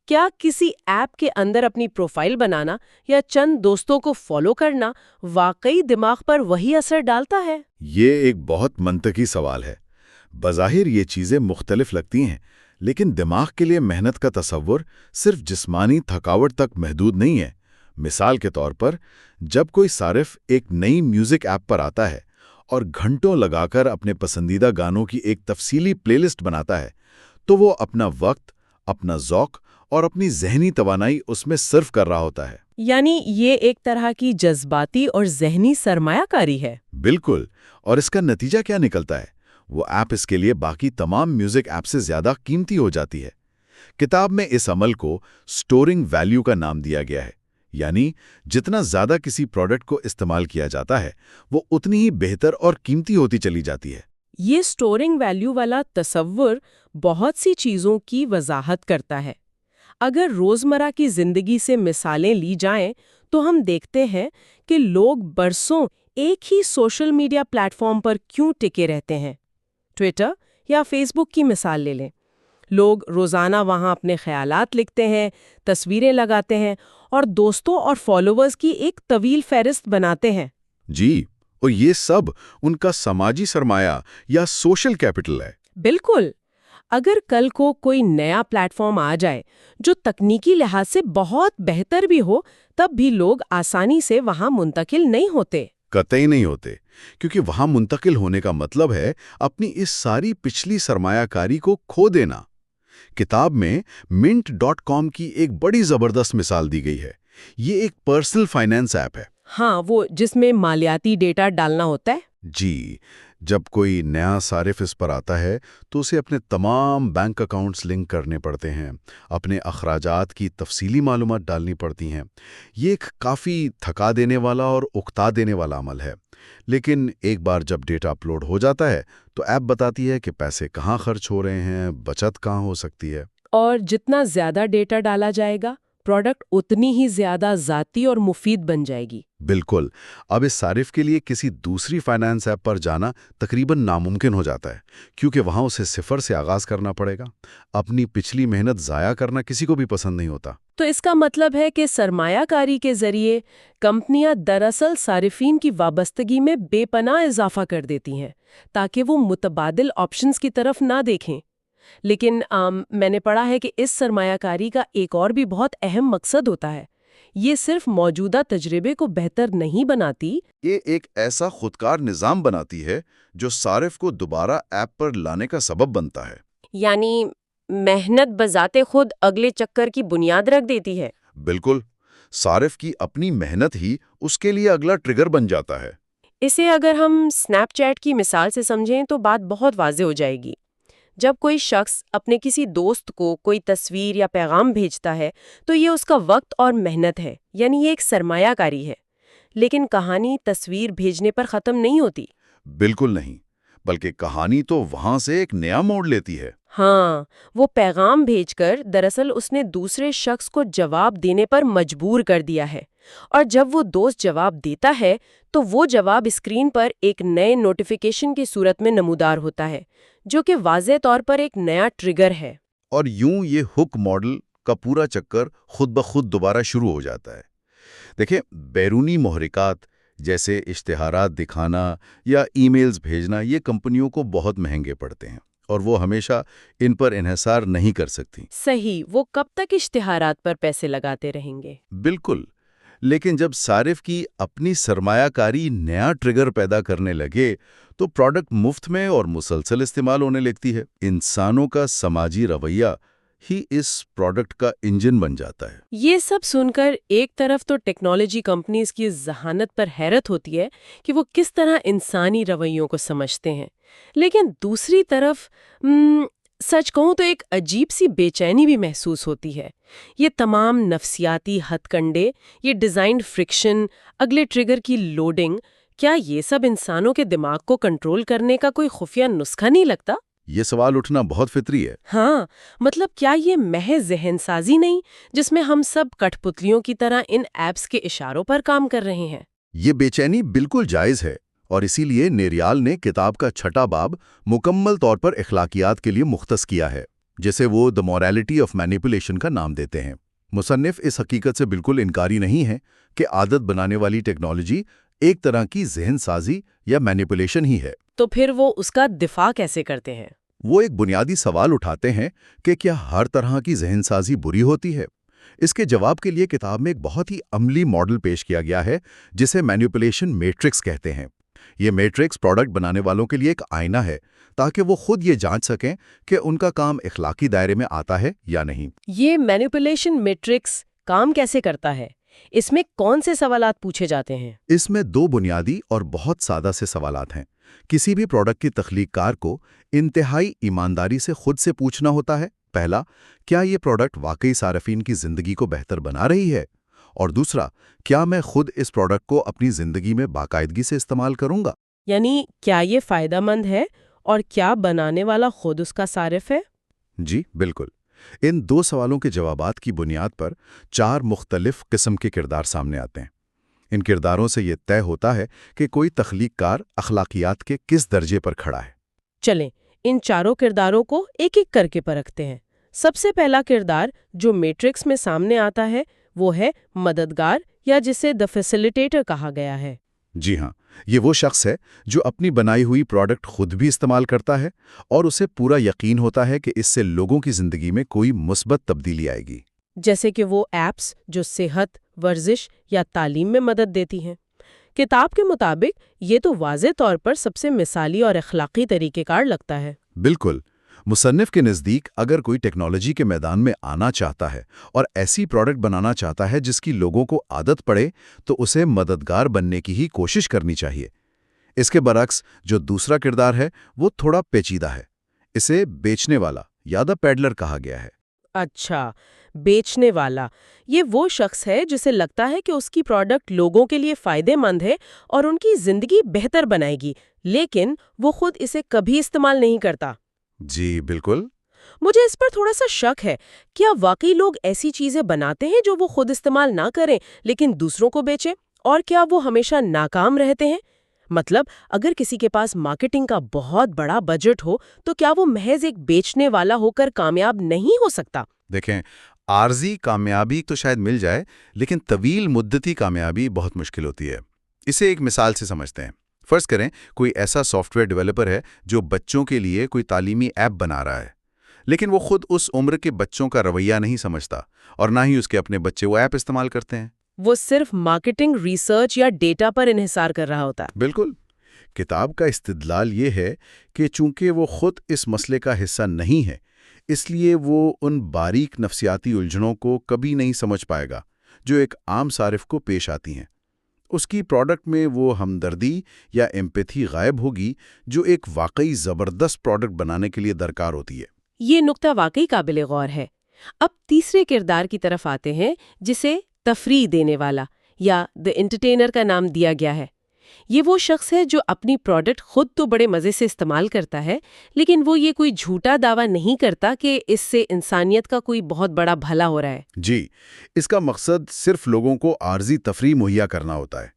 کیا کسی ایپ کے اندر اپنی پروفائل بنانا یا چند دوستوں کو فالو کرنا واقعی دماغ پر وہی اثر ڈالتا ہے؟ یہ ایک بہت منطقی سوال ہے۔ بظاہر یہ چیزیں مختلف لگتی ہیں، لیکن دماغ کے لیے محنت کا تصور صرف جسمانی تھکاوٹ تک محدود نہیں ہے۔ مثال کے طور پر، جب کوئی صارف ایک نئی میوزک ایپ پر آتا ہے اور گھنٹوں لگا کر اپنے پسندیدہ گانوں کی ایک تفصیلی پلے لسٹ بناتا ہے، تو وہ اپنا وقت، اپنا ذوق اور اپنی ذہنی توانائی اس میں صرف کر رہا ہوتا ہے۔ یعنی یہ ایک طرح کی جذباتی اور ذہنی سرمایہ کاری ہے۔ بالکل، اور اس کا نتیجہ کیا نکلتا ہے؟ وہ ایپ اس کے لیے باقی تمام میوزک ایپ سے زیادہ قیمتی ہو جاتی ہے۔ کتاب میں اس عمل کو سٹورنگ ویلیو کا نام دیا گیا ہے، یعنی جتنا زیادہ کسی پروڈکٹ کو استعمال کیا جاتا ہے وہ اتنی ہی بہتر اور قیمتی ہوتی چلی جاتی ہے۔ یہ سٹورنگ ویلیو والا تصور بہت سی چیزوں کی وضاحت کرتا ہے۔ اگر روزمرہ کی زندگی سے مثالیں لی جائیں تو ہم دیکھتے ہیں کہ لوگ برسوں ایک ہی سوشل میڈیا پلیٹ فارم پر کیوں ٹکے رہتے ہیں۔ ٹویٹر یا فیس بک کی مثال لے لیں۔ لوگ روزانہ وہاں اپنے خیالات لکھتے ہیں، تصویریں لگاتے ہیں اور دوستوں اور فالوورز کی ایک طویل فہرست بناتے ہیں۔ جی، اور یہ سب ان کا سماجی سرمایہ یا سوشل کیپٹل ہے۔ بالکل۔ اگر کل کو کوئی نیا پلیٹ فارم آ جائے جو تکنیکی لحاظ سے بہت بہتر بھی ہو، تب بھی لوگ آسانی سے وہاں منتقل نہیں ہوتے۔ قطعی نہیں ہوتے، کیونکہ وہاں منتقل ہونے کا مطلب ہے اپنی اس ساری پچھلی سرمایہ کاری کو کھو دینا۔ کتاب میں mint.com کی ایک بڑی زبردست مثال دی گئی ہے۔ یہ ایک پرسنل فائنانس ایپ ہے۔ ہاں، وہ جس میں مالیاتی ڈیٹا ڈالنا ہوتا ہے۔ جی، جب کوئی نیا صارف اس پر آتا ہے تو اسے اپنے تمام بینک اکاؤنٹس لنک کرنے پڑتے ہیں، اپنے اخراجات کی تفصیلی معلومات ڈالنی پڑتی ہیں۔ یہ ایک کافی تھکا دینے والا اور اکتا دینے والا عمل ہے، لیکن ایک بار جب ڈیٹا اپلوڈ ہو جاتا ہے تو ایپ بتاتی ہے کہ پیسے کہاں خرچ ہو رہے ہیں، بچت کہاں ہو سکتی ہے۔ اور جتنا زیادہ ڈیٹا ڈالا جائے گا، پروڈکٹ اتنی ہی زیادہ ذاتی اور مفید بن جائے گی۔ بالکل، اب اس صارف کے لیے کسی دوسری فائنانس ایپ پر جانا تقریباً ناممکن ہو جاتا ہے، کیونکہ وہاں اسے صفر سے آغاز کرنا پڑے گا۔ اپنی پچھلی محنت ضائع کرنا کسی کو بھی پسند نہیں ہوتا۔ تو اس کا مطلب ہے کہ سرمایہ کاری کے ذریعے کمپنیاں دراصل صارفین کی وابستگی میں بے پناہ اضافہ کر دیتی ہیں تاکہ وہ متبادل آپشنز کی طرف نہ دیکھیں۔ لیکن میں نے پڑھا ہے کہ اس سرمایہ کاری کا ایک اور بھی بہت اہم مقصد ہوتا ہے۔ یہ صرف موجودہ تجربے کو بہتر نہیں بناتی، یہ ایک ایسا خودکار نظام بناتی ہے جو صارف کو دوبارہ ایپ پر لانے کا سبب بنتا ہے۔ یعنی محنت بذات خود اگلے چکر کی بنیاد رکھ دیتی ہے۔ بالکل، صارف کی اپنی محنت ہی اس کے لیے اگلا ٹریگر بن جاتا ہے۔ اسے اگر ہم اسنیپ چیٹ کی مثال سے سمجھیں تو بات بہت واضح ہو جائے گی۔ جب کوئی شخص اپنے کسی دوست کو کوئی تصویر یا پیغام بھیجتا ہے تو یہ اس کا وقت اور محنت ہے، یعنی یہ ایک سرمایہ کاری ہے۔ لیکن کہانی تصویر بھیجنے پر ختم نہیں ہوتی۔ بالکل نہیں، بلکہ کہانی تو وہاں سے ایک نیا موڑ لیتی ہے۔ ہاں، وہ پیغام بھیج کر دراصل اس نے دوسرے شخص کو جواب دینے پر مجبور کر دیا ہے، اور جب وہ دوست جواب دیتا ہے تو وہ جواب اسکرین پر ایک نئے نوٹیفیکیشن کی صورت میں نمودار ہوتا ہے، جو کہ واضح طور پر ایک نیا ٹریگر ہے۔ اور یوں یہ ہک ماڈل کا پورا چکر خود بخود دوبارہ شروع ہو جاتا ہے۔ دیکھیں، بیرونی محرکات جیسے اشتہارات دکھانا یا ای میلز بھیجنا یہ کمپنیوں کو بہت مہنگے پڑتے ہیں، اور وہ ہمیشہ ان پر انحصار نہیں کر سکتی۔ صحیح، وہ کب تک اشتہارات پر پیسے لگاتے رہیں گے؟ بالکل، لیکن جب صارف کی اپنی سرمایہ کاری نیا ٹریگر پیدا کرنے لگے تو پروڈکٹ مفت میں اور مسلسل استعمال ہونے لگتی ہے۔ انسانوں کا سماجی رویہ ہی اس پروڈکٹ کا انجن بن جاتا ہے۔ یہ سب سن کر ایک طرف تو ٹیکنالوجی کمپنیز کی ذہانت پر حیرت ہوتی ہے کہ وہ کس طرح انسانی رویوں کو سمجھتے ہیں، لیکن دوسری طرف سچ کہوں تو ایک عجیب سی بے چینی بھی محسوس ہوتی ہے۔ یہ تمام نفسیاتی ہتھ کنڈے، یہ ڈیزائنڈ فرکشن، اگلے ٹریگر کی لوڈنگ، کیا یہ سب انسانوں کے دماغ کو کنٹرول کرنے کا کوئی خفیہ نسخہ نہیں لگتا؟ یہ سوال اٹھنا بہت فطری ہے۔ ہاں، مطلب کیا یہ محض ذہن سازی نہیں جس میں ہم سب کٹھ پتلیوں کی طرح ان ایپس کے اشاروں پر کام کر رہے ہیں؟ یہ بے چینی بالکل جائز ہے، اور اسی لیے نیریال نے کتاب کا 6واں باب مکمل طور پر اخلاقیات کے لیے مختص کیا ہے، جسے وہ دی مورالٹی آف مینیپولیشن کا نام دیتے ہیں۔ مصنف اس حقیقت سے بالکل انکاری نہیں ہے کہ عادت بنانے والی ٹیکنالوجی ایک طرح کی ذہن سازی یا مینیپولیشن ہی ہے۔ تو پھر وہ اس کا دفاع کیسے کرتے ہیں؟ وہ ایک بنیادی سوال اٹھاتے ہیں کہ کیا ہر طرح کی ذہن سازی بری ہوتی ہے؟ اس کے جواب کے لیے کتاب میں ایک بہت ہی عملی ماڈل پیش کیا گیا ہے جسے مینیپولیشن میٹرکس کہتے ہیں۔ یہ میٹرکس پروڈکٹ بنانے والوں کے لیے ایک آئینہ ہے تاکہ وہ خود یہ جانچ سکیں کہ ان کا کام اخلاقی دائرے میں آتا ہے یا نہیں۔ یہ مینیپولیشن میٹرکس کام کیسے کرتا ہے؟ اس میں کون سے سوالات پوچھے جاتے ہیں؟ اس میں 2 بنیادی اور بہت سادہ سے سوالات ہیں۔ کسی بھی پروڈکٹ کی تخلیق کار کو انتہائی ایمانداری سے خود سے پوچھنا ہوتا ہے، پہلا، کیا یہ پروڈکٹ واقعی صارفین کی زندگی کو بہتر بنا رہی ہے؟ اور دوسرا، کیا میں خود اس پروڈکٹ کو اپنی زندگی میں باقاعدگی سے استعمال کروں گا؟ یعنی کیا یہ فائدہ مند ہے اور کیا بنانے والا خود اس کا صارف ہے؟ جی بالکل۔ ان 2 سوالوں کے جوابات کی بنیاد پر 4 مختلف قسم کے کردار سامنے آتے ہیں۔ ان کرداروں سے یہ طے ہوتا ہے کہ کوئی تخلیق کار اخلاقیات کے کس درجے پر کھڑا ہے۔ چلیں ان چاروں کرداروں کو ایک ایک کر کے پرکھتے ہیں۔ سب سے پہلا کردار جو میٹرکس میں سامنے آتا ہے وہ ہے مددگار، یا جسے دی فیسیلیٹیٹر کہا گیا ہے۔ جی ہاں، یہ وہ شخص ہے جو اپنی بنائی ہوئی پروڈکٹ خود بھی استعمال کرتا ہے اور اسے پورا یقین ہوتا ہے کہ اس سے لوگوں کی زندگی میں کوئی مثبت تبدیلی آئے گی۔ جیسے کہ وہ ایپس جو صحت، ورزش یا تعلیم میں مدد دیتی ہیں۔ کتاب کے مطابق یہ تو واضح طور پر سب سے مثالی اور اخلاقی طریقہ کار لگتا ہے۔ بالکل۔ مصنف کے نزدیک اگر کوئی ٹیکنالوجی کے میدان میں آنا چاہتا ہے اور ایسی پروڈکٹ بنانا چاہتا ہے جس کی لوگوں کو عادت پڑے تو اسے مددگار بننے کی ہی کوشش کرنی چاہیے۔ اس کے برعکس جو دوسرا کردار ہے وہ تھوڑا پیچیدہ ہے۔ اسے بیچنے والا یا دی پیڈلر کہا گیا ہے۔ اچھا، بیچنے والا یہ وہ شخص ہے جسے لگتا ہے کہ اس کی پروڈکٹ لوگوں کے لیے فائدہ مند ہے اور ان کی زندگی بہتر بنائے گی، لیکن وہ خود اسے کبھی استعمال نہیں کرتا۔ جی بالکل۔ مجھے اس پر تھوڑا سا شک ہے، کیا واقعی لوگ ایسی چیزیں بناتے ہیں جو وہ خود استعمال نہ کریں لیکن دوسروں کو بیچیں؟ اور کیا وہ ہمیشہ ناکام رہتے ہیں؟ مطلب اگر کسی کے پاس مارکیٹنگ کا بہت بڑا بجٹ ہو تو کیا وہ محض ایک بیچنے والا ہو کر کامیاب نہیں ہو سکتا؟ دیکھیں، عارضی کامیابی تو شاید مل جائے لیکن طویل مدتی کامیابی بہت مشکل ہوتی ہے۔ اسے ایک مثال سے سمجھتے ہیں۔ فرض کریں کوئی ایسا سافٹ ویئر ڈیولپر ہے جو بچوں کے لیے کوئی تعلیمی ایپ بنا رہا ہے، لیکن وہ خود اس عمر کے بچوں کا رویہ نہیں سمجھتا اور نہ ہی اس کے اپنے بچے وہ ایپ استعمال کرتے ہیں۔ وہ صرف مارکیٹنگ، ریسرچ یا ڈیٹا پر انحصار کر رہا ہوتا ہے۔ بالکل۔ کتاب کا استدلال یہ ہے کہ چونکہ وہ خود اس مسئلے کا حصہ نہیں ہے، اس لیے وہ ان باریک نفسیاتی الجھنوں کو کبھی نہیں سمجھ پائے گا جو ایک عام صارف کو پیش آتی ہیں۔ اس کی پروڈکٹ میں وہ ہمدردی یا ایمپیتھی غائب ہوگی جو ایک واقعی زبردست پروڈکٹ بنانے کے لیے درکار ہوتی ہے۔ یہ نکتہ واقعی قابل غور ہے۔ اب تیسرے کردار کی طرف آتے ہیں جسے تفریح دینے والا یا دی انٹرٹینر کا نام دیا گیا ہے۔ یہ وہ شخص ہے جو اپنی پروڈکٹ خود تو بڑے مزے سے استعمال کرتا ہے، لیکن وہ یہ کوئی جھوٹا دعویٰ نہیں کرتا کہ اس سے انسانیت کا کوئی بہت بڑا بھلا ہو رہا ہے۔ جی، اس کا مقصد صرف لوگوں کو عارضی تفریح مہیا کرنا ہوتا ہے۔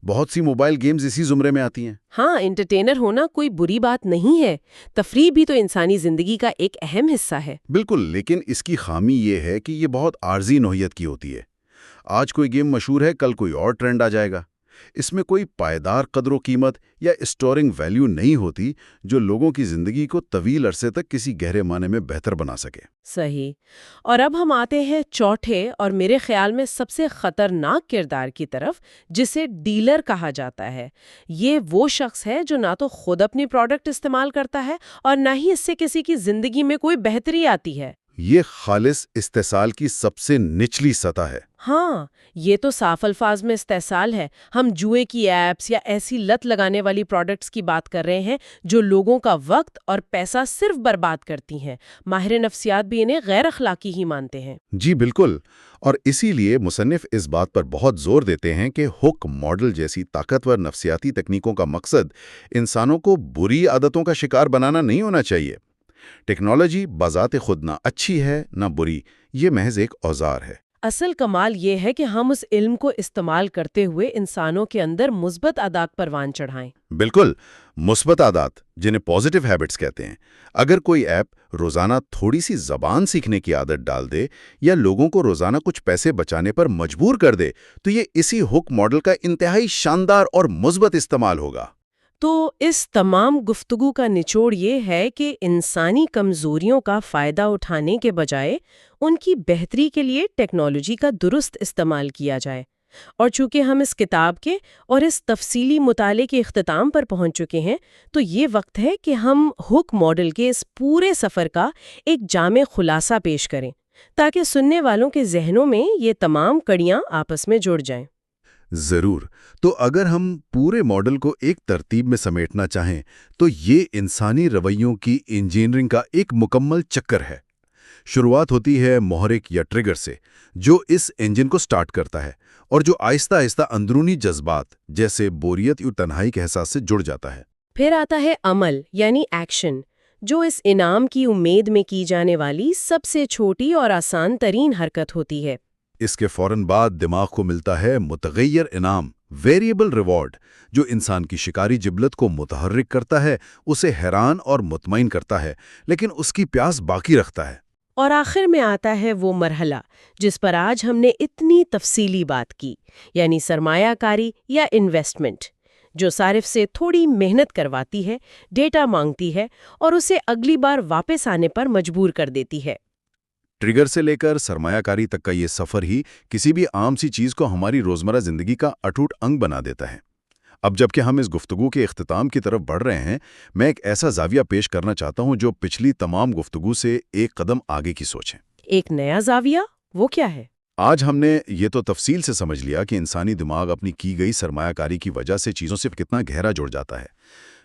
بہت سی موبائل گیمز اسی زمرے میں آتی ہیں۔ ہاں، انٹرٹینر ہونا کوئی بری بات نہیں ہے، تفریح بھی تو انسانی زندگی کا ایک اہم حصہ ہے۔ بالکل، لیکن اس کی خامی یہ ہے کہ یہ بہت عارضی نوعیت کی ہوتی ہے۔ آج کوئی گیم مشہور ہے، کل کوئی اور ٹرینڈ آ جائے گا۔ اس میں کوئی پائیدار قدر و قیمت یا اسٹورنگ ویلیو نہیں ہوتی جو لوگوں کی زندگی کو طویل عرصے تک کسی گہرے معنی میں بہتر بنا سکے۔ صحیح۔ اور اب ہم آتے ہیں چوتھے اور میرے خیال میں سب سے خطرناک کردار کی طرف، جسے ڈیلر کہا جاتا ہے۔ یہ وہ شخص ہے جو نہ تو خود اپنی پروڈکٹ استعمال کرتا ہے اور نہ ہی اس سے کسی کی زندگی میں کوئی بہتری آتی ہے۔ یہ خالص استحصال کی سب سے نچلی سطح ہے۔ ہاں، یہ تو صاف الفاظ میں استحصال ہے۔ ہم جوئے کی ایپس یا ایسی لت لگانے والی پروڈکٹس کی بات کر رہے ہیں جو لوگوں کا وقت اور پیسہ صرف برباد کرتی ہیں۔ ماہر نفسیات بھی انہیں غیر اخلاقی ہی مانتے ہیں۔ جی بالکل، اور اسی لیے مصنف اس بات پر بہت زور دیتے ہیں کہ ہک ماڈل جیسی طاقتور نفسیاتی تکنیکوں کا مقصد انسانوں کو بری عادتوں کا شکار بنانا نہیں ہونا چاہیے۔ ٹیکنالوجی بذات خود نہ اچھی ہے نہ بری، یہ محض ایک اوزار ہے۔ اصل کمال یہ ہے کہ ہم اس علم کو استعمال کرتے ہوئے انسانوں کے اندر مثبت عادات پروان چڑھائیں۔ بالکل، مثبت عادات جنہیں پازیٹیو ہیبٹس کہتے ہیں۔ اگر کوئی ایپ روزانہ تھوڑی سی زبان سیکھنے کی عادت ڈال دے یا لوگوں کو روزانہ کچھ پیسے بچانے پر مجبور کر دے تو یہ اسی ہک ماڈل کا انتہائی شاندار اور مثبت استعمال ہوگا۔ تو اس تمام گفتگو کا نچوڑ یہ ہے کہ انسانی کمزوریوں کا فائدہ اٹھانے کے بجائے ان کی بہتری کے لیے ٹیکنالوجی کا درست استعمال کیا جائے۔ اور چونکہ ہم اس کتاب کے اور اس تفصیلی مطالعے کے اختتام پر پہنچ چکے ہیں تو یہ وقت ہے کہ ہم ہک ماڈل کے اس پورے سفر کا ایک جامع خلاصہ پیش کریں تاکہ سننے والوں کے ذہنوں میں یہ تمام کڑیاں آپس میں جڑ جائیں۔ ضرور۔ تو اگر ہم پورے ماڈل کو ایک ترتیب میں سمیٹنا چاہیں تو یہ انسانی رویوں کی انجینئرنگ کا ایک مکمل چکر ہے۔ شروعات ہوتی ہے محرک یا ٹریگر سے، جو اس انجن کو سٹارٹ کرتا ہے اور جو آہستہ آہستہ اندرونی جذبات جیسے بوریت یا تنہائی کے احساس سے جڑ جاتا ہے۔ پھر آتا ہے عمل یعنی ایکشن، جو اس انعام کی امید میں کی جانے والی سب سے چھوٹی اور آسان ترین حرکت ہوتی ہے۔ اس کے فوراً بعد دماغ کو ملتا ہے متغیر انعام، ویریبل ریوارڈ، جو انسان کی شکاری جبلت کو متحرک کرتا ہے، اسے حیران اور مطمئن کرتا ہے، لیکن اس کی پیاس باقی رکھتا ہے۔ اور آخر میں آتا ہے وہ مرحلہ جس پر آج ہم نے اتنی تفصیلی بات کی، یعنی سرمایہ کاری یا انویسٹمنٹ، جو صارف سے تھوڑی محنت کرواتی ہے، ڈیٹا مانگتی ہے اور اسے اگلی بار واپس آنے پر مجبور کر دیتی ہے۔ ٹریگر سے لے کر سرمایہ کاری تک کا یہ سفر ہی کسی بھی عام سی چیز کو ہماری روزمرہ زندگی کا اٹوٹ انگ بنا دیتا ہے۔ اب جبکہ ہم اس گفتگو کے اختتام کی طرف بڑھ رہے ہیں، میں ایک ایسا زاویہ پیش کرنا چاہتا ہوں جو پچھلی تمام گفتگو سے ایک قدم آگے کی سوچ ہے۔ ایک نیا زاویہ؟ وہ کیا ہے؟ آج ہم نے یہ تو تفصیل سے سمجھ لیا کہ انسانی دماغ اپنی کی گئی سرمایہ کاری کی وجہ سے چیزوں سے کتنا گہرا جڑ جاتا ہے،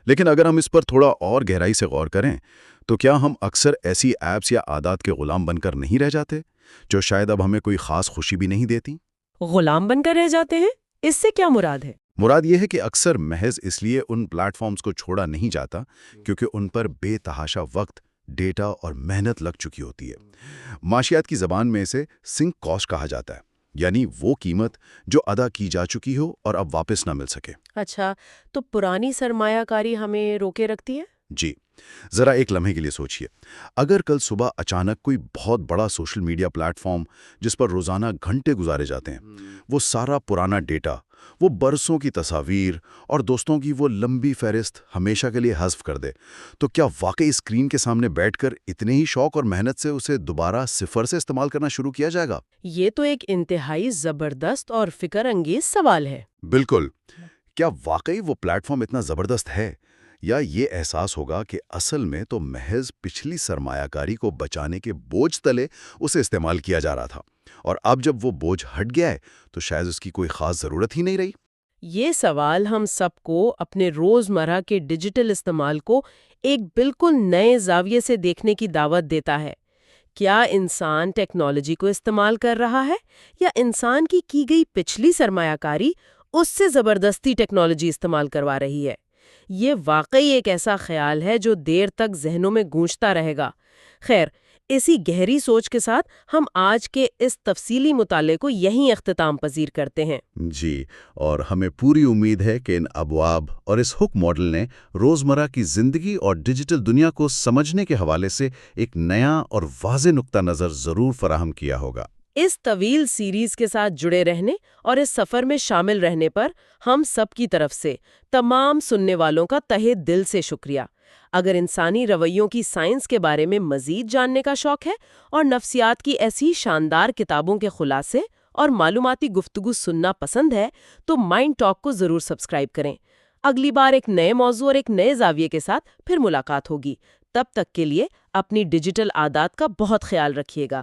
لیکن اگر ہم اس پر تھوڑا اور گہرائی سے غور کریں تو کیا ہم اکثر ایسی ایپس یا عادات کے غلام بن کر نہیں رہ جاتے جو شاید اب ہمیں کوئی خاص خوشی بھی نہیں دیتی؟ غلام بن کر رہ جاتے ہیں؟ اس سے کیا مراد ہے؟ مراد یہ ہے کہ اکثر محض اس لیے ان پلیٹ فارمز کو چھوڑا نہیں جاتا کیونکہ ان پر بے تحاشا وقت، ڈیٹا اور محنت لگ چکی ہوتی ہے۔ معاشیات کی زبان میں اسے سنک کاسٹ کہا جاتا ہے، یعنی وہ قیمت جو ادا کی جا چکی ہو اور اب واپس نہ مل سکے۔ اچھا، تو پرانی سرمایہ کاری ہمیں روکے رکھتی ہے؟ جی، ذرا ایک لمحے کے لیے سوچئے، اگر کل صبح اچانک کوئی بہت بڑا سوشل میڈیا پلیٹ فارم جس پر روزانہ گھنٹے گزارے جاتے ہیں، وہ سارا پرانا ڈیٹا، وہ برسوں کی تصاویر اور دوستوں کی وہ لمبی فہرست ہمیشہ کے لیے حذف کر دے، تو کیا واقعی اسکرین کے سامنے بیٹھ کر اتنے ہی شوق اور محنت سے اسے دوبارہ صفر سے استعمال کرنا شروع کیا جائے گا؟ یہ تو ایک انتہائی زبردست اور فکر انگیز سوال ہے۔ بالکل۔ کیا واقعی وہ پلیٹ فارم اتنا زبردست ہے، یا یہ احساس ہوگا کہ اصل میں تو محض پچھلی سرمایہ کاری کو بچانے کے بوجھ تلے اسے استعمال کیا جا رہا تھا، اور اب جب وہ بوجھ ہٹ گیا ہے تو شاید اس کی کوئی خاص ضرورت ہی نہیں رہی؟ یہ سوال ہم سب کو اپنے روزمرہ کے ڈیجیٹل استعمال کو ایک بالکل نئے زاویے سے دیکھنے کی دعوت دیتا ہے۔ کیا انسان ٹیکنالوجی کو استعمال کر رہا ہے، یا انسان کی گئی پچھلی سرمایہ کاری اس سے زبردستی ٹیکنالوجی استعمال کروا رہی ہے؟ یہ واقعی ایک ایسا خیال ہے جو دیر تک ذہنوں میں گونجتا رہے گا۔ خیر، اسی گہری سوچ کے ساتھ ہم آج کے اس تفصیلی مطالعے کو یہیں اختتام پذیر کرتے ہیں۔ جی، اور ہمیں پوری امید ہے کہ ان ابواب اور اس ہک ماڈل نے روزمرہ کی زندگی اور ڈیجیٹل دنیا کو سمجھنے کے حوالے سے ایک نیا اور واضح نقطہ نظر ضرور فراہم کیا ہوگا۔ اس طویل سیریز کے ساتھ جڑے رہنے اور اس سفر میں شامل رہنے پر ہم سب کی طرف سے تمام سننے والوں کا تہہ دل سے شکریہ۔ اگر انسانی رویوں کی سائنس کے بارے میں مزید جاننے کا شوق ہے اور نفسیات کی ایسی شاندار کتابوں کے خلاصے اور معلوماتی گفتگو سننا پسند ہے تو مائنڈ ٹاک کو ضرور سبسکرائب کریں۔ اگلی بار ایک نئے موضوع اور ایک نئے زاویے کے ساتھ پھر ملاقات ہوگی۔ تب تک کے لیے اپنی ڈیجیٹل عادات کا بہت خیال رکھیے گا۔